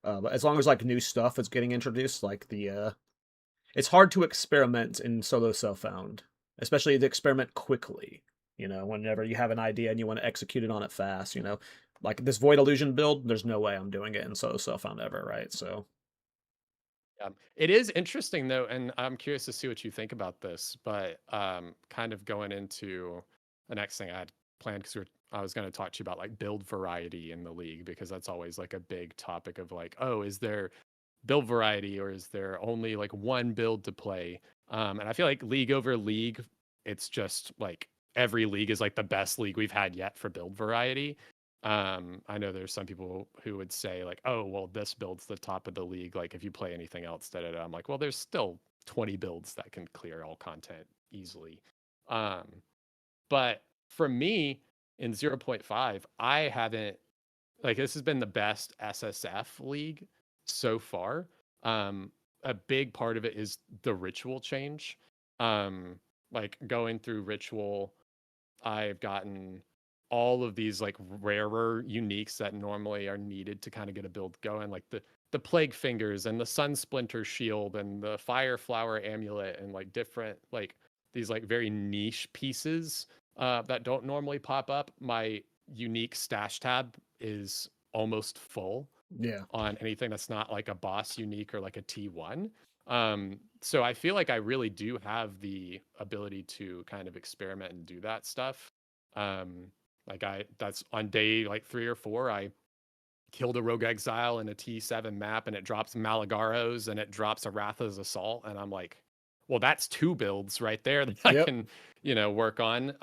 But as long as like new stuff is getting introduced, like it's hard to experiment in solo self-found, especially to experiment quickly. Whenever you have an idea and you want to execute it on it fast, like this Void Illusion build, there's no way I'm doing it in solo self-found ever, right? So Yeah. It is interesting though, and I'm curious to see what you think about this, but kind of going into the next thing I had planned because I was going to talk to you about like build variety in the league because that's always like a big topic of like, oh, is there build variety or is there only like one build to play? And I feel like league over league, it's just like every league is like the best league we've had yet for build variety. I know there's some people who would say like, oh, well, this build's the top of the league. Like if you play anything else, da da da. I'm like, well, there's still 20 builds that can clear all content easily. But for me in 0.5, I haven't like this has been the best SSF league so far. A big part of it is the ritual change. Like going through ritual, I've gotten all of these like rarer uniques that normally are needed to kind of get a build going, like the plague fingers and the sun splinter shield and the fire flower amulet and like different like these like very niche pieces that don't normally pop up. My unique stash tab is almost full yeah. on anything that's not like a boss unique or like a T1. So I feel like I really do have the ability to kind of experiment and do that stuff. Like that's on day like 3 or 4, I killed a rogue exile in a T7 map and it drops Malagaros and it drops Aratha's Assault. And I'm like, well, that's 2 builds right there that I Yep. can, work on.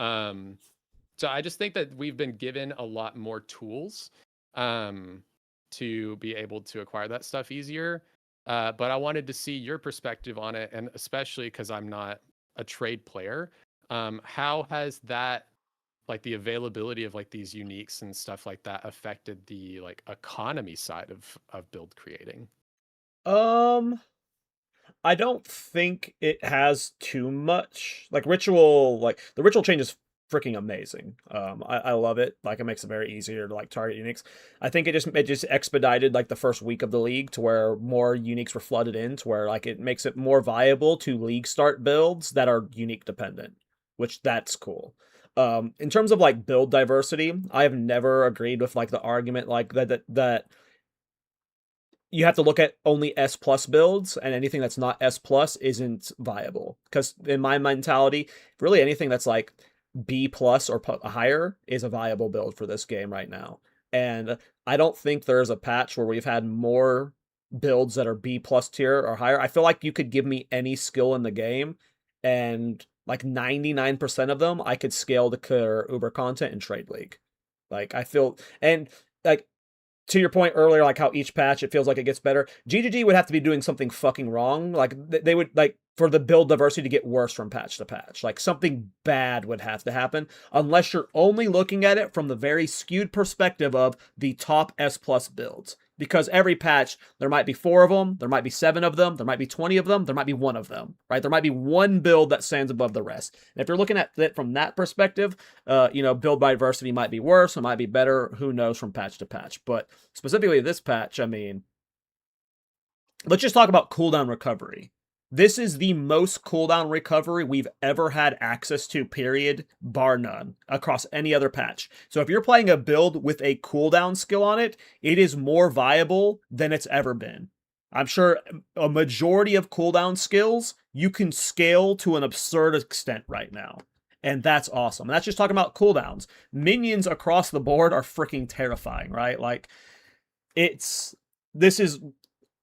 So I just think that we've been given a lot more tools to be able to acquire that stuff easier. But I wanted to see your perspective on it, and especially because I'm not a trade player. How has that, like the availability of like these uniques and stuff like that, affected the like economy side of build creating? Um, I don't think it has too much. Like ritual, like the ritual change is freaking amazing. I love it. Like it makes it very easier to like target uniques. I think it just expedited like the first week of the league to where more uniques were flooded in to where like it makes it more viable to league start builds that are unique dependent, which that's cool. In terms of like build diversity, I have never agreed with like the argument like that you have to look at only S plus builds, and anything that's not S plus isn't viable. Because in my mentality, really anything that's like B plus or higher is a viable build for this game right now. And I don't think there's a patch where we've had more builds that are B plus tier or higher. I feel like you could give me any skill in the game, and like 99% of them, I could scale to clear Uber content in Trade League. Like I feel, and like to your point earlier, like how each patch it feels like it gets better. GGG would have to be doing something fucking wrong. Like they would like for the build diversity to get worse from patch to patch. Like something bad would have to happen unless you're only looking at it from the very skewed perspective of the top S plus builds. Because every patch, there might be 4 of them, there might be 7 of them, there might be 20 of them, there might be 1 of them, right? There might be one build that stands above the rest. And if you're looking at it from that perspective, build diversity might be worse, it might be better, who knows from patch to patch. But specifically this patch, I mean, let's just talk about cooldown recovery. This is the most cooldown recovery we've ever had access to, period, bar none, across any other patch. So if you're playing a build with a cooldown skill on it, it is more viable than it's ever been. I'm sure a majority of cooldown skills you can scale to an absurd extent right now. And that's awesome. And that's just talking about cooldowns. Minions across the board are freaking terrifying, right? Like, this is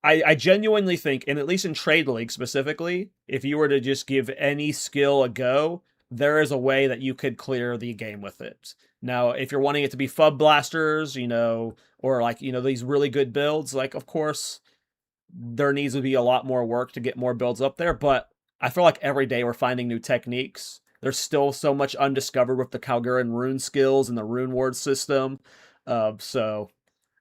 I genuinely think, and at least in Trade League specifically, if you were to just give any skill a go, there is a way that you could clear the game with it. Now, if you're wanting it to be FUB blasters, or like, these really good builds, like, of course, there needs to be a lot more work to get more builds up there, but I feel like every day we're finding new techniques. There's still so much undiscovered with the Kalguran rune skills and the rune ward system. So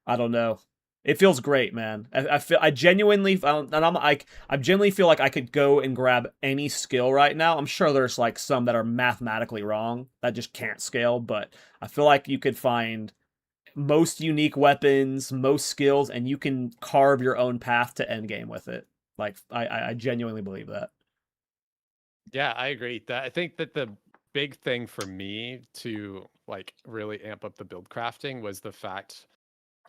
I don't know. It feels great, man. I genuinely, and I genuinely feel like I could go and grab any skill right now. I'm sure there's like some that are mathematically wrong that just can't scale, but I feel like you could find most unique weapons, most skills, and you can carve your own path to endgame with it. Like I genuinely believe that. Yeah, I agree. That I think that the big thing for me to like really amp up the build crafting was the fact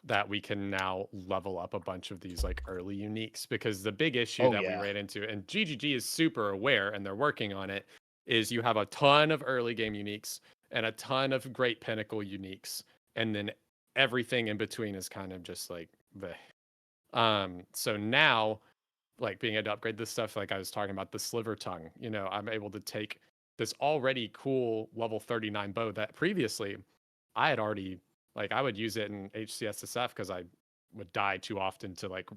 that we can now level up a bunch of these like early uniques, because the big issue Oh that we yeah. ran into, and GGG is super aware and they're working on it, is you have a ton of early game uniques and a ton of great pinnacle uniques, and then everything in between is kind of just like the so now, like being able to upgrade this stuff, like I was talking about the sliver tongue, I'm able to take this already cool level 39 bow that previously I had already, like, I would use it in HCSSF because I would die too often to like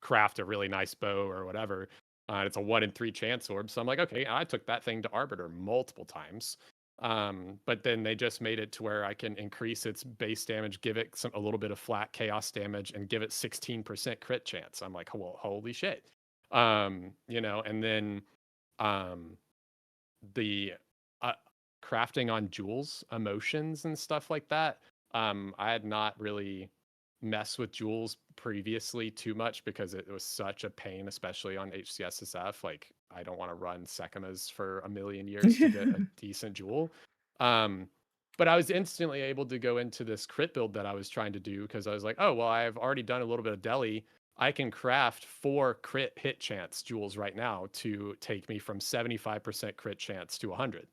craft a really nice bow or whatever. It's a 1 in 3 chance orb, so I'm like, okay, I took that thing to Arbiter multiple times. But then they just made it to where I can increase its base damage, give it a little bit of flat chaos damage, and give it 16% crit chance. I'm like, well, holy shit. And then um, the uh, crafting on jewels, emotions, and stuff like that. I had not really messed with jewels previously too much because it was such a pain, especially on HCSSF. Like, I don't want to run Sekimas for a million years to get a decent jewel. But I was instantly able to go into this crit build that I was trying to do because I was like, oh, well, I've already done a little bit of deli. I can craft 4 crit hit chance jewels right now to take me from 75% crit chance to 100.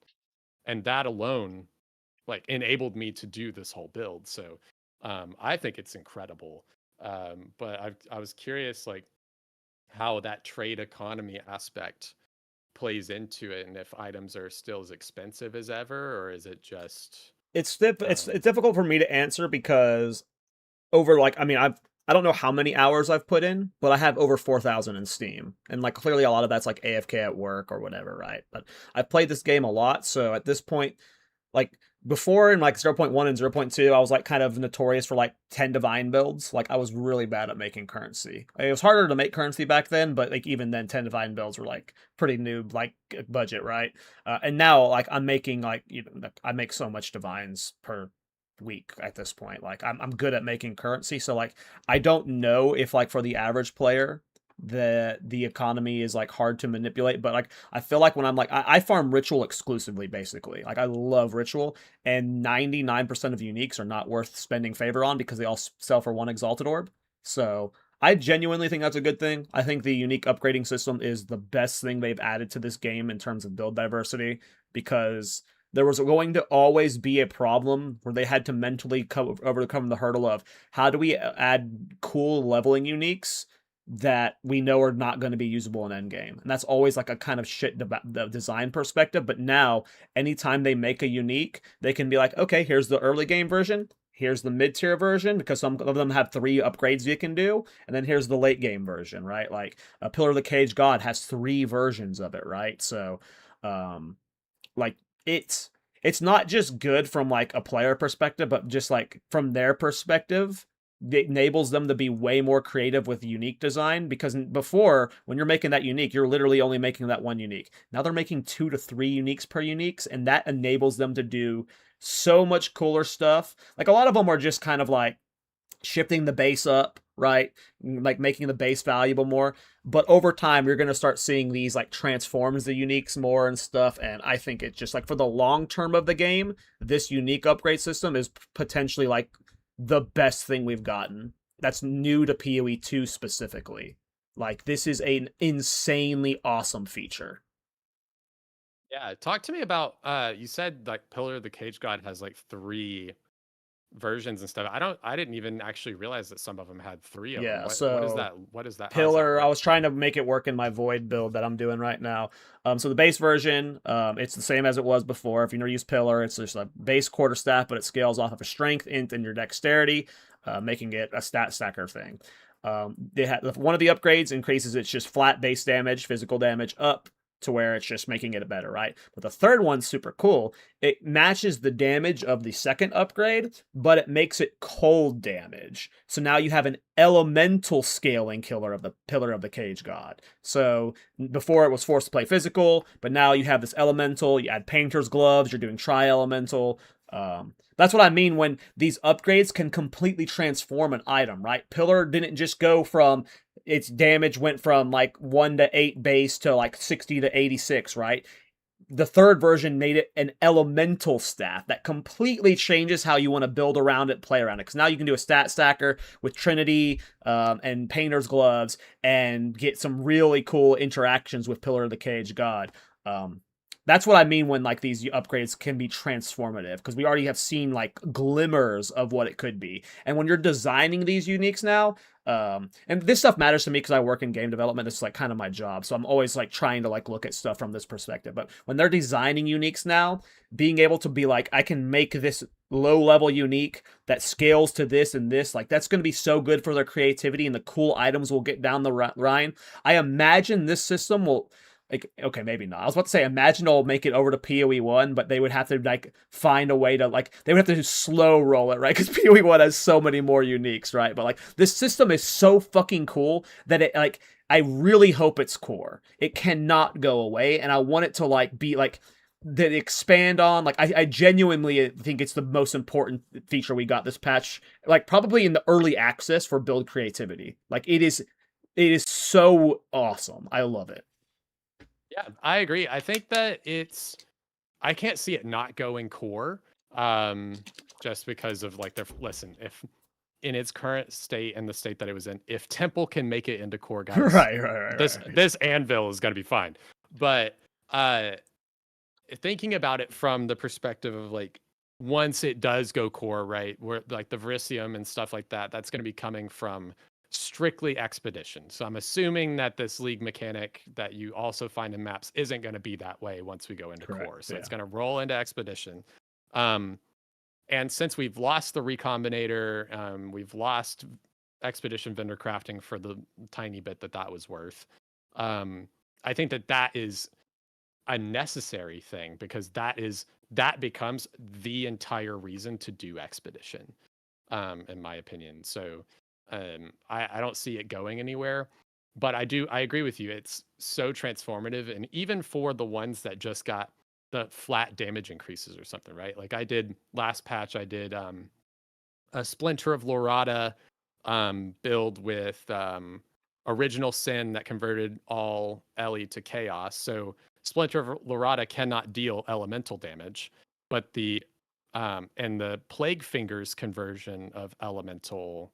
And that alone like enabled me to do this whole build. So I think it's incredible. But I was curious like how that trade economy aspect plays into it, and if items are still as expensive as ever, or is it just It's difficult for me to answer because over like I don't know how many hours I've put in, but I have over 4,000 in Steam. And like clearly a lot of that's like AFK at work or whatever, right? But I've played this game a lot, so at this point, like before in like 0.1 and 0.2, I was like kind of notorious for like 10 divine builds. Like I was really bad at making currency. It was harder to make currency back then, but like even then 10 divine builds were like pretty noob like budget, right? And now like I'm making like I make so much divines per week at this point. Like I'm good at making currency, so like I don't know if like for the average player the economy is like hard to manipulate, but like I feel like when I'm like I farm ritual exclusively basically. Like I love ritual, and 99% of uniques are not worth spending favor on because they all sell for 1 exalted orb. So I genuinely think that's a good thing. I think the unique upgrading system is the best thing they've added to this game in terms of build diversity, because there was going to always be a problem where they had to mentally overcome the hurdle of how do we add cool leveling uniques that we know are not going to be usable in endgame. And that's always like a kind of shit the design perspective. But now, anytime they make a unique, they can be like, okay, here's the early game version. Here's the mid tier version because some of them have 3 upgrades you can do, and then here's the late game version, right? Like a Pillar of the Cage God has 3 versions of it, right? So, um, like it's not just good from like a player perspective, but just like from their perspective, it enables them to be way more creative with unique design because before when you're making that unique, you're literally only making that one unique. Now they're making 2 to 3 uniques per uniques, and that enables them to do so much cooler stuff. Like a lot of them are just kind of like shifting the base up, right? Like making the base valuable more. But over time, you're going to start seeing these like transforms the uniques more and stuff. And I think it's just like for the long term of the game, this unique upgrade system is potentially like the best thing we've gotten. That's new to PoE 2 specifically. Like this is an insanely awesome feature. Yeah, talk to me about you said like Pillar of the Cage God has like 3 versions and stuff. I didn't even actually realize that some of them had 3 of them. Yeah, What is so that? What is that? How does that Pillar, I work? was trying to make it work in my Void build that I'm doing right now. So the base version, it's the same as it was before. If you never use Pillar, it's just a base quarterstaff, but it scales off of a strength, int, and your dexterity, making it a stat stacker thing. They have one of the upgrades increases its just flat base damage, physical damage up to where it's just making it better, right? But the third one's super cool. It matches the damage of the second upgrade, but it makes it cold damage. So now you have an elemental scaling killer of the Pillar of the Cage God. So before it was forced to play physical, but now you have this elemental. You add painter's gloves. You're doing tri-elemental. That's what I mean when these upgrades can completely transform an item, right? Pillar didn't just go from its damage went from like 1 to 8 base to like 60 to 86, right? The third version made it an elemental staff that completely changes how you want to build around it, play around it. Because now you can do a stat stacker with Trinity and Painter's Gloves and get some really cool interactions with Pillar of the Cage God. That's what I mean when like these upgrades can be transformative because we already have seen like glimmers of what it could be. And when you're designing these uniques now, and this stuff matters to me because I work in game development. It's like kind of my job, so I'm always like trying to like look at stuff from this perspective. But when they're designing uniques now, being able to be like, I can make this low level unique that scales to this and this, like that's going to be so good for their creativity and the cool items we'll get down the line. I imagine this system will. Like, okay, maybe not. I was about to say, imagine it'll make it over to PoE 1, but they would have to, like, find a way to, like, they would have to slow roll it, right? Because PoE 1 has so many more uniques, right? But, like, this system is so fucking cool that it, like, I really hope it's core. It cannot go away, and I want it to, like, be, like, that expand on. Like, I genuinely think it's the most important feature we got this patch. Like, probably in the early access for build creativity. Like, it is so awesome. I love it. Yeah, I agree. I think that I can't see it not going core. Just because of like listen, if in its current state and the state that it was in, if Temple can make it into core, guys, Right. this anvil is gonna be fine. But thinking about it from the perspective of like once it does go core, right, where like the Verisium and stuff like that, that's gonna be coming from strictly expedition. So I'm assuming that this league mechanic that you also find in maps isn't going to be that way once we go into core. So it's going to roll into expedition. And since we've lost the recombinator, we've lost expedition vendor crafting for the tiny bit that was worth. I think that is a necessary thing because that becomes the entire reason to do expedition, in my opinion. So I don't see it going anywhere, but I agree with you. It's so transformative, and even for the ones that just got the flat damage increases or something, right? Like I did last patch, I did a Splinter of Lorata build with Original Sin that converted all Ellie to Chaos. So Splinter of Lorata cannot deal elemental damage, but and the Plague Fingers conversion of elemental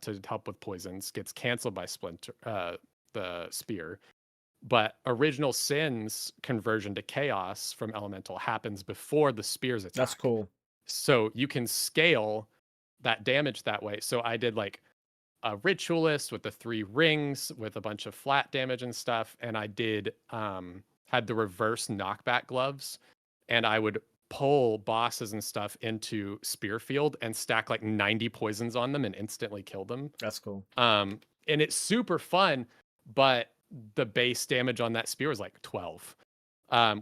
to help with poisons gets canceled by Splinter, the spear. but Original Sin's conversion to chaos from elemental happens before the spears attack. That's cool. So you can scale that damage that way. So I did like a ritualist with the 3 rings with a bunch of flat damage and stuff, and I did had the reverse knockback gloves, and I would pull bosses and stuff into spear field and stack like 90 poisons on them and instantly kill them. That's cool. And it's super fun, but the base damage on that spear was like 12.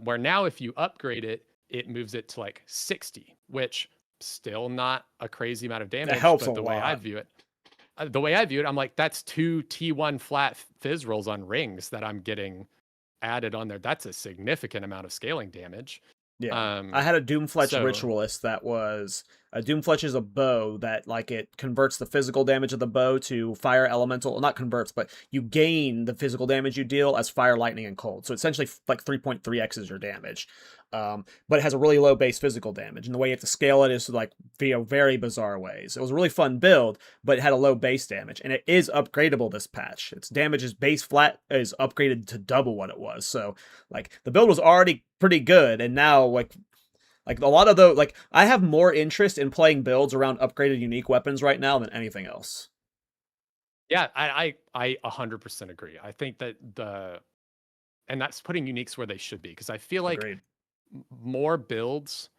Where now if you upgrade it, it moves it to like 60, which still not a crazy amount of damage. That helps but a the way I lot. view it, I'm like, that's 2 T1 flat fizz rolls on rings that I'm getting added on there. That's a significant amount of scaling damage. Yeah, I had a Doomfletch so- Ritualist that was a Doomfletch is a bow that like it converts the physical damage of the bow to fire elemental. Not converts, but you gain the physical damage you deal as fire, lightning, and cold. So essentially like 3.3x is your damage. But it has a really low base physical damage, and the way you have to scale it is like via very bizarre ways. It was a really fun build, but it had a low base damage, and it is upgradable this patch. Its damage is base flat is upgraded to double what it was. So like the build was already pretty good, and now like a lot of the like I have more interest in playing builds around upgraded unique weapons right now than anything else. Yeah, I 100% agree. I think that and that's putting uniques where they should be, because I feel like Agreed. more builds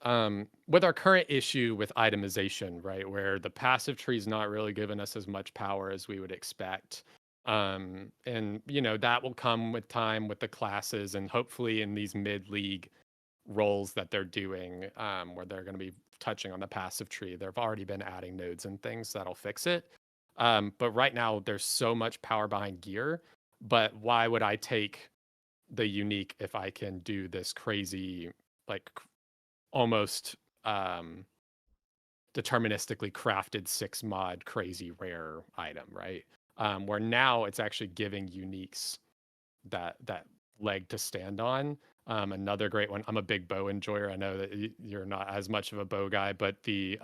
with our current issue with itemization, right, where the passive tree is not really giving us as much power as we would expect. And that will come with time with the classes, and hopefully in these mid-league roles that they're doing, where they're going to be touching on the passive tree. They've already been adding nodes and things that'll fix it. But right now there's so much power behind gear. But why would I take the unique if I can do this crazy, like almost deterministically crafted 6 mod crazy rare item, right? Where now it's actually giving uniques that leg to stand on. Another great one. I'm a big bow enjoyer. I know that you're not as much of a bow guy, but the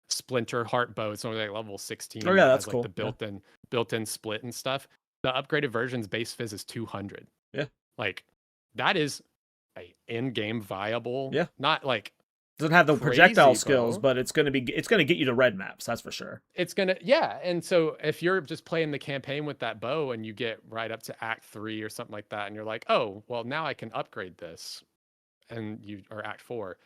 Splinter Heart bow, it's only like level 16. Oh yeah, that that's has, like, cool. the built-in split and stuff. The upgraded version's base fizz is 200. Yeah. Like that is a in-game viable. Yeah. Not like Doesn't have the projectile crazy skills, bow. but it's gonna get you to red maps. That's for sure. It's gonna, yeah. And so if you're just playing the campaign with that bow and you get right up to Act 3 or something like that, and you're like, oh, well, now I can upgrade this, and you or Act 4,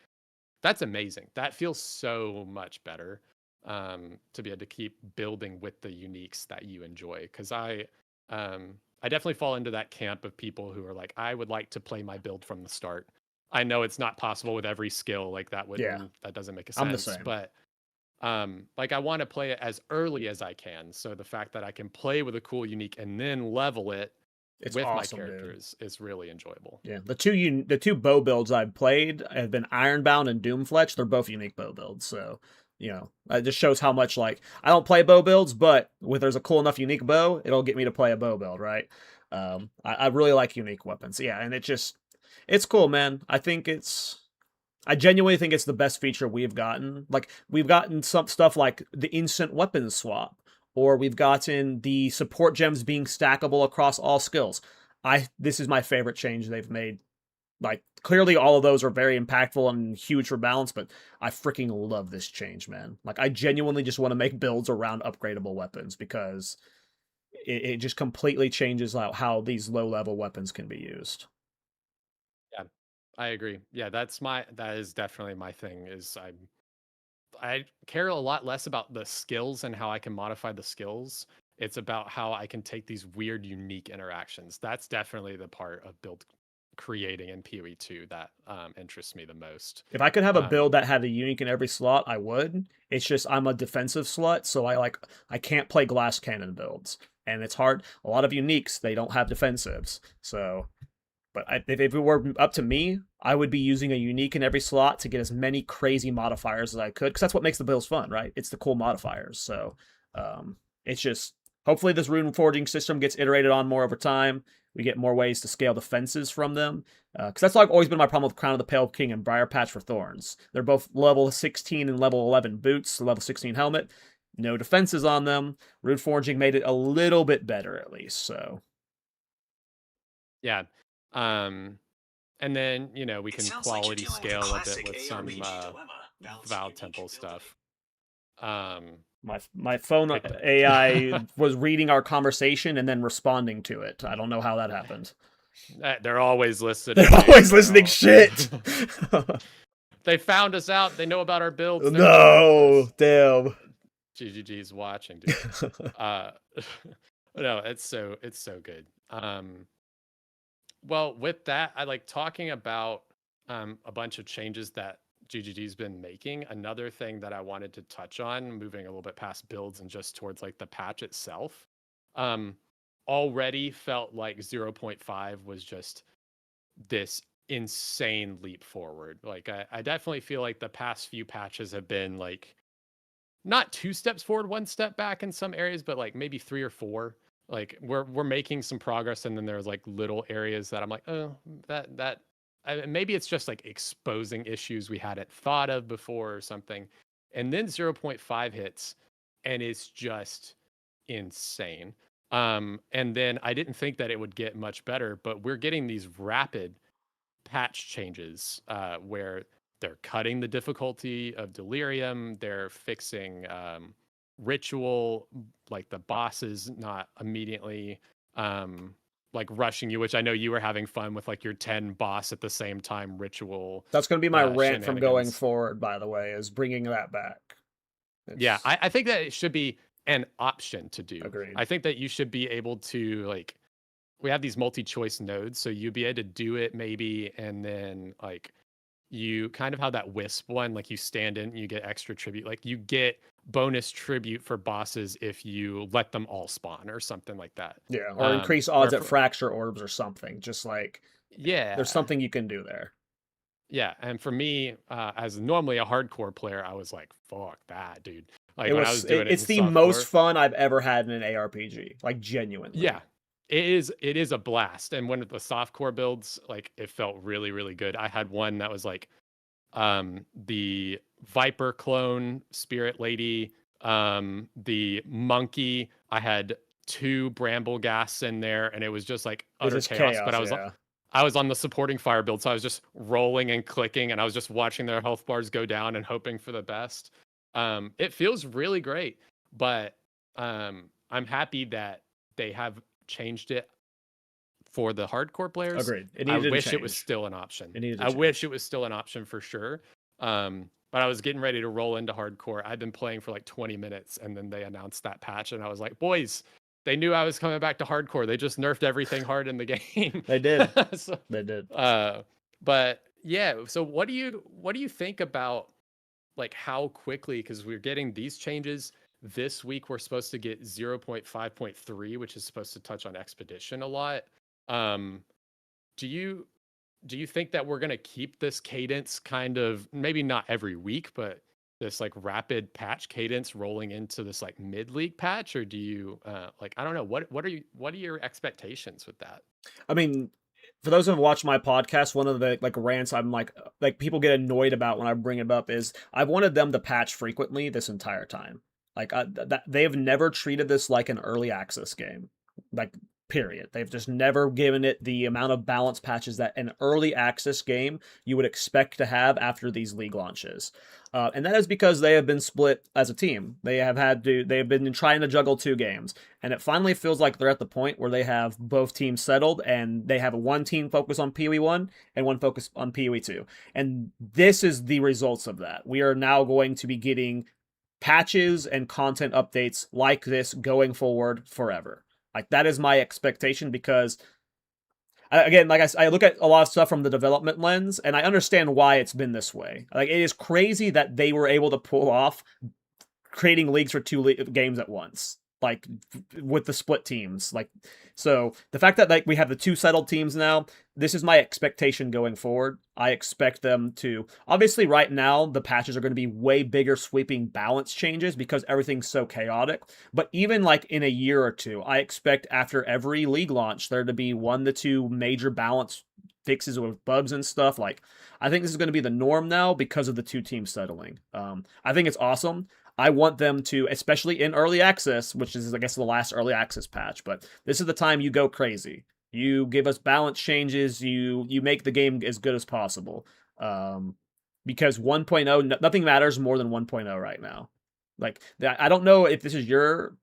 that's amazing. That feels so much better, to be able to keep building with the uniques that you enjoy. Because I definitely fall into that camp of people who are like, I would like to play my build from the start. I know it's not possible with every skill. Like that doesn't make a sense. I'm the same. But like I want to play it as early as I can. So the fact that I can play with a cool unique and then level it It's with awesome, my dude. characters is really enjoyable. Yeah, the two bow builds I've played have been Ironbound and Doomfletch. They're both unique bow builds, so it just shows how much like I don't play bow builds, but if there's a cool enough unique bow, it'll get me to play a bow build, right? I really like unique weapons, yeah, and it's cool, man. I genuinely think it's the best feature we've gotten. Like we've gotten some stuff like the instant weapons swap, or we've gotten the support gems being stackable across all skills. This is my favorite change they've made. Like clearly all of those are very impactful and huge for balance, but I freaking love this change, man. Like I genuinely just want to make builds around upgradable weapons because it just completely changes how these low level weapons can be used. Yeah, I agree. Yeah, that is definitely my thing. I care a lot less about the skills and how I can modify the skills. It's about how I can take these weird, unique interactions. That's definitely the part of build creating in PoE 2 that interests me the most. If I could have a build that had a unique in every slot, I would. It's just I'm a defensive slut, so I can't play glass cannon builds, and it's hard. A lot of uniques they don't have defensives, so. But if it were up to me, I would be using a unique in every slot to get as many crazy modifiers as I could, because that's what makes the builds fun, right? It's the cool modifiers. So it's just hopefully this rune forging system gets iterated on more over time. We get more ways to scale defenses from them, because that's like always been my problem with Crown of the Pale King and Briar Patch for Thorns. They're both level 16 and level 11 boots, level 16 helmet, no defenses on them. Rune forging made it a little bit better at least. So Yeah. And then, you know, we It can sounds like you're quality dealing with a scale a bit classic with some ARPG dilemma, balancing Vow unique Temple ability. stuff. My phone Pick that. AI was reading our conversation and then responding to it. I don't know how that happened. They're always listening. They're dude. always listening shit. They found us out. They know about our builds. They're coming for No, us. damn. GGG's watching, dude. uh, no, it's so good. Well, with that, I like talking about a bunch of changes that GGG's been making. Another thing that I wanted to touch on, moving a little bit past builds and just towards like the patch itself, um, already felt like 0.5 was just this insane leap forward. Like I definitely feel like the past few patches have been like not 2 steps forward, 1 step back in some areas, but like maybe 3 or 4. Like we're making some progress, and then there's like little areas that I'm like, oh, maybe it's just like exposing issues we hadn't thought of before or something. And then 0.5 hits, and it's just insane. And then I didn't think that it would get much better, but we're getting these rapid patch changes where they're cutting the difficulty of delirium, they're fixing ritual, like the bosses not immediately like rushing you, which I know you were having fun with, like your 10 boss at the same time ritual That's going to be my rant from going shenanigans. forward, by the way, is bringing that back. Yeah, I think that it should be an option to do. Agreed. I think that you should be able to like, we have these multi-choice nodes, so you'd be able to do it maybe, and then like you kind of have that wisp one, like you stand in, you get extra tribute, like you get bonus tribute for bosses if you let them all spawn or something like that. Yeah, or increase odds Or at fracture orbs or something. Just like yeah, there's something you can do there. yeah. And for me, as normally a hardcore player, I was like, "Fuck that, dude!" Like It when I was. was doing It's it the in most softcore. fun I've ever had in an ARPG. Like genuinely. Yeah, it is. It is a blast. And when the softcore builds, like it felt really, really good. I had one that was like the Viper clone spirit lady, the monkey. I had 2 bramble gas in there, and it was just like It's utter just chaos. But chaos. Yeah. I was on the supporting fire build, so I was just rolling and clicking, and I was just watching their health bars go down and hoping for the best. It feels really great, but I'm happy that they have changed it for the hardcore players. Agreed. It I needed to wish it was change. still an option. It needed to I change. wish it was still an option for sure. But I was getting ready to roll into hardcore. I'd been playing for like 20 minutes, and then they announced that patch, and I was like, boys, they knew I was coming back to hardcore. They just nerfed everything hard in the game. They did. So, They did. but yeah, so what do you think about like how quickly, because we're getting these changes this week, we're supposed to get 0.5.3, which is supposed to touch on expedition a lot. um do you think that we're going to keep this cadence, kind of maybe not every week, but this like rapid patch cadence rolling into this like mid-league patch? Or do you like, I don't know, what are your expectations with that? I mean, for those who have watched my podcast, one of the like rants I'm like people get annoyed about when I bring it up is I've wanted them to patch frequently this entire time. Like they have never treated this like an early access game. Like period. They've just never given it the amount of balance patches that an early access game you would expect to have after these league launches. And that is because they have been split as a team. They have been trying to juggle 2 games. And it finally feels like they're at the point where they have both teams settled and they have one team focus on PoE 1 and one focus on PoE 2. And this is the results of that. We are now going to be getting patches and content updates like this going forward forever. Like that is my expectation because again, like I look at a lot of stuff from the development lens, and I understand why it's been this way. Like it is crazy that they were able to pull off creating leagues for 2 games at once, like with the split teams. Like, so the fact that like we have the 2 settled teams now, this is my expectation going forward. I expect them to, obviously right now the patches are going to be way bigger sweeping balance changes because everything's so chaotic. But even like in a year or 2, I expect after every league launch there to be 1 to 2 major balance fixes with bugs and stuff. Like, I think this is going to be the norm now because of the 2 teams settling. I think it's awesome. I want them to, especially in early access, which is, I guess, the last early access patch, but this is the time you go crazy. You give us balance changes. You make the game as good as possible. Um, because 1.0, nothing matters more than 1.0 right now. Like I don't know if this is your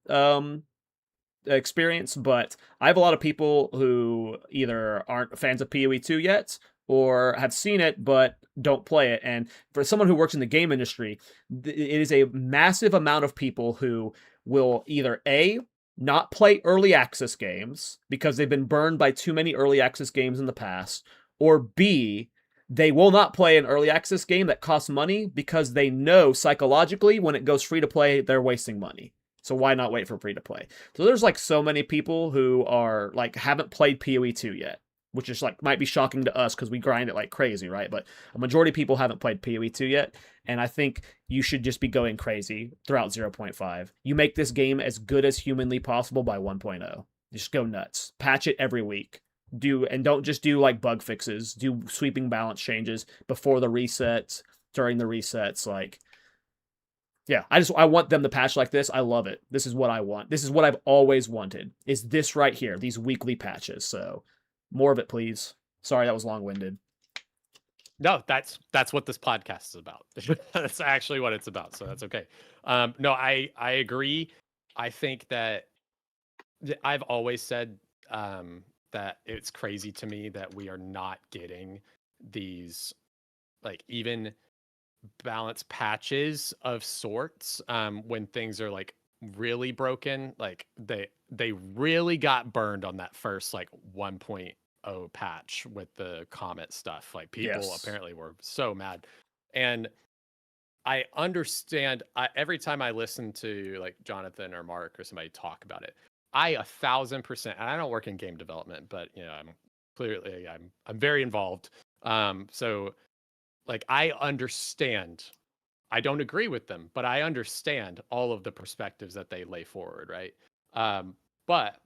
experience, but I have a lot of people who either aren't fans of PoE 2 yet or have seen it but don't play it. And for someone who works in the game industry, it is a massive amount of people who will either A, not play early access games because they've been burned by too many early access games in the past, or B, they will not play an early access game that costs money because they know psychologically when it goes free to play, they're wasting money. So why not wait for free to play? So there's like so many people who are like haven't played PoE 2 yet, which is like might be shocking to us because we grind it like crazy, right? But a majority of people haven't played PoE 2 yet, and I think you should just be going crazy throughout 0.5. You make this game as good as humanly possible by 1.0. Just go nuts. Patch it every week. Don't just do like bug fixes. Do sweeping balance changes before the resets, during the resets, like yeah, I want them to patch like this. I love it. This is what I want. This is what I've always wanted. Is this right here, these weekly patches. So more of it, please. Sorry that was long-winded. No, that's what this podcast is about. That's actually what it's about. So that's okay. No, I agree. I think that I've always said that it's crazy to me that we are not getting these like even balance patches of sorts when things are like really broken. Like they really got burned on that first like 1.0 patch with the comet stuff. Like people Yes. apparently were so mad. And I understand every time I listen to like Jonathan or Mark or somebody talk about it, I 1,000%, and I don't work in game development, but you know, I'm very involved. So like I understand. I don't agree with them, but I understand all of the perspectives that they lay forward, right? But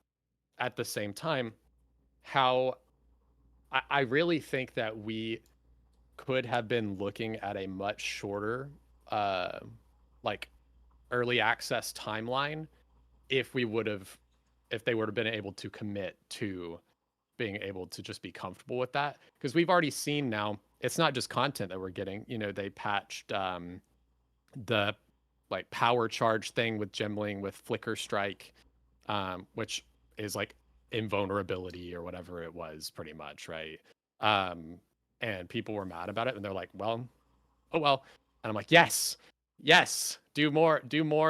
at the same time, how I really think that we could have been looking at a much shorter, uh, like early access timeline if we would have, if they would have been able to commit to being able to just be comfortable with that. Because we've already seen now, it's not just content that we're getting. You know, they patched the like power charge thing with Gemling with Flicker Strike, which is like invulnerability or whatever it was, pretty much, right? Um, and people were mad about it, and they're like, "Well, oh well," and I'm like, "Yes, yes, do more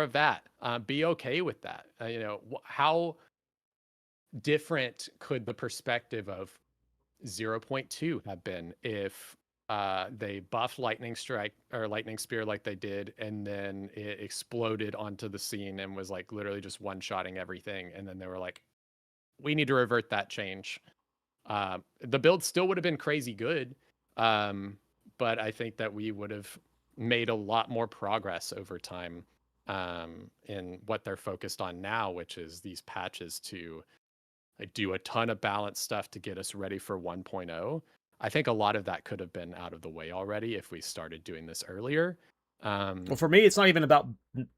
of that. Be okay with that. You know, how different could the perspective of 0.2 have been if they buffed lightning strike or lightning spear like they did, and then it exploded onto the scene and was like literally just one-shotting everything, and then they were like, we need to revert that change. The build still would have been crazy good, but I think that we would have made a lot more progress over time in what they're focused on now, which is these patches to like do a ton of balance stuff to get us ready for 1.0. I think a lot of that could have been out of the way already if we started doing this earlier. Well, for me, it's not even about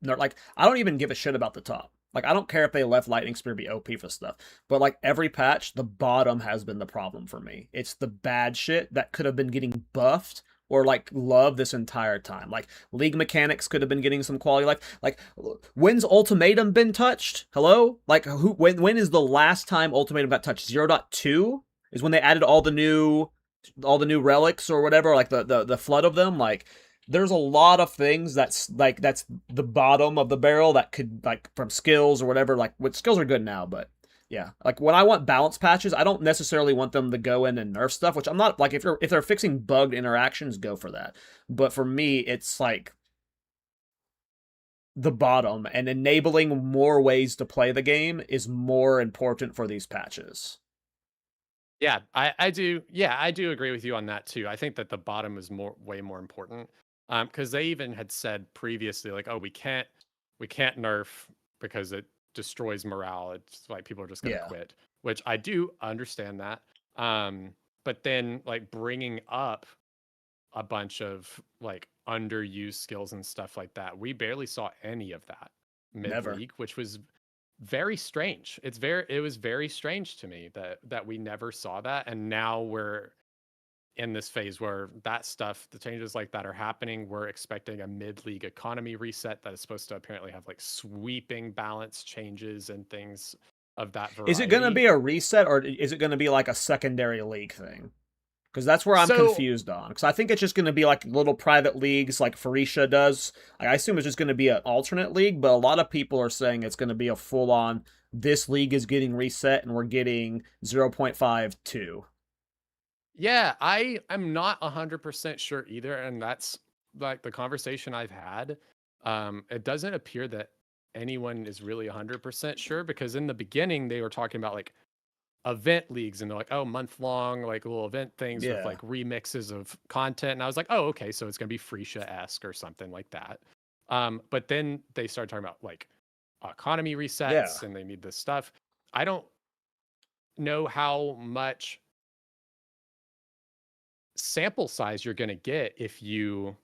like I don't even give a shit about the top. Like I don't care if they left Lightning Spear be OP for stuff, but like every patch, the bottom has been the problem for me. It's the bad shit that could have been getting buffed or like loved this entire time. Like league mechanics could have been getting some quality. Like when's Ultimatum been touched? Hello? Like when is the last time Ultimatum got touched? 0.2 is when they added all the new relics or whatever, like the flood of them. Like there's a lot of things that's the bottom of the barrel that could like from skills or whatever. Like what skills are good now, but yeah, like when I want balance patches, I don't necessarily want them to go in and nerf stuff, which I'm not like if they're fixing bugged interactions, go for that. But for me, it's like the bottom and enabling more ways to play the game is more important for these patches. Yeah, I do. Yeah, I do agree with you on that too. I think that the bottom is way more important. Because they even had said previously, like, oh, we can't nerf because it destroys morale. It's like people are just gonna Yeah, quit, which I do understand that. But then like bringing up a bunch of like underused skills and stuff like that, we barely saw any of that mid never. league, which was very strange. It was very strange to me that we never saw that, and now we're in this phase where that stuff, the changes like that are happening. We're expecting a mid-league economy reset that is supposed to apparently have like sweeping balance changes and things of that Is it going to variety. be a reset, or is it going to be like a secondary league thing? Because that's where I'm So confused on. Because I think it's just going to be like little private leagues like Farisha does. I assume it's just going to be an alternate league, but a lot of people are saying it's going to be a full on, this league is getting reset and we're getting 0.52. yeah, I'm not 100% sure either, and that's like the conversation I've had. It doesn't appear that anyone is really 100% sure, because in the beginning they were talking about like event leagues, and they're like, oh, month long, like little event things with Yeah. like remixes of content. And I was like, oh, okay, so it's gonna be Freesia-esque or something like that. But then they started talking about like economy Yeah. resets and they need this stuff. I don't know how much sample size you're gonna get if you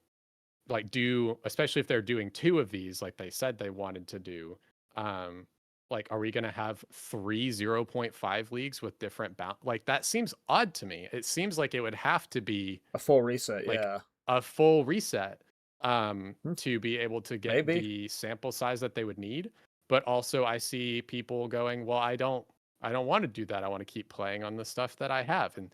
like do, especially if they're doing two of these like they said they wanted to do. um like, are we going to have 3 0.5 leagues with different like, that seems odd to me. It seems like it would have to be A full reset. like Yeah. a full reset Hmm, to be able to get maybe. the sample size that they would need. But also I see people going, well, I don't want to do that. I want to keep playing on the stuff that I have. And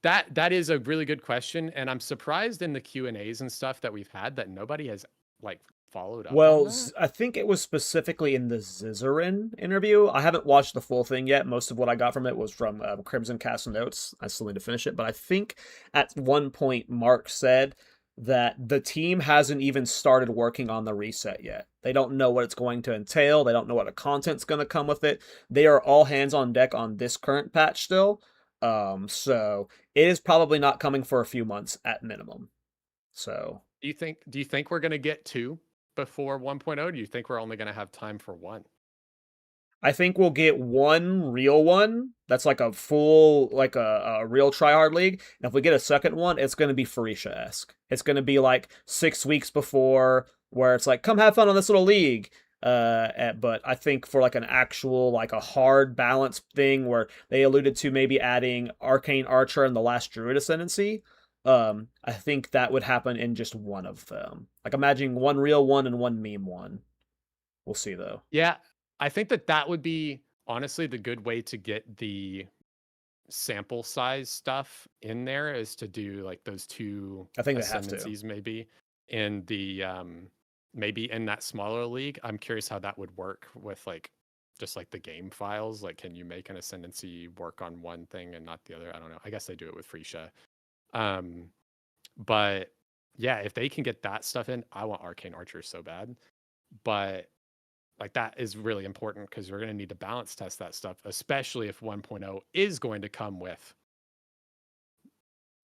that is a really good question, and I'm surprised in the Q&As and stuff that we've had that nobody has like followed up on Well, that. I think it was specifically in the Zizarin interview. I haven't watched the full thing yet. Most of what I got from it was from Crimson Cast notes. I still need to finish it, but I think at one point Mark said that the team hasn't even started working on the reset yet. They don't know what it's going to entail. They don't know what the content's going to come with it. They are all hands on deck on this current patch still. So it is probably not coming for a few months at minimum. So Do you think we're going to get two before 1.0? Do you think we're only going to have time for one? I think we'll get one real one that's like a full, like a real tryhard league. And if we get a second one, it's going to be Farisha esque. It's going to be like 6 weeks before, where it's like, come have fun on this little league. But I think for like an actual, like a hard balance thing where they alluded to maybe adding Arcane Archer and the Last Druid Ascendancy, I think that would happen in just one of them. Like imagine one real one and one meme one. We'll see though. Yeah, I think that would be honestly the good way to get the sample size stuff in there, is to do like those two I think they have to. ascendancies maybe in the maybe in that smaller league. I'm curious how that would work with like just like the game files. Like, can you make an ascendancy work on one thing and not the other? I don't know. I guess they do it with Freesia. Um, but yeah, if they can get that stuff in, I want Arcane Archer so bad. But like, that is really important because we're going to need to balance test that stuff, especially if 1.0 is going to come with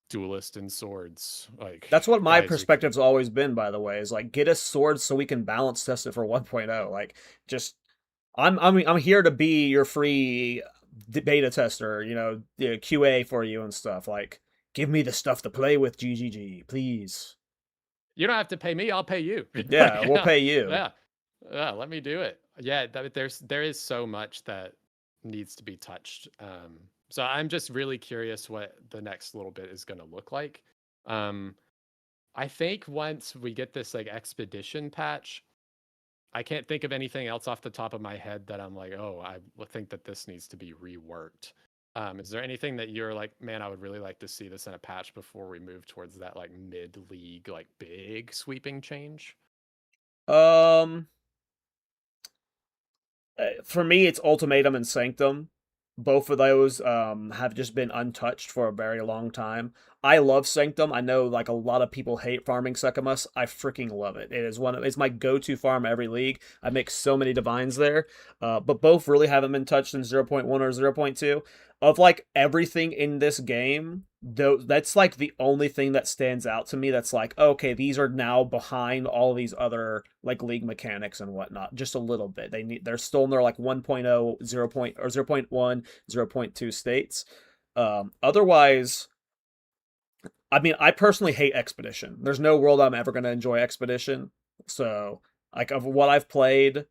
duelist and swords. Like, That's what my guys, perspective's always been, by the way, is like get us swords so we can balance test it for 1.0. Like just I'm here to be your free beta tester, QA for you and stuff. Like give me the stuff to play with, GGG, please. you don't have to pay me, I'll pay you. Like, Yeah, we'll yeah, pay you. yeah, yeah, let me do it. Yeah, there is so much that needs to be touched. So I'm just really curious what the next little bit is going to look like. um I think once we get this like expedition patch, I can't think of anything else off the top of my head that I'm like, oh, I think that this needs to be reworked. Is there anything that you're like, man, I would really like to see this in a patch before we move towards that like mid-league, like big sweeping change? Um for me, it's Ultimatum and Sanctum. Both of those have just been untouched for a very long time. I love Sanctum. I know like a lot of people hate farming Secamus. I freaking love it. It's my go-to farm every league. I make so many divines there. But both really haven't been touched in 0.1 or 0.2. Of like everything in this game, though, that's like the only thing that stands out to me that's like, okay, these are now behind all these other like league mechanics and whatnot, just a little bit. They're still in their like 1.0, 0. Or 0.1, 0.2 states. Otherwise, I mean, I personally hate Expedition. There's no world I'm ever going to enjoy Expedition. So, like, of what I've played,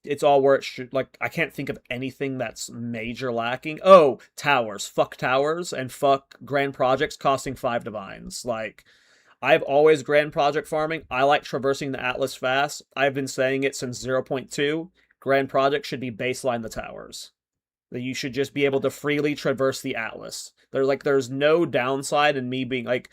it's all where it should. Like, I can't think of anything that's major lacking. Oh, towers. Fuck towers and fuck grand projects costing 5 divines. Like, I've always grand project farming. I like traversing the Atlas fast. I've been saying it since 0.2. Grand project should be baseline the towers. That you should just be able to freely traverse the Atlas. There's no downside in me being like,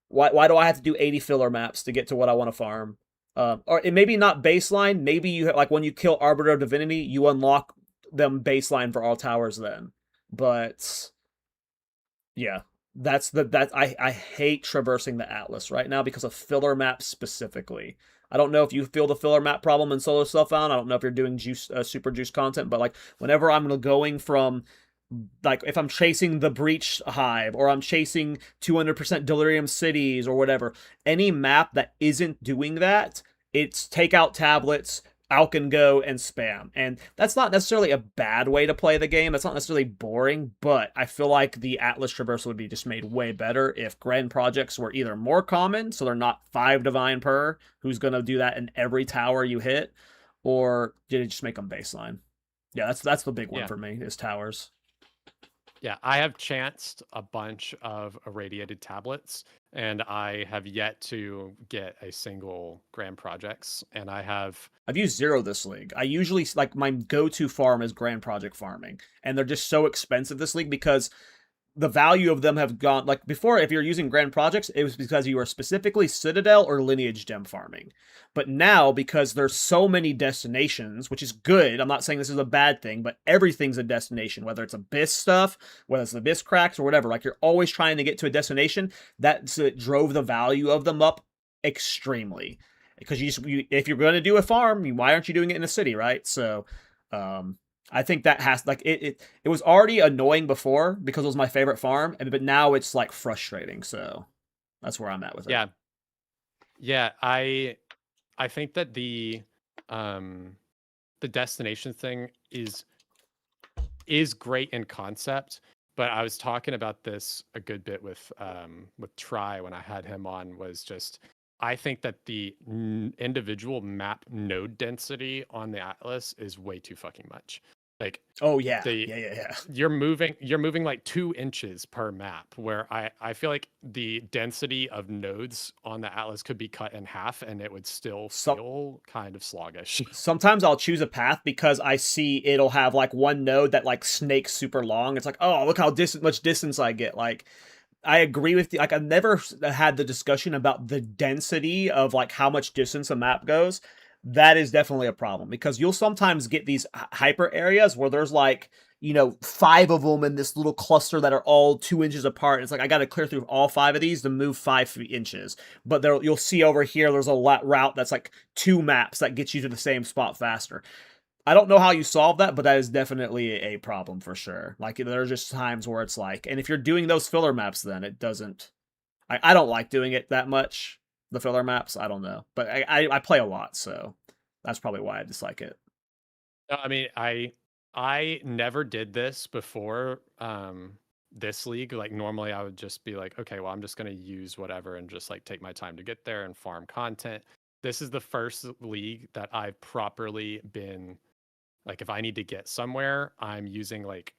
why do I have to do 80 filler maps to get to what I want to farm? Or it maybe not baseline. Maybe you like when you kill Arbiter of Divinity, you unlock them baseline for all towers then. But yeah, I hate traversing the Atlas right now because of filler maps specifically. I don't know if you feel the filler map problem in solo self-found. I don't know if you're doing super juice content, but like whenever I'm going from like if I'm chasing the Breach Hive or I'm chasing 200% Delirium Cities or whatever, any map that isn't doing that, it's take out tablets, out and go and spam. And that's not necessarily a bad way to play the game. That's not necessarily boring, but I feel like the Atlas Traversal would be just made way better if grand projects were either more common, so they're not 5 divine per, who's going to do that in every tower you hit, or did it just make them baseline? Yeah, that's the big one for me, is towers. Yeah, I have chanced a bunch of irradiated tablets, and I have yet to get a single grand projects. And I've used 0 this league. I usually like my go-to farm is grand project farming, and they're just so expensive this league because the value of them have gone, like before, if you're using grand projects, it was because you were specifically Citadel or Lineage gem farming. But now, because there's so many destinations, which is good, I'm not saying this is a bad thing, but everything's a destination, whether it's Abyss stuff, whether it's Abyss cracks or whatever, like you're always trying to get to a destination. It drove the value of them up extremely. Because if you're going to do a farm, why aren't you doing it in a city, right? So, I think that has like it was already annoying before because it was my favorite farm, but now it's like frustrating. So that's where I'm at with it. Yeah. Yeah, I think that the destination thing is great in concept, but I was talking about this a good bit with Try when I had him on. Was just I think that the individual map node density on the Atlas is way too fucking much. Like, oh yeah, the yeah. you're moving like 2 inches per map, where I feel like the density of nodes on the Atlas could be cut in half and it would still feel kind of sluggish. Sometimes I'll choose a path because I see it'll have like one node that like snakes super long. It's like, oh, look how much distance I get. Like, I agree with you. Like, I've never had the discussion about the density of like how much distance a map goes. That is definitely a problem because you'll sometimes get these hyper areas where there's like, 5 of them in this little cluster that are all 2 inches apart. It's like, I got to clear through all 5 of these to move 5 inches. But you'll see over here, there's a route that's like 2 maps that gets you to the same spot faster. I don't know how you solve that, but that is definitely a problem for sure. Like, there's just times where it's like, and if you're doing those filler maps, then it doesn't. I don't like doing it that much. The filler maps, I don't know, but I play a lot, so that's probably why I dislike it. I mean, I never did this before this league. Like, normally I would just be like, okay, well, I'm just going to use whatever and just like take my time to get there and farm content. This is the first league that I've properly been like, if I need to get somewhere, I'm using like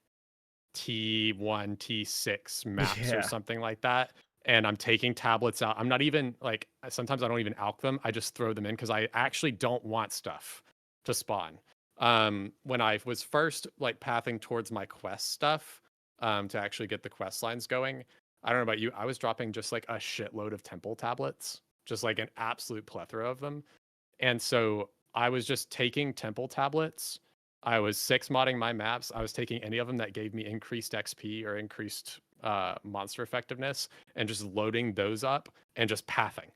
T1, T6 maps or something like that. And I'm taking tablets out. I'm not even like, sometimes I don't even alch them. I just throw them in because I actually don't want stuff to spawn. When I was first like pathing towards my quest stuff, to actually get the quest lines going, I don't know about you, I was dropping just like a shitload of temple tablets, just like an absolute plethora of them. And so I was just taking temple tablets. I was 6-modding my maps. I was taking any of them that gave me increased XP or increased monster effectiveness and just loading those up and just pathing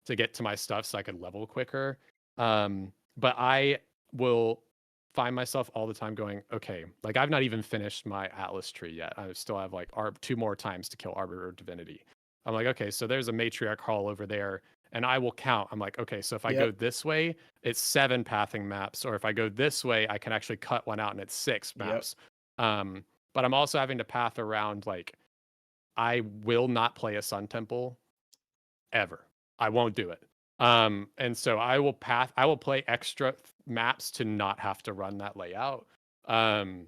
to get to my stuff so I could level quicker. But I will find myself all the time going, okay, like I've not even finished my Atlas tree yet. I still have like 2 more times to kill Arbiter of Divinity. I'm like, okay, so there's a matriarch hall over there, and I will count. I'm like, okay, so if I go this way, it's 7 pathing maps, or if I go this way, I can actually cut one out and it's 6 maps. But I'm also having to path around, like, I will not play a Sun Temple ever. I won't do it. And so I will play extra maps to not have to run that layout. And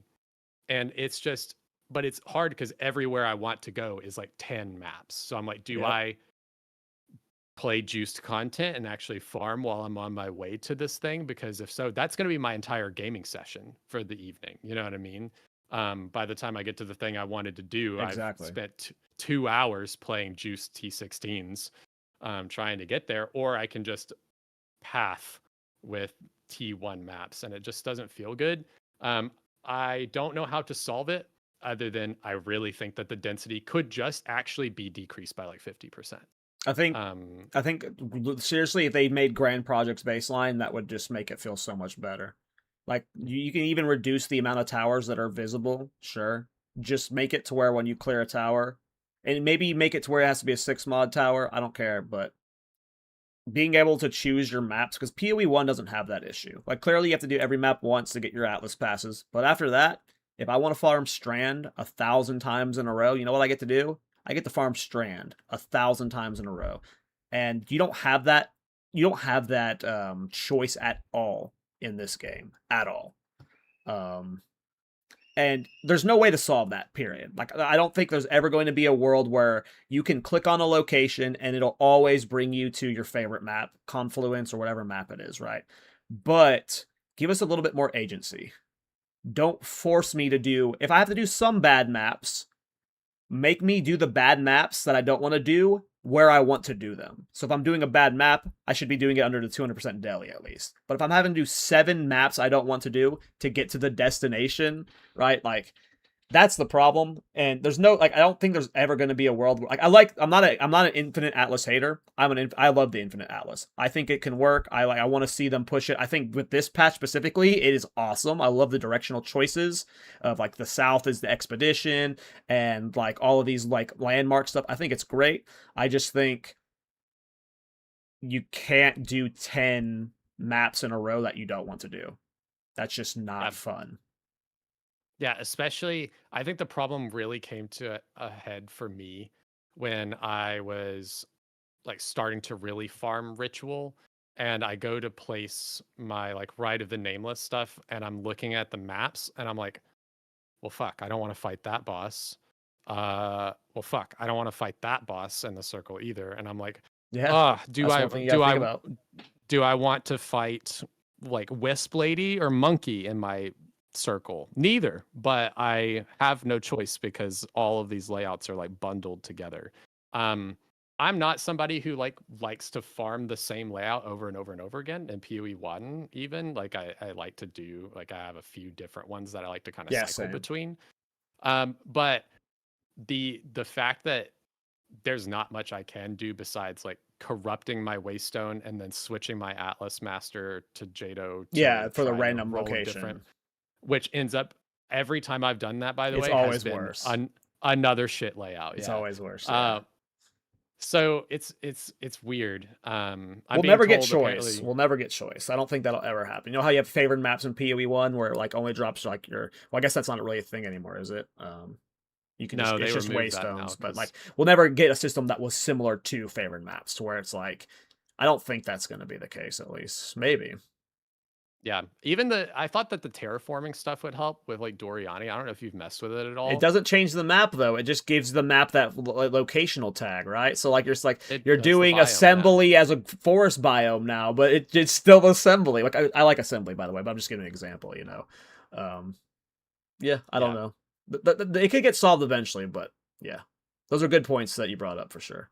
it's just, but it's hard because everywhere I want to go is like 10 maps. So I'm like, do I play juiced content and actually farm while I'm on my way to this thing? Because if so, that's going to be my entire gaming session for the evening. You know what I mean? By the time I get to the thing I wanted to do, Exactly. I've spent 2 hours playing juiced T16s, trying to get there, or I can just path with T1 maps, and it just doesn't feel good. I don't know how to solve it other than I really think that the density could just actually be decreased by like 50%. I think seriously, if they made grand projects baseline, that would just make it feel so much better. Like you can even reduce the amount of towers that are visible. Sure, just make it to where when you clear a tower, and maybe make it to where it has to be a 6 mod tower. I don't care, but being able to choose your maps, because PoE 1 doesn't have that issue. Like clearly you have to do every map once to get your Atlas passes, but after that, if I want to farm Strand 1,000 times in a row, you know what I get to do? I get to farm Strand 1,000 times in a row, and you don't have that. You don't have that choice at all in this game at all. And there's no way to solve that, period. Like, I don't think there's ever going to be a world where you can click on a location and it'll always bring you to your favorite map, Confluence or whatever map it is, right? But give us a little bit more agency. Don't force me to do, if I have to do some bad maps, make me do the bad maps that I don't want to do where I want to do them. So if I'm doing a bad map, I should be doing it under the 200% daily at least. But if I'm having to do 7 maps I don't want to do to get to the destination, right? Like, that's the problem. And there's no, like, I don't think there's ever going to be a world where, like, I'm not an Infinite Atlas hater. I love the Infinite Atlas. I think it can work. I want to see them push it. I think with this patch specifically, it is awesome. I love the directional choices of, like, the south is the expedition and, like, all of these, like, landmark stuff. I think it's great. I just think you can't do 10 maps in a row that you don't want to do. That's just not fun. Yeah, especially I think the problem really came to a head for me when I was like starting to really farm ritual, and I go to place my like Rite of the Nameless stuff, and I'm looking at the maps and I'm like, well fuck, I don't want to fight that boss. Well fuck, I don't want to fight that boss in the circle either. And I'm like, Yeah. do That's one thing you gotta think about. do I want to fight like Wisp Lady or Monkey in my circle? Neither, but I have no choice because all of these layouts are like bundled together. I'm not somebody who likes to farm the same layout over and over and over again in PoE 1 even. Like I like to do, like I have a few different ones that I like to kind of cycle same. between. But the fact that there's not much I can do besides like corrupting my Waystone and then switching my Atlas Master to Jado to for the try to random roll a location. which ends up every time I've done that, by the It's way, always has been worse. another shit layout. It's yeah. always worse. Yeah. So it's weird. We'll never get choice. We'll never get choice. I don't think that'll ever happen. You know how you have favored maps in PoE 1 where it like only drops like your, well, I guess that's not really a thing anymore, is it? You can it's just Waystones, but like we'll never get a system that was similar to favored maps to where it's like, I don't think that's going to be the case, at least. Maybe. Yeah, even I thought that the terraforming stuff would help with like Doriani. I don't know if you've messed with it at all. It doesn't change the map though. It just gives the map that locational tag, right? So like you're doing biome, assembly as a forest biome now, but it's still assembly. Like I like assembly, by the way, but I'm just giving an example. You know, I don't know. It could get solved eventually, but yeah, those are good points that you brought up for sure.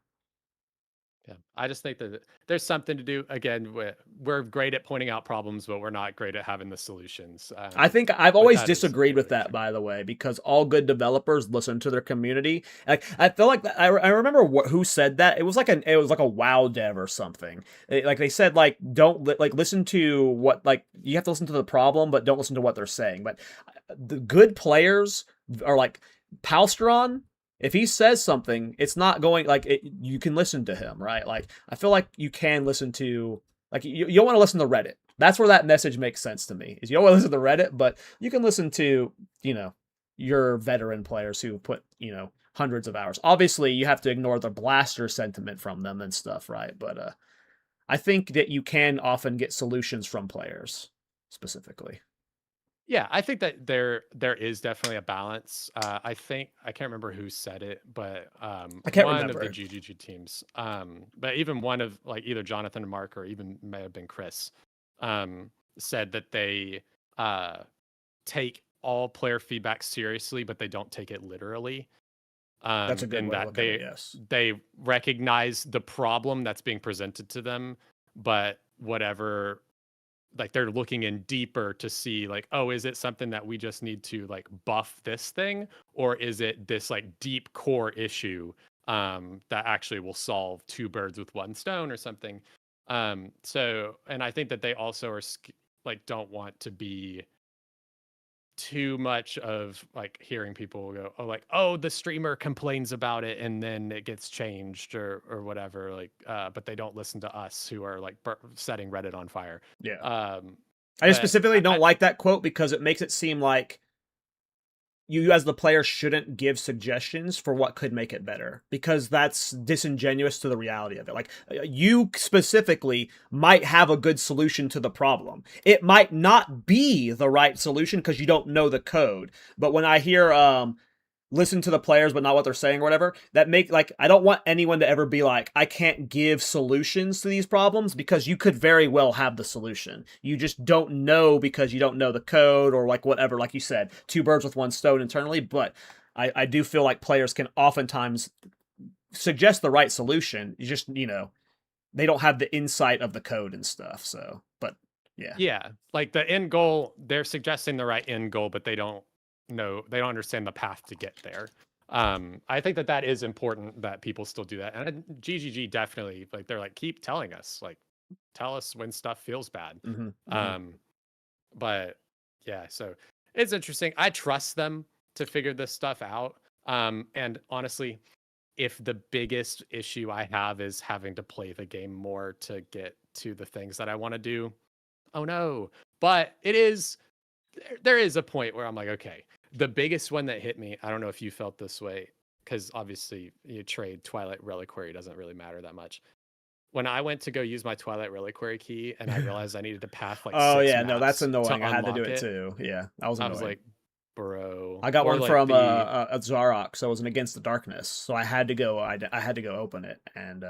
Yeah, I just think that there's something to do. Again, we're great at pointing out problems, but we're not great at having the solutions. I think I've always disagreed with that, by the way, because all good developers listen to their community. Like I feel like I remember who said that. It was like a WoW dev or something. Like they said, like don't listen to what, like you have to listen to the problem, but don't listen to what they're saying. But the good players are like Palstron. If he says something, it's not going you can listen to him, right? Like I feel like you can listen to, like you don't want to listen to Reddit. That's where that message makes sense to me. Is you don't want to listen to Reddit, but you can listen to, your veteran players who put, hundreds of hours. Obviously, you have to ignore the blaster sentiment from them and stuff, right? But I think that you can often get solutions from players. specifically. Yeah, I think that there is definitely a balance. I think I can't remember who said it, but I can't one of remember the it. GGG teams, but even one of like either Jonathan or Mark or even may have been Chris, said that they take all player feedback seriously, but they don't take it literally. That's a good In way to that look at it. Yes. they recognize the problem that's being presented to them, but whatever, like they're looking in deeper to see like, oh, is it something that we just need to like buff this thing, or is it this like deep core issue that actually will solve two birds with one stone or something. So and I think that they also are like don't want to be too much of like hearing people go, oh, like, oh, the streamer complains about it and then it gets changed or whatever, like but they don't listen to us who are like setting Reddit on fire. Yeah. um I just but specifically don't like that quote because it makes it seem like you as the player shouldn't give suggestions for what could make it better, because that's disingenuous to the reality of it. Like, you specifically might have a good solution to the problem. It might not be the right solution because you don't know the code. But when I hear listen to the players but not what they're saying or whatever, that make, like, I don't want anyone to ever be like, I can't give solutions to these problems, because you could very well have the solution. You just don't know because you don't know the code or like whatever, like you said, two birds with one stone internally. But I do feel like players can oftentimes suggest the right solution. You just, they don't have the insight of the code and stuff. So, but yeah. yeah, like the end goal, they're suggesting the right end goal, but they don't know, they don't understand the path to get there. I think that that is important that people still do that, and GGG definitely, like, they're like, keep telling us, like, tell us when stuff feels bad. Mm-hmm, mm-hmm. But yeah, so it's interesting. I trust them to figure this stuff out. And honestly, if the biggest issue I have is having to play the game more to get to the things that I want to do, oh no. But it is, there is a point where I'm like, okay, the biggest one that hit me, I don't know if you felt this way, because obviously you trade Twilight Reliquary, doesn't really matter that much. When I went to go use my Twilight Reliquary key and I realized I needed to path like Oh six yeah, no, that's maps annoying. to I had to do unlock it it, too. Yeah, that was I was annoying. like, bro. I got Or one like from the, a Zarok, so it was an Against the Darkness. So I had to go. I had to go open it, and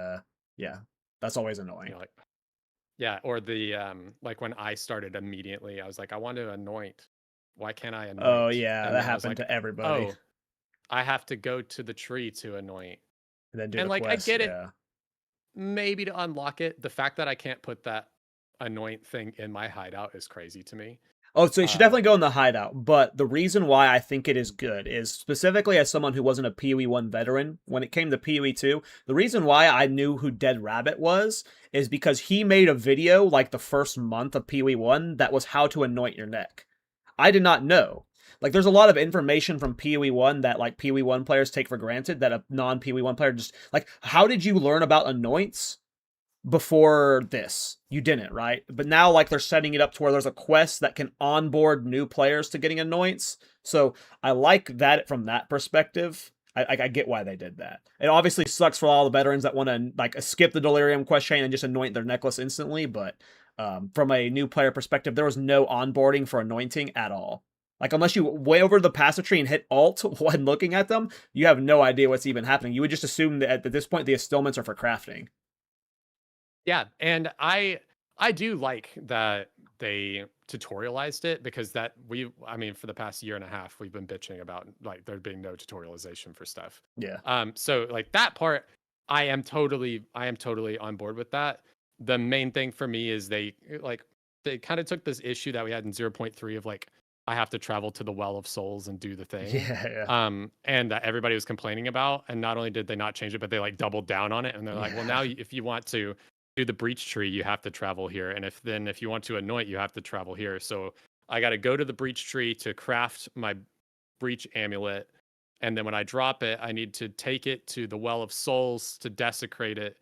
yeah, that's always annoying. like, yeah, or the like when I started immediately, I was like, I want to anoint. Why can't I Oh anoint? yeah, And that then I was happened like, to everybody. oh, I have to go to the tree to anoint. And then do And the like, I quest. get it, Yeah. maybe to unlock it. The fact that I can't put that anoint thing in my hideout is crazy to me. Oh, so you should definitely go in Um, the hideout. But the reason why I think it is good is, specifically as someone who wasn't a PoE 1 veteran, when it came to PoE 2, the reason why I knew who Dead Rabbit was is because he made a video like the first month of PoE 1 that was how to anoint your neck. I did not know. Like, there's a lot of information from PoE 1 that, like, PoE 1 players take for granted that a non PoE 1 player just, like, how did you learn about anoints before this? You didn't, right? But now, like, they're setting it up to where there's a quest that can onboard new players to getting anoints. So I like that from that perspective. I get why they did that. It obviously sucks for all the veterans that want to, like, skip the delirium quest chain and just anoint their necklace instantly. But from a new player perspective, there was no onboarding for anointing at all. Like, unless you way over the passive tree and hit alt when looking at them, you have no idea what's even happening. You would just assume that at this point the astillments are for crafting. yeah, and I do like that they tutorialized it, because that I mean, for the past year and a half we've been bitching about like there being no tutorialization for stuff. Yeah. So like that part, I am totally on board with that. The main thing for me is they kind of took this issue that we had in 0.3 of like, I have to travel to the Well of Souls and do the thing. Yeah. And that everybody was complaining about. And not only did they not change it, but they like doubled down on it. And they're like, well, now if you want to do the breach tree, you have to travel here. And if you want to anoint, you have to travel here. So I got to go to the breach tree to craft my breach amulet. And then when I drop it, I need to take it to the Well of Souls to desecrate it.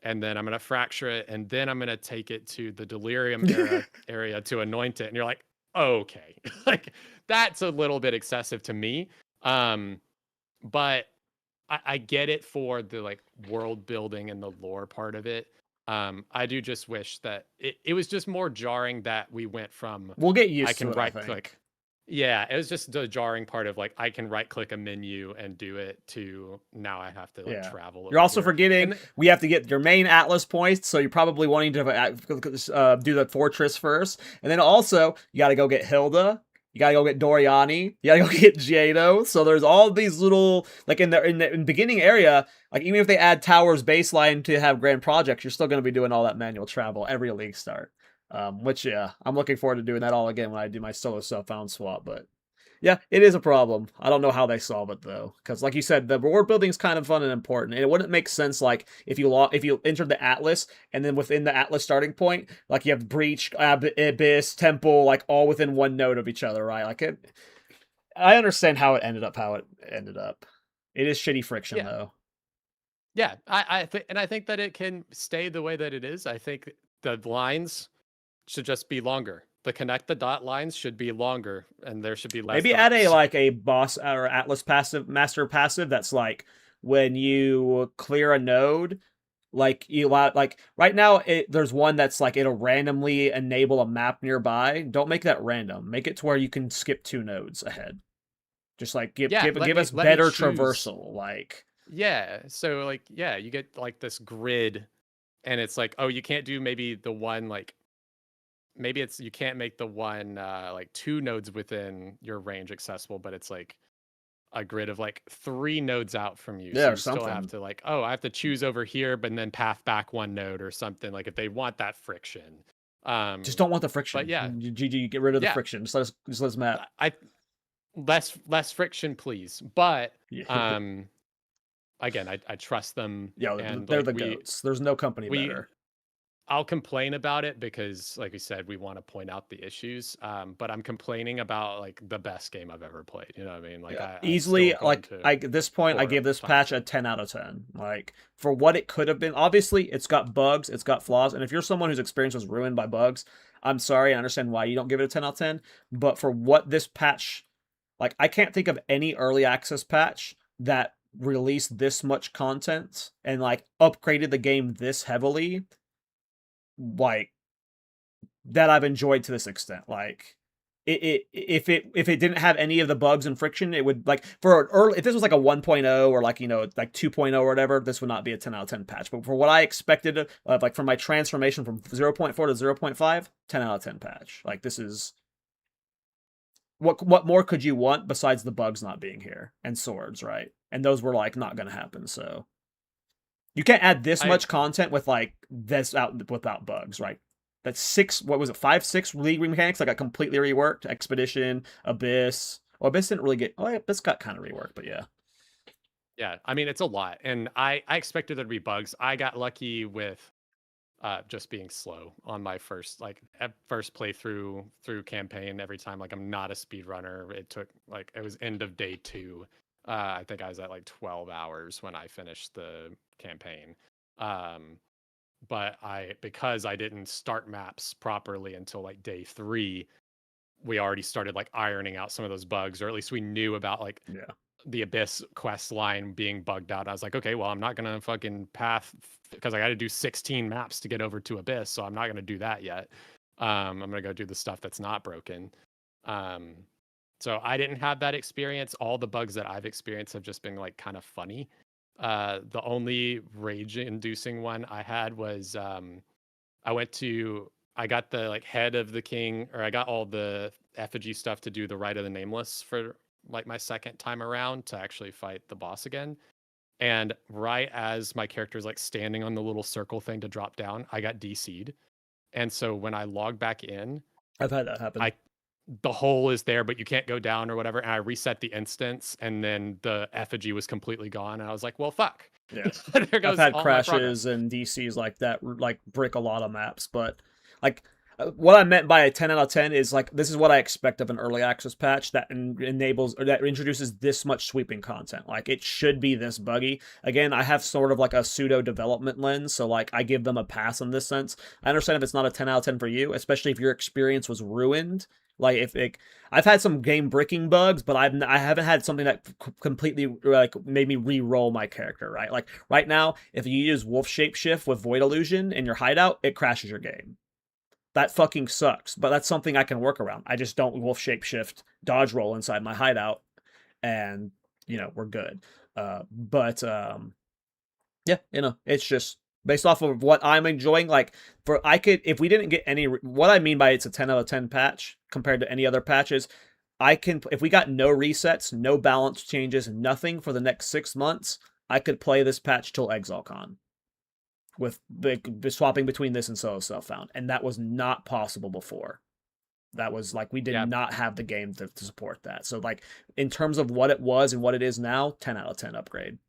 And then I'm going to fracture it. And then I'm going to take it to the Delirium area to anoint it. And you're like, okay, like that's a little bit excessive to me. But I get it for the like world building and the lore part of it. I do just wish that it was just more jarring that we went from We'll get I used to can it, I right think. click. Yeah, it was just the jarring part of like I can right click a menu and do it to now I have to like Yeah. travel You're over also here. forgetting And we have to get your main Atlas points, so you're probably wanting to do the fortress first. And then also, you got to go get Hilda. You got to go get Doriani. You got to go get Jado. So there's all these little, like in the beginning area, like even if they add Towers baseline to have grand projects, you're still going to be doing all that manual travel every league start. Which, yeah, I'm looking forward to doing that all again when I do my solo self-found swap, but yeah, it is a problem. I don't know how they solve it though, because like you said, the reward building is kind of fun and important, and it wouldn't make sense like if you entered the Atlas and then within the Atlas starting point, like you have Breach, Abyss, Temple, like all within one node of each other, right? Like it. I understand how it ended up. How it ended up. It is shitty friction yeah, though. yeah, I think and I think that it can stay the way that it is. I think the lines should just be longer. The connect the dot lines should be longer, and there should be less Maybe add a dots. like a boss or Atlas passive, master passive that's like when you clear a node, like you like right now there's one that's like it'll randomly enable a map nearby. Don't make that random. Make it to where you can skip 2 nodes ahead. Just like Yeah, give us let me better choose. traversal. Like Yeah, so like yeah, you get like this grid, and it's like oh you can't do maybe the one like maybe it's you can't make the one like 2 nodes within your range accessible, but it's like a grid of like 3 nodes out from you. yeah, So or you still have something. to like, oh, I have to choose over here, but then path back 1 node or something. Like if they want that friction. Just Um, don't want the but friction. yeah, GG, get rid of the yeah, friction. Just let us map. I less friction, please. But Yeah, again, I trust them, yeah, and they're like the goats. There's no company we better. I'll complain about it because, like we said, we want to point out the issues. But I'm complaining about like the best game I've ever played. You know what I mean? Like Yeah, I'm still easily. going Like to I at this point, I pour give this time patch into a it. 10 out of 10. Like for what it could have been. Obviously, it's got bugs, it's got flaws, and if you're someone whose experience was ruined by bugs, I'm sorry. I understand why you don't give it a 10 out of 10. But for what this patch, like I can't think of any early access patch that released this much content and like upgraded the game this heavily. Like that I've enjoyed to this extent. Like if it didn't have any of the bugs and friction, it would like for early if this was like a 1.0 or like like 2.0 or whatever, this would not be a 10 out of 10 patch. But for what I expected like from my transformation from 0.4 to 0.5, 10 out of 10 patch. Like this is what more could you want besides the bugs not being here and swords, right? And those were like not going to happen, so you can't add this I much content with like this out without bugs, right? That's six. What was it? 5, 6 league mechanics that got completely reworked. Expedition, Abyss. Well, Abyss didn't really get. Oh, Abyss got kind of reworked, but yeah. Yeah, I mean it's a lot, and I expected there to be bugs. I got lucky with just being slow on my first first playthrough through campaign. Every time like I'm not a speedrunner. It took like it was end of day 2. I think I was at like 12 hours when I finished the campaign. Um, but I because I didn't start maps properly until like day 3, we already started like ironing out some of those bugs, or at least we knew about like Yeah. the Abyss quest line being bugged out. I was like, okay, well, I'm not gonna fucking path because I got to do 16 maps to get over to Abyss, so I'm not gonna do that yet. I'm gonna go do the stuff that's not broken. Um, so I didn't have that experience. All the bugs that I've experienced have just been like kind of funny. The only rage-inducing one I had was I got the like head of the king, or I got all the effigy stuff to do the Rite of the Nameless for like my second time around to actually fight the boss again. And right as my character is like standing on the little circle thing to drop down, I got DC'd. And so when I log back in, I've had that happen. I the hole is there, but you can't go down or whatever. And I reset the instance, and then the effigy was completely gone. And I was like, well, fuck. Yeah. There I've goes had all my crashes progress. and DCs like that, like brick a lot of maps. But like, what I meant by a 10 out of 10 is like this is what I expect of an early access patch that enables or that introduces this much sweeping content. Like it should be this buggy. Again, I have sort of like a pseudo development lens, so like I give them a pass in this sense. I understand if it's not a 10 out of 10 for you, especially if your experience was ruined Like if it, I've had some game bricking bugs, but I haven't had something that completely like made me re-roll my character. Right, like right now, if you use Wolf Shapeshift with Void Illusion in your hideout, it crashes your game. That fucking sucks. But that's something I can work around. I just don't Wolf Shapeshift dodge roll inside my hideout, and we're good. But yeah, it's just based off of what I'm enjoying. Like for I could if we didn't get any, what I mean by it's a 10 out of 10 patch compared to any other patches. I can if we got no resets, no balance changes, nothing for the next 6 months, I could play this patch till ExileCon with the swapping between this and Solo Self-Found, and that was not possible before. That was like we did Yeah, not have the game to support that. So like in terms of what it was and what it is now, 10 out of 10 upgrade.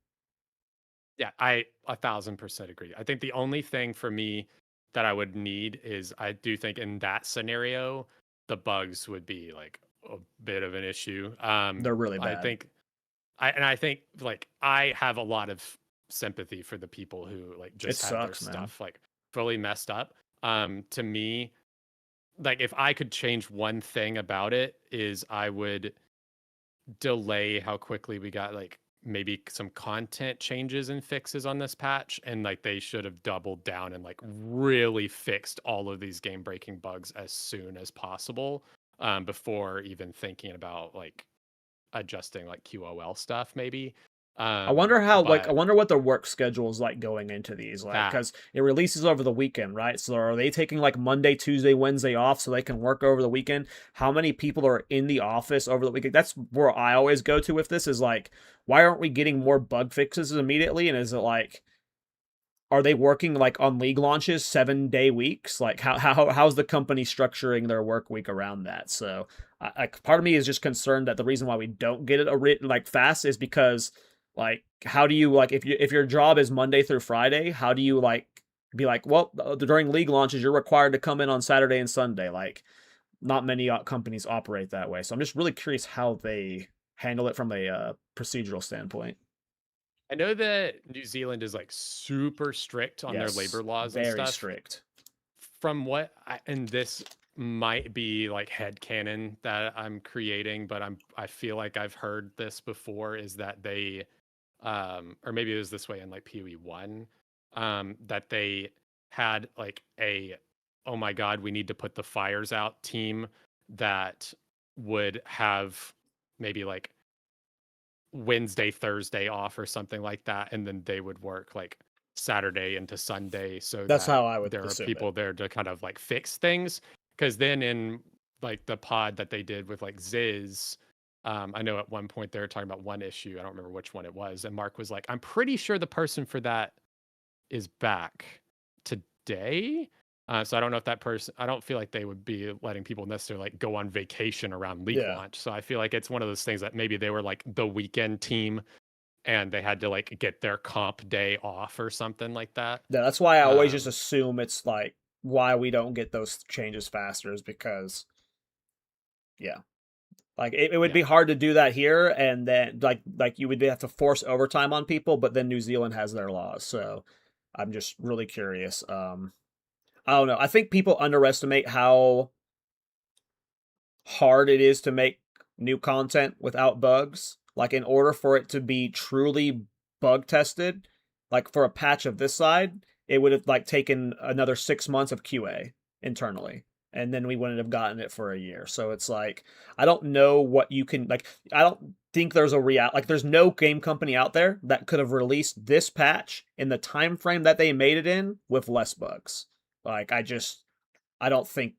yeah, I 1,000% agree. I think the only thing for me that I would need is I do think in that scenario, the bugs would be like a bit of an issue. They're really I bad. think I think like I have a lot of sympathy for the people who like It just had their sucks, man. stuff like fully messed up. To me, like if I could change one thing about it is I would delay how quickly we got like maybe some content changes and fixes on this patch, and like they should have doubled down and like really fixed all of these game breaking bugs as soon as possible, before even thinking about like adjusting like QOL stuff maybe. I wonder how, like, I But wonder what their work schedule is like going into these, like, that because it releases over the weekend, right? So are they taking like Monday, Tuesday, Wednesday off so they can work over the weekend? How many people are in the office over the weekend? That's where I always go to with this is like, why aren't we getting more bug fixes immediately? And is it like, are they working like on league launches 7 day weeks? Like how's the company structuring their work week around that? So part of me is just concerned that the reason why we don't get it a written like fast is because like how do you like if your job is Monday through Friday, how do you like be like, well, during league launches you're required to come in on Saturday and Sunday? Like not many companies operate that way. So I'm just really curious how they handle it from a procedural standpoint. I know that New Zealand is like super strict on their Yes, labor laws and very stuff. strict. From what and this might be like headcanon that I'm creating, but I feel like I've heard this before is that they or maybe it was this way in like PoE 1, that they had like a oh my god, we need to put the fires out team that would have maybe like Wednesday, Thursday off or something like that, and then they would work like Saturday into Sunday so That's that how I would there are assume it. people there to kind of like fix things. Because then in like the pod that they did with like Ziz, I know at one point they were talking about one issue. I don't remember which one it was, and Mark was like, "I'm pretty sure the person for that is back today." So I don't know if that person. I don't feel like they would be letting people necessarily like go on vacation around league Yeah. launch. So I feel like it's one of those things that maybe they were like the weekend team and they had to like get their comp day off or something like that. Yeah, that's why I always just Um, assume it's like why we don't get those changes faster is because yeah. Like it would yeah, be hard to do that here and then like you would have to force overtime on people, but then New Zealand has their laws. So I'm just really curious. I don't know. I think people underestimate how hard it is to make new content without bugs. Like in order for it to be truly bug tested, like for a patch of this side, it would have like taken another 6 months of QA internally. And then we wouldn't have gotten it for a year. So it's like I don't know what you can like I don't think there's a there's no game company out there that could have released this patch in the time frame that they made it in with less bugs. Like I don't think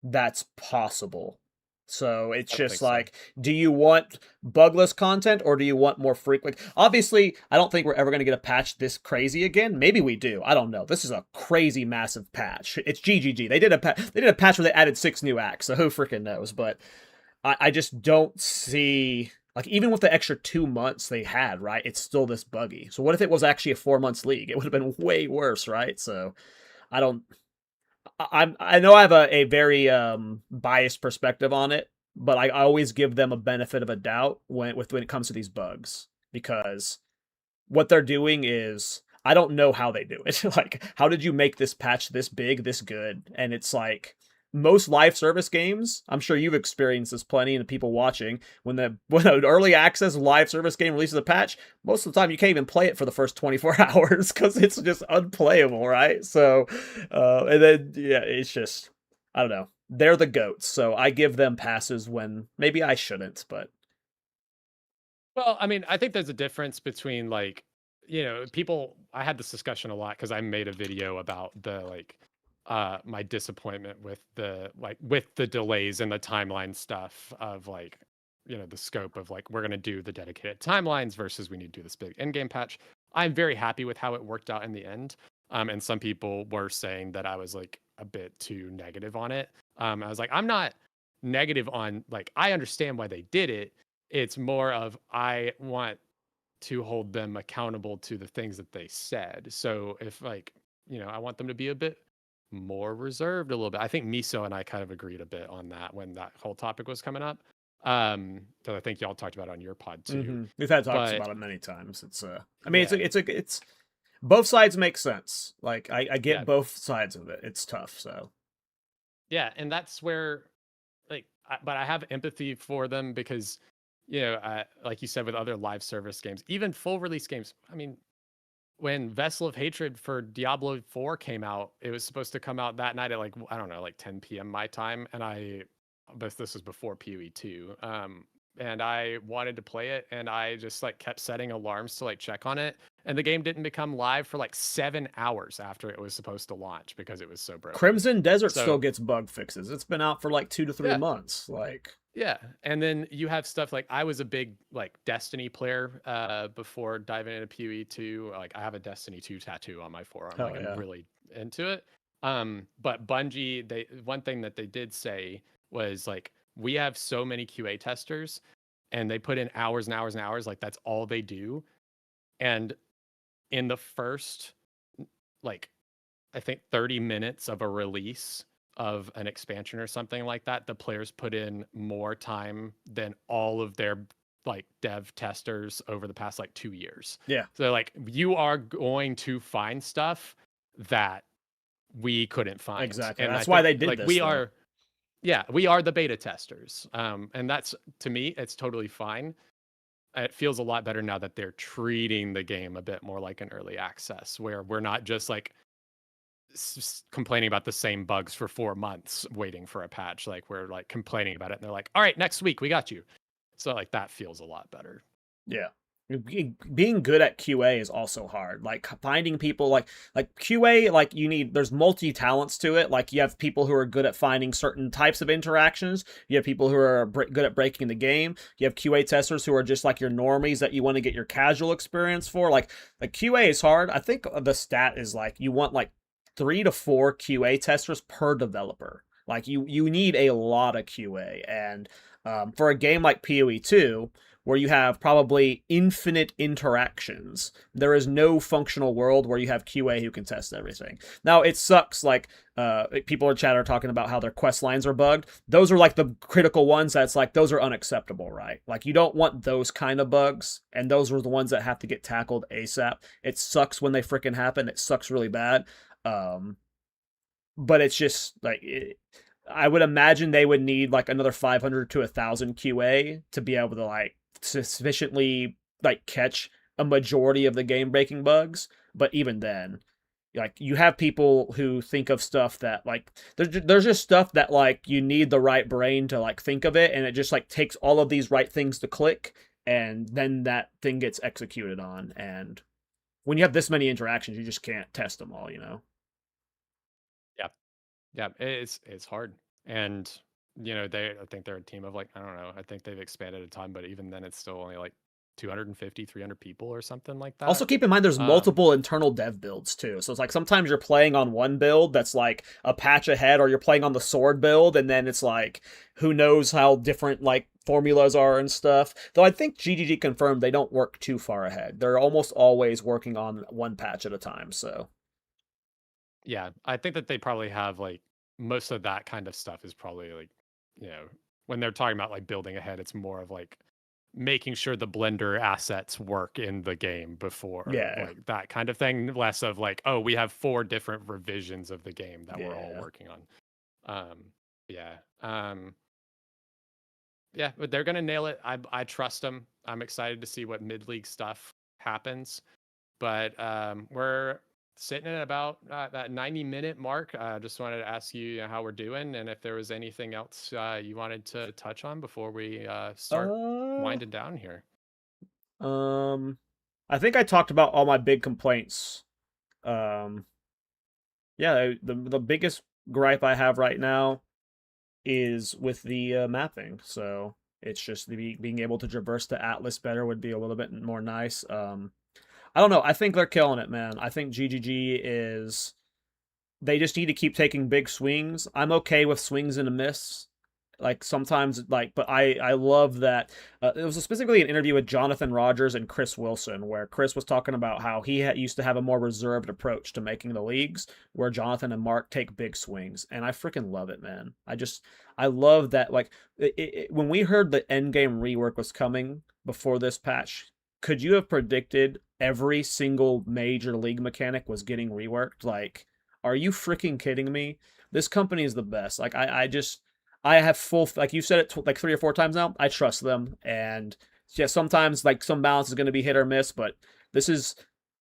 that's possible. So it's I don't just think so. like, do you want bugless content or do you want more frequent? Obviously, I don't think we're ever going to get a patch this crazy again. Maybe we do. I don't know. This is a crazy massive patch. It's GGG. They did a patch where they added 6 new acts. So who freaking knows? But I just don't see like even with the extra 2 months they had, right? It's still this buggy. So what if it was actually a 4 months league? It would have been way worse, right? So I don't I know I have a very biased perspective on it, but I always give them a benefit of a doubt when it comes to these bugs because what they're doing is I don't know how they do it. Like, how did you make this patch this big, this good? And it's like most live service games, I'm sure you've experienced this plenty, and people watching, when an early access live service game releases a patch, most of the time you can't even play it for the first 24 hours because it's just unplayable, right? So, and then yeah, it's just, I don't know. They're the goats, so I give them passes when maybe I shouldn't, but Well, I mean, I think there's a difference between like, people. I had this discussion a lot because I made a video about the like, my disappointment with the delays and the timeline stuff of like, the scope of like we're gonna do the dedicated timelines versus we need to do this big end game patch. I'm very happy with how it worked out in the end. And some people were saying that I was like a bit too negative on it. I was like, I'm not negative on like I understand why they did it. It's more of I want to hold them accountable to the things that they said. So if like, I want them to be a bit more reserved a little bit. I think Miso and I kind of agreed a bit on that when that whole topic was coming up. That I think y'all talked about on your pod too. we've had talks But about it many times. It's I mean, yeah, it's both sides make sense. Like I yeah, get both sides of it. It's tough, so yeah, and that's where like, but I have empathy for them because like you said with other live service games, even full release games. I mean, when Vessel of Hatred for Diablo 4 came out, it was supposed to come out that night at like I don't know, like 10 p.m. my time, but this was before PoE 2. And I wanted to play it, and I just like kept setting alarms to like check on it, and the game didn't become live for like 7 hours after it was supposed to launch because it was so broken. Crimson Desert still So gets bug fixes. It's been out for like 2 to 3 yeah, months. Like, yeah, and then you have stuff like I was a big like Destiny player before diving into PoE 2. Like I have a Destiny 2 tattoo on my forearm. hell Like I'm yeah. really into it. But Bungie, they one thing that they did say was like we have so many QA testers and they put in hours and hours and hours, like that's all they do. And in the first like I think 30 minutes of a release of an expansion or something like that, the players put in more time than all of their like dev testers over the past like 2 years. Yeah, So like you are going to find stuff that we couldn't find. exactly. And I That's why think they did like this, though. we are the beta testers. And that's to me, it's totally fine. It feels a lot better now that they're treating the game a bit more like an early access where we're not just like complaining about the same bugs for 4 months waiting for a patch. Like we're like complaining about it and they're like, all right, next week we got you. So like that feels a lot better. Yeah. Being good at QA is also hard. Like finding people like QA, like there's multi talents to it. Like you have people who are good at finding certain types of interactions. You have people who are good at breaking the game. You have QA testers who are just like your normies that you want to get your casual experience for. Like QA is hard. I think the stat is like you want like 3 to 4 QA testers per developer. Like you need a lot of QA, and for a game like PoE 2, where you have probably infinite interactions, there is no functional world where you have QA who can test everything. Now it sucks. Like people in chat are talking about how their quest lines are bugged. Those are like the critical ones. That's like those are unacceptable, right? Like you don't want those kind of bugs, and those are the ones that have to get tackled ASAP. It sucks when they freaking happen. It sucks really bad. Um, but it's just like I would imagine they would need like another 500 to 1,000 QA to be able to like sufficiently like catch a majority of the game breaking bugs. But even then, like you have people who think of stuff that like there's just stuff that like you need the right brain to like think of it, and it just like takes all of these right things to click, and then that thing gets executed on. And when you have this many interactions, you just can't test them all, you know. Yeah. Yeah. It's hard. And I think they're a team of like, I don't know, I think they've expanded a ton, but even then it's still only like 250, 300 people or something like Also, that. keep in mind there's Um, multiple internal dev builds too. So it's like sometimes you're playing on one build that's like a patch ahead, or you're playing on the sword build, and then it's like who knows how different like formulas are and stuff. Though I think GGG confirmed they don't work too far ahead. They're almost always working on one patch at a time. So yeah, I think that they probably have like most of that kind of stuff is probably like, when they're talking about like building ahead, it's more of like making sure the Blender assets work in the game before yeah, like that kind of thing. Less of like, oh, we have 4 different revisions of the game that we're all yeah. working on. Um, Yeah. Yeah, but they're gonna nail it. I trust them. I'm excited to see what mid league stuff happens. But we're sitting at about that 90-minute mark. Just wanted to ask you, how we're doing, and if there was anything else you wanted to touch on before we start Uh, winding down here. um, I think I talked about all my big complaints. Um, yeah, the biggest gripe I have right now is with the mapping. So it's just being able to traverse the atlas better would be a little bit more nice. I don't know. I think they're killing it, man. I think GGG is. They just need to keep taking big swings. I'm okay with swings and a miss. Like sometimes, but I love that. It was specifically an interview with Jonathan Rogers and Chris Wilson, where Chris was talking about how he used to have a more reserved approach to making the leagues, where Jonathan and Mark take big swings, and I freaking love it, man. I love that. Like when we heard the endgame rework was coming before this patch, could you have predicted every single major league mechanic was getting reworked? Like, are you freaking kidding me? This company is the best. Like I have full, like you said it like 3 or 4 times now. I trust them, and yeah, sometimes like some balance is going to be hit or miss, but this is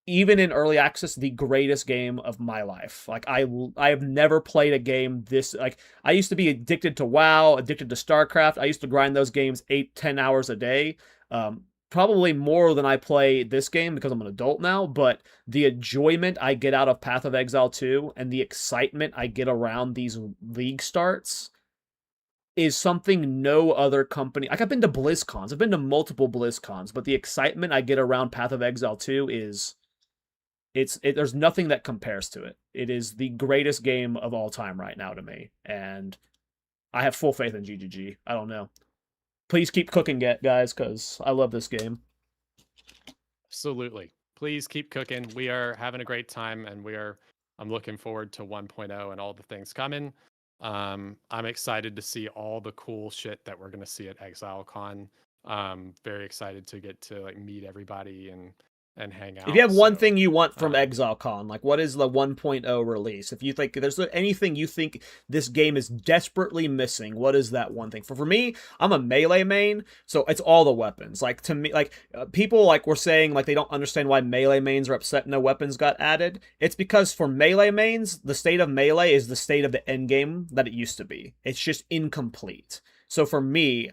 even in early access the greatest game of my life. Like I have never played a game this like I used to be addicted to WoW, addicted to StarCraft. I used to grind those games 8-10 hours a day. Probably more than I play this game because I'm an adult now, but the enjoyment I get out of Path of Exile 2 and the excitement I get around these league starts is something no other company. Like I've been to BlizzCons, I've been to multiple BlizzCons, but the excitement I get around Path of Exile 2 is there's nothing that compares to it. It is the greatest game of all time right now to me, and I have full faith in GGG. I don't know. Please keep cooking it, guys, because I love this game. Absolutely. Please keep cooking. We are having a great time, and I'm looking forward to 1.0 and all the things coming. I'm excited to see all the cool shit that we're going to see at ExileCon. Very excited to get to like meet everybody and hang If you out. have one So, thing you want from ExileCon, like what is the 1.0 release? If you think there's anything you think this game is desperately missing, what is that one thing? For me, I'm a melee main, so it's all the weapons. Like to me, like people like were saying like they don't understand why melee mains are upset no weapons got added. It's because for melee mains, the state of melee is the state of the end game that it used to be. It's just incomplete. So for me,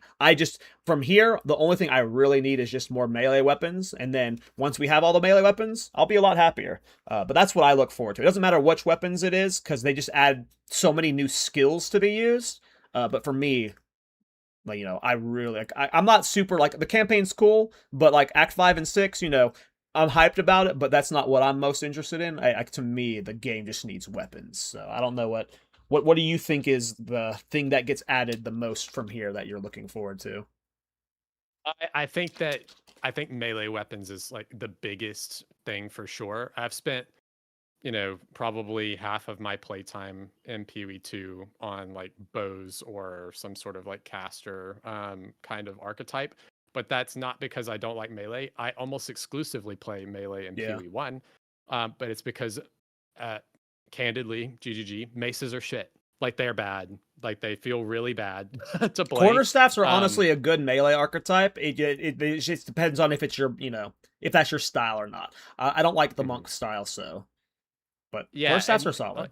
from here, the only thing I really need is just more melee weapons. And then once we have all the melee weapons, I'll be a lot happier. But that's what I look forward to. It doesn't matter which weapons it is, because they just add so many new skills to be used. But for me, like, I really, like, I'm not super, like, the campaign's cool, but like Act 5 and 6, I'm hyped about it, but that's not what I'm most interested in. To me, the game just needs weapons. So I don't know what do you think is the thing that gets added the most from here that you're looking forward to? I think melee weapons is like the biggest thing for sure. I've spent, probably half of my playtime in PoE2 on like bows or some sort of like caster kind of archetype. But that's not because I don't like melee. I almost exclusively play melee in Yeah. PoE1. But it's because, candidly, GGG, maces are shit. Like they're bad. Like they feel really bad to play. Quarterstaffs are honestly a good melee archetype. It just depends on if it's your, if that's your style or not. I don't like the monk style, so. But yeah, quarterstaffs are solid.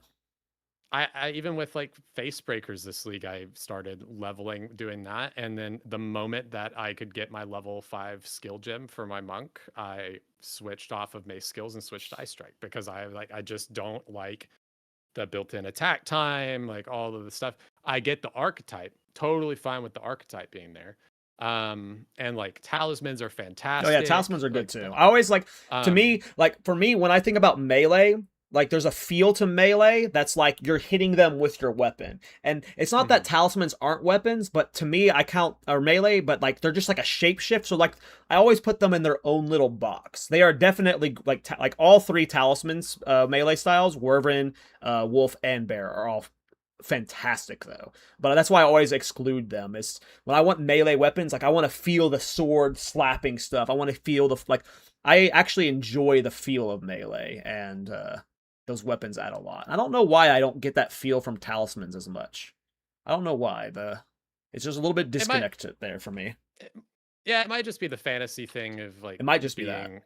I even with like face breakers this league, I started leveling doing that, and then the moment that I could get my level 5 skill gem for my monk, I switched off of mace skills and switched to ice strike because I just don't like the built-in attack time, like all of the stuff. I get the archetype, totally fine with the archetype being there. And like talismans are fantastic. Oh yeah, talismans are good too. I always like to me, like for me, when I think about melee, like there's a feel to melee that's like you're hitting them with your weapon. And it's not that talismans aren't weapons, but to me I count or melee, but like they're just like a shapeshift. So like I always put them in their own little box. They are definitely like like all 3 talismans melee styles, Wyvern, Wolf, and Bear are all fantastic though, but that's why I always exclude them. Is when I want melee weapons, like I want to feel the sword slapping stuff. I want to feel I actually enjoy the feel of melee, and those weapons add a lot. I don't know why I don't get that feel from talismans as much. I don't know why. It's just a little bit It might, disconnected there for me. yeah, it might just be the fantasy thing of like It might just be that. being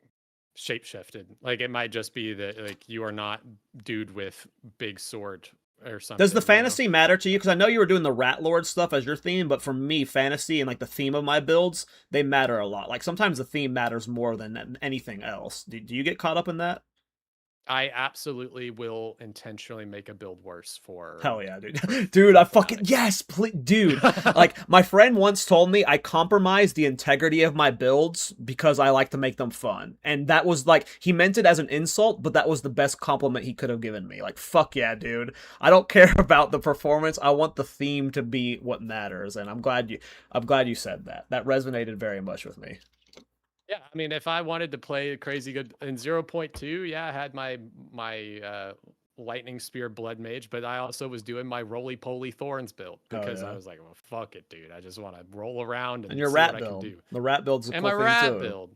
shapeshifted. Like it might just be that like you are not dude with big sword or Does the something, you know? fantasy matter to you? Because I know you were doing the Rat Lord stuff as your theme, but for me, fantasy and like the theme of my builds, they matter a lot. Like sometimes the theme matters more than anything else. Do you get caught up in that? I absolutely will intentionally make a build worse Hell yeah, dude. for Dude, I fucking thematic. yes, please, dude. Like my friend once told me I compromise the integrity of my builds because I like to make them fun. And that was like he meant it as an insult, but that was the best compliment he could have given me. Like fuck yeah, dude. I don't care about the performance. I want the theme to be what matters, and I'm glad you said that. That resonated very much with me. Yeah, I mean, if I wanted to play crazy good in 0.2, yeah, I had my lightning spear blood mage, but I also was doing my roly poly thorns build Oh because I yeah. was like, well, fuck it, dude. I just want to roll around And and your see what rat I can build. do. The rat build's a And cool my thing rat too. build,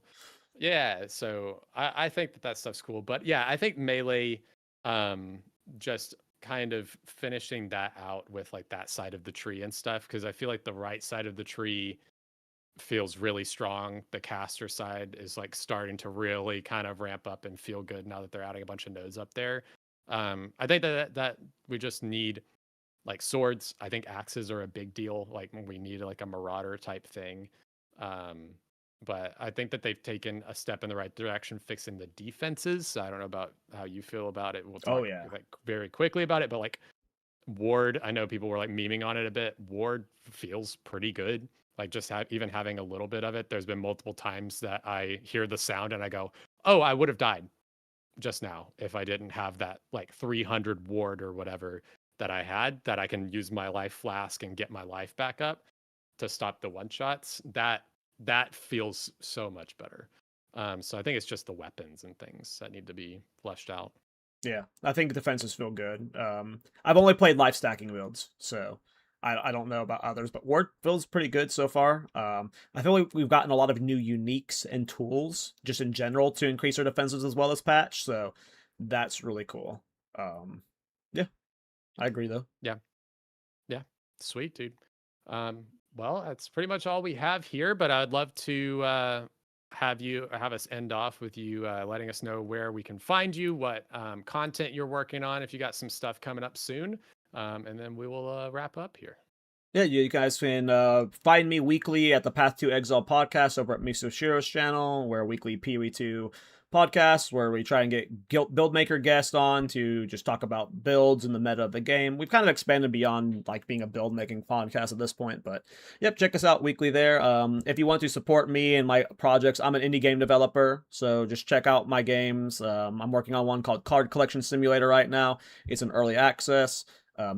yeah. So I think that stuff's cool, but yeah, I think melee, um, just kind of finishing that out with like that side of the tree and stuff because I feel like the right side of the tree feels really strong. The caster side is like starting to really kind of ramp up and feel good now that they're adding a bunch of nodes up there. I think that we just need like swords. I think axes are a big deal. Like when we need like a marauder type thing. Um, but I think that they've taken a step in the right direction fixing the defenses. I don't know about how you feel about it. We'll Oh talk yeah. like very quickly about it, but like Ward, I know people were like memeing on it a bit. Ward feels pretty good. Like just even having a little bit of it. There's been multiple times that I hear the sound and I go, "Oh, I would have died just now if I didn't have that like 300 ward or whatever that I had that I can use my life flask and get my life back up to stop the one shots." That feels so much better. So I think it's just the weapons and things that need to be fleshed out. Yeah, I think defenses feel good. I've only played life stacking builds, so I don't know about others, but Ward feels pretty good so far. I feel like we've gotten a lot of new uniques and tools just in general to increase our defenses as well as patch, so that's really cool. Yeah, I agree though. Yeah. Yeah, sweet, dude. Um, well, that's pretty much all we have here, but I'd love to have us end off with you letting us know where we can find you, what content you're working on, if you got some stuff coming up soon, and then we will wrap up here. Yeah, you guys can find me weekly at the Path to Exile podcast over at Miso Shiro's channel, where weekly PoE2 podcasts where we try and get build maker guests on to just talk about builds and the meta of the game. We've kind of expanded beyond like being a build making podcast at this point, but yep, check us out weekly there. If you want to support me and my projects, I'm an indie game developer, so just check out my games. I'm working on one called Card Collection Simulator right now. It's an early access.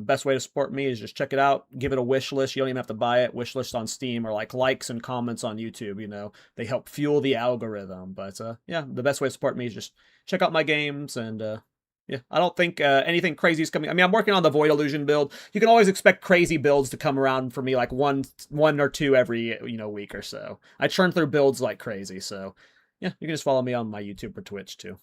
Best way to support me is just check it out, give it a wish list. You don't even have to buy it. Wish list on Steam or like likes and comments on YouTube. You know, they help fuel the algorithm. But yeah, the best way to support me is just check out my games and yeah, I don't think anything crazy is coming. I mean, I'm working on the Void Illusion build. You can always expect crazy builds to come around for me, like one or two every week or so. I churn through builds like crazy. So yeah, you can just follow me on my YouTube or Twitch too.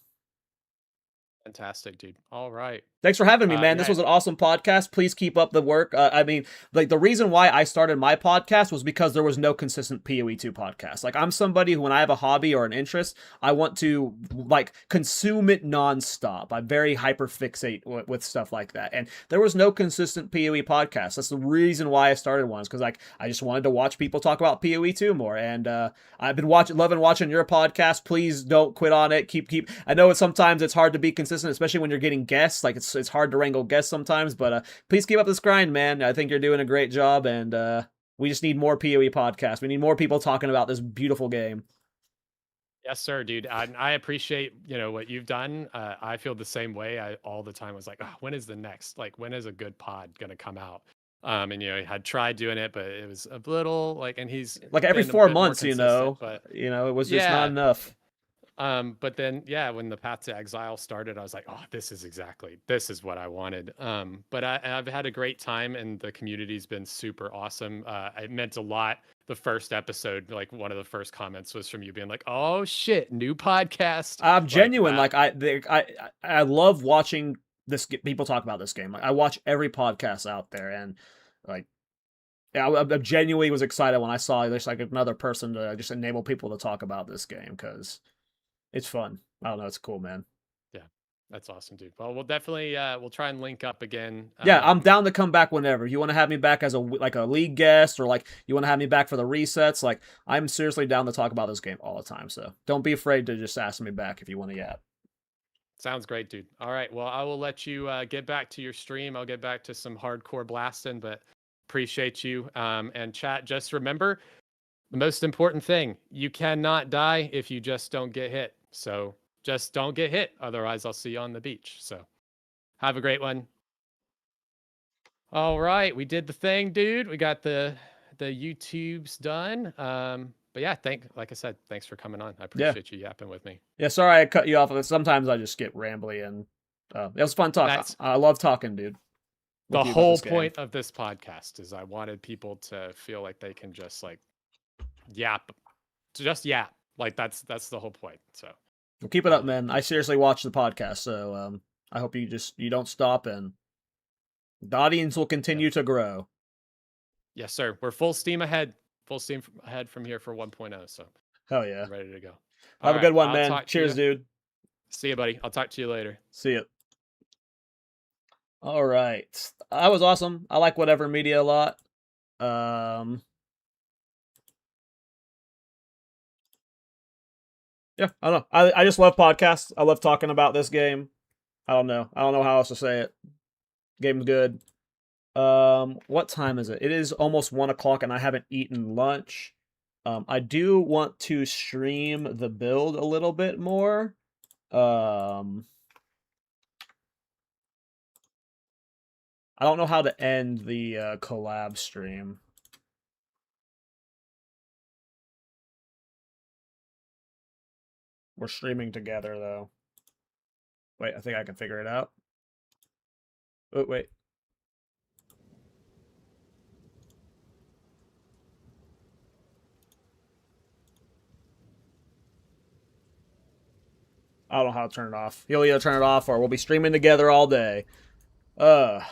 Fantastic, dude. All right. Thanks for having me, man. This Yeah. was an awesome podcast. Please keep up the work. I mean, like the reason why I started my podcast was because there was no consistent PoE2 podcast. Like I'm somebody who, when I have a hobby or an interest, I want to like consume it nonstop. I'm very hyper fixate with stuff like that, and there was no consistent PoE podcast. That's the reason why I started one. Because like I just wanted to watch people talk about PoE2 more, and I've been loving watching your podcast. Please don't quit on it. Keep. I know sometimes it's hard to be consistent, especially when you're getting guests. Like it's hard to wrangle guests sometimes, but please keep up this grind, man. I think you're doing a great job, and we just need more PoE podcasts. We need more people talking about this beautiful game. Yes, sir, dude. I appreciate what you've done. I feel the same way. I all the time was like, oh, when is the next? Like, when is a good pod gonna come out? And I had tried doing it, but it was a little like, and he's like every been a 4 bit more months, consistent, but it was just not yeah. enough. But then, yeah, when the Path to Exile started, I was like, oh, this is what I wanted. But I've had a great time, and the community's been super awesome. It meant a lot. The first episode, like one of the first comments was from you being like, "Oh shit, new podcast." I'm genuine. Like I love watching people talk about this game. Like I watch every podcast out there, and like Yeah, I genuinely was excited when I saw there's like another person to just enable people to talk about this game because it's fun. I don't know, it's cool, man. Yeah, that's awesome, dude. Well, we'll definitely we'll try and link up again. Yeah, I'm down to come back whenever. You want to have me back as a like a league guest, or like you want to have me back for the resets? Like I'm seriously down to talk about this game all the time. So don't be afraid to just ask me back if you want to yap. Sounds great, dude. All right, well, I will let you get back to your stream. I'll get back to some hardcore blasting, but appreciate you. And chat, just remember the most important thing: you cannot die if you just don't get hit. So just don't get hit. Otherwise, I'll see you on the beach. So have a great one. All right, we did the thing, dude. We got the YouTubes done. But yeah, like I said, thanks for coming on. I Yeah, appreciate you yapping with me. yeah. Sorry I cut you off. Sometimes I just get rambly, and it was fun talk. That's I love talking, dude. the With you about whole this game. point of this podcast is I wanted people to feel like they can just like yap, just yap. Like that's the whole point. So Well, keep it up, man. I seriously watch the podcast, so I hope you don't stop, and the audience will continue to grow. yes, sir. We're full steam ahead. Full steam ahead from here for 1.0. So Hell yeah. I'm ready to go. Have All a right, good one, I'll man. talk to Cheers, you. dude. See you, buddy. I'll talk to you later. See ya. All right. That was awesome. I like whatever media a lot. Yeah, I don't know. I just love podcasts. I love talking about this game. I don't know. I don't know how else to say it. Game's good. What time is it? It is almost 1 o'clock, and I haven't eaten lunch. I do want to stream the build a little bit more. I don't know how to end the collab stream. We're streaming together, though. Wait, I think I can figure it out. Oh, wait. I don't know how to turn it off. He'll either turn it off or we'll be streaming together all day. Fun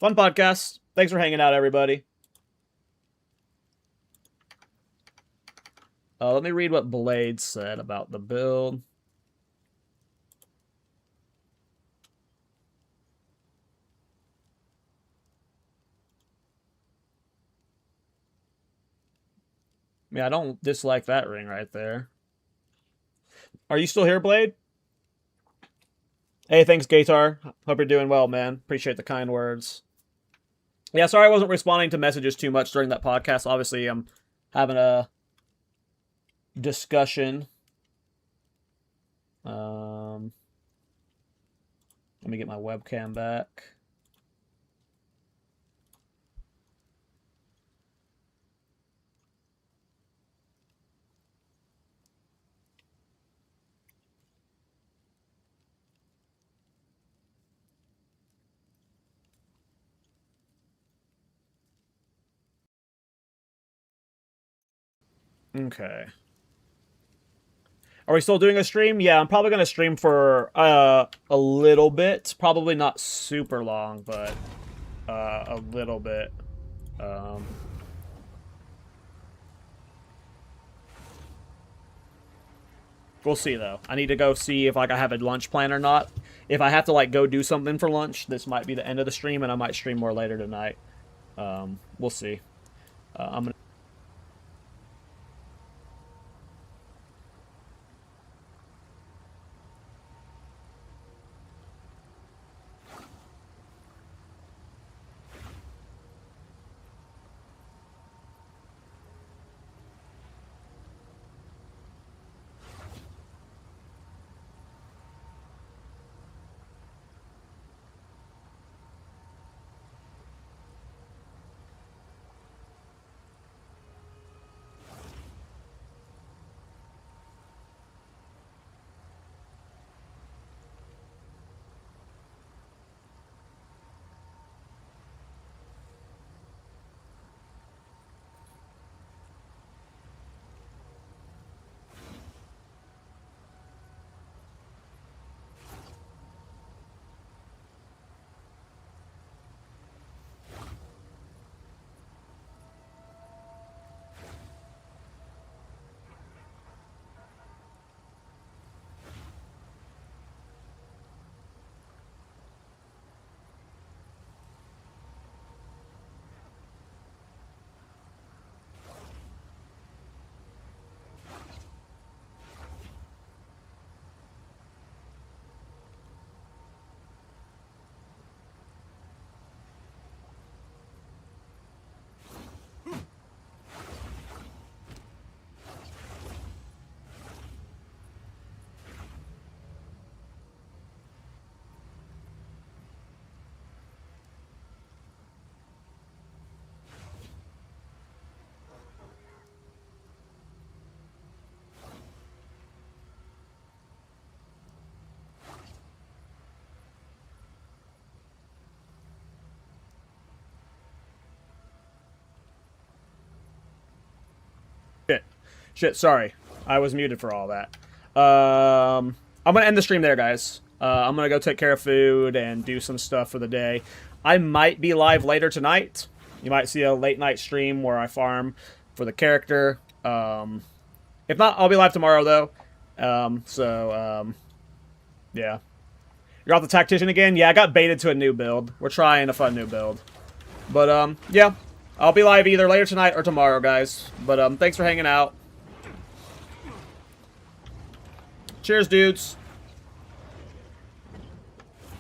podcast. Thanks for hanging out, everybody. Let me read what Blade said about the build. I mean, I don't dislike that ring right there. Are you still here, Blade? Hey, thanks, Gator. Hope you're doing well, man. Appreciate the kind words. Yeah, sorry I wasn't responding to messages too much during that podcast. Obviously, I'm having a discussion. Let me get my webcam back. Okay. Are we still doing a stream? Yeah, I'm probably gonna stream for a little bit. Probably not super long, but a little bit. We'll see though. I need to go see if like I have a lunch plan or not. If I have to like go do something for lunch, this might be the end of the stream, and I might stream more later tonight. We'll see. I'm gonna. Shit, sorry. I was muted for all that. I'm gonna end the stream there, guys. I'm gonna go take care of food and do some stuff for the day. I might be live later tonight. You might see a late night stream where I farm for the character. If not, I'll be live tomorrow, though. Yeah. You're off the tactician again? Yeah, I got baited to a new build. We're trying a fun new build. But, yeah. I'll be live either later tonight or tomorrow, guys. But, thanks for hanging out. Cheers, dudes.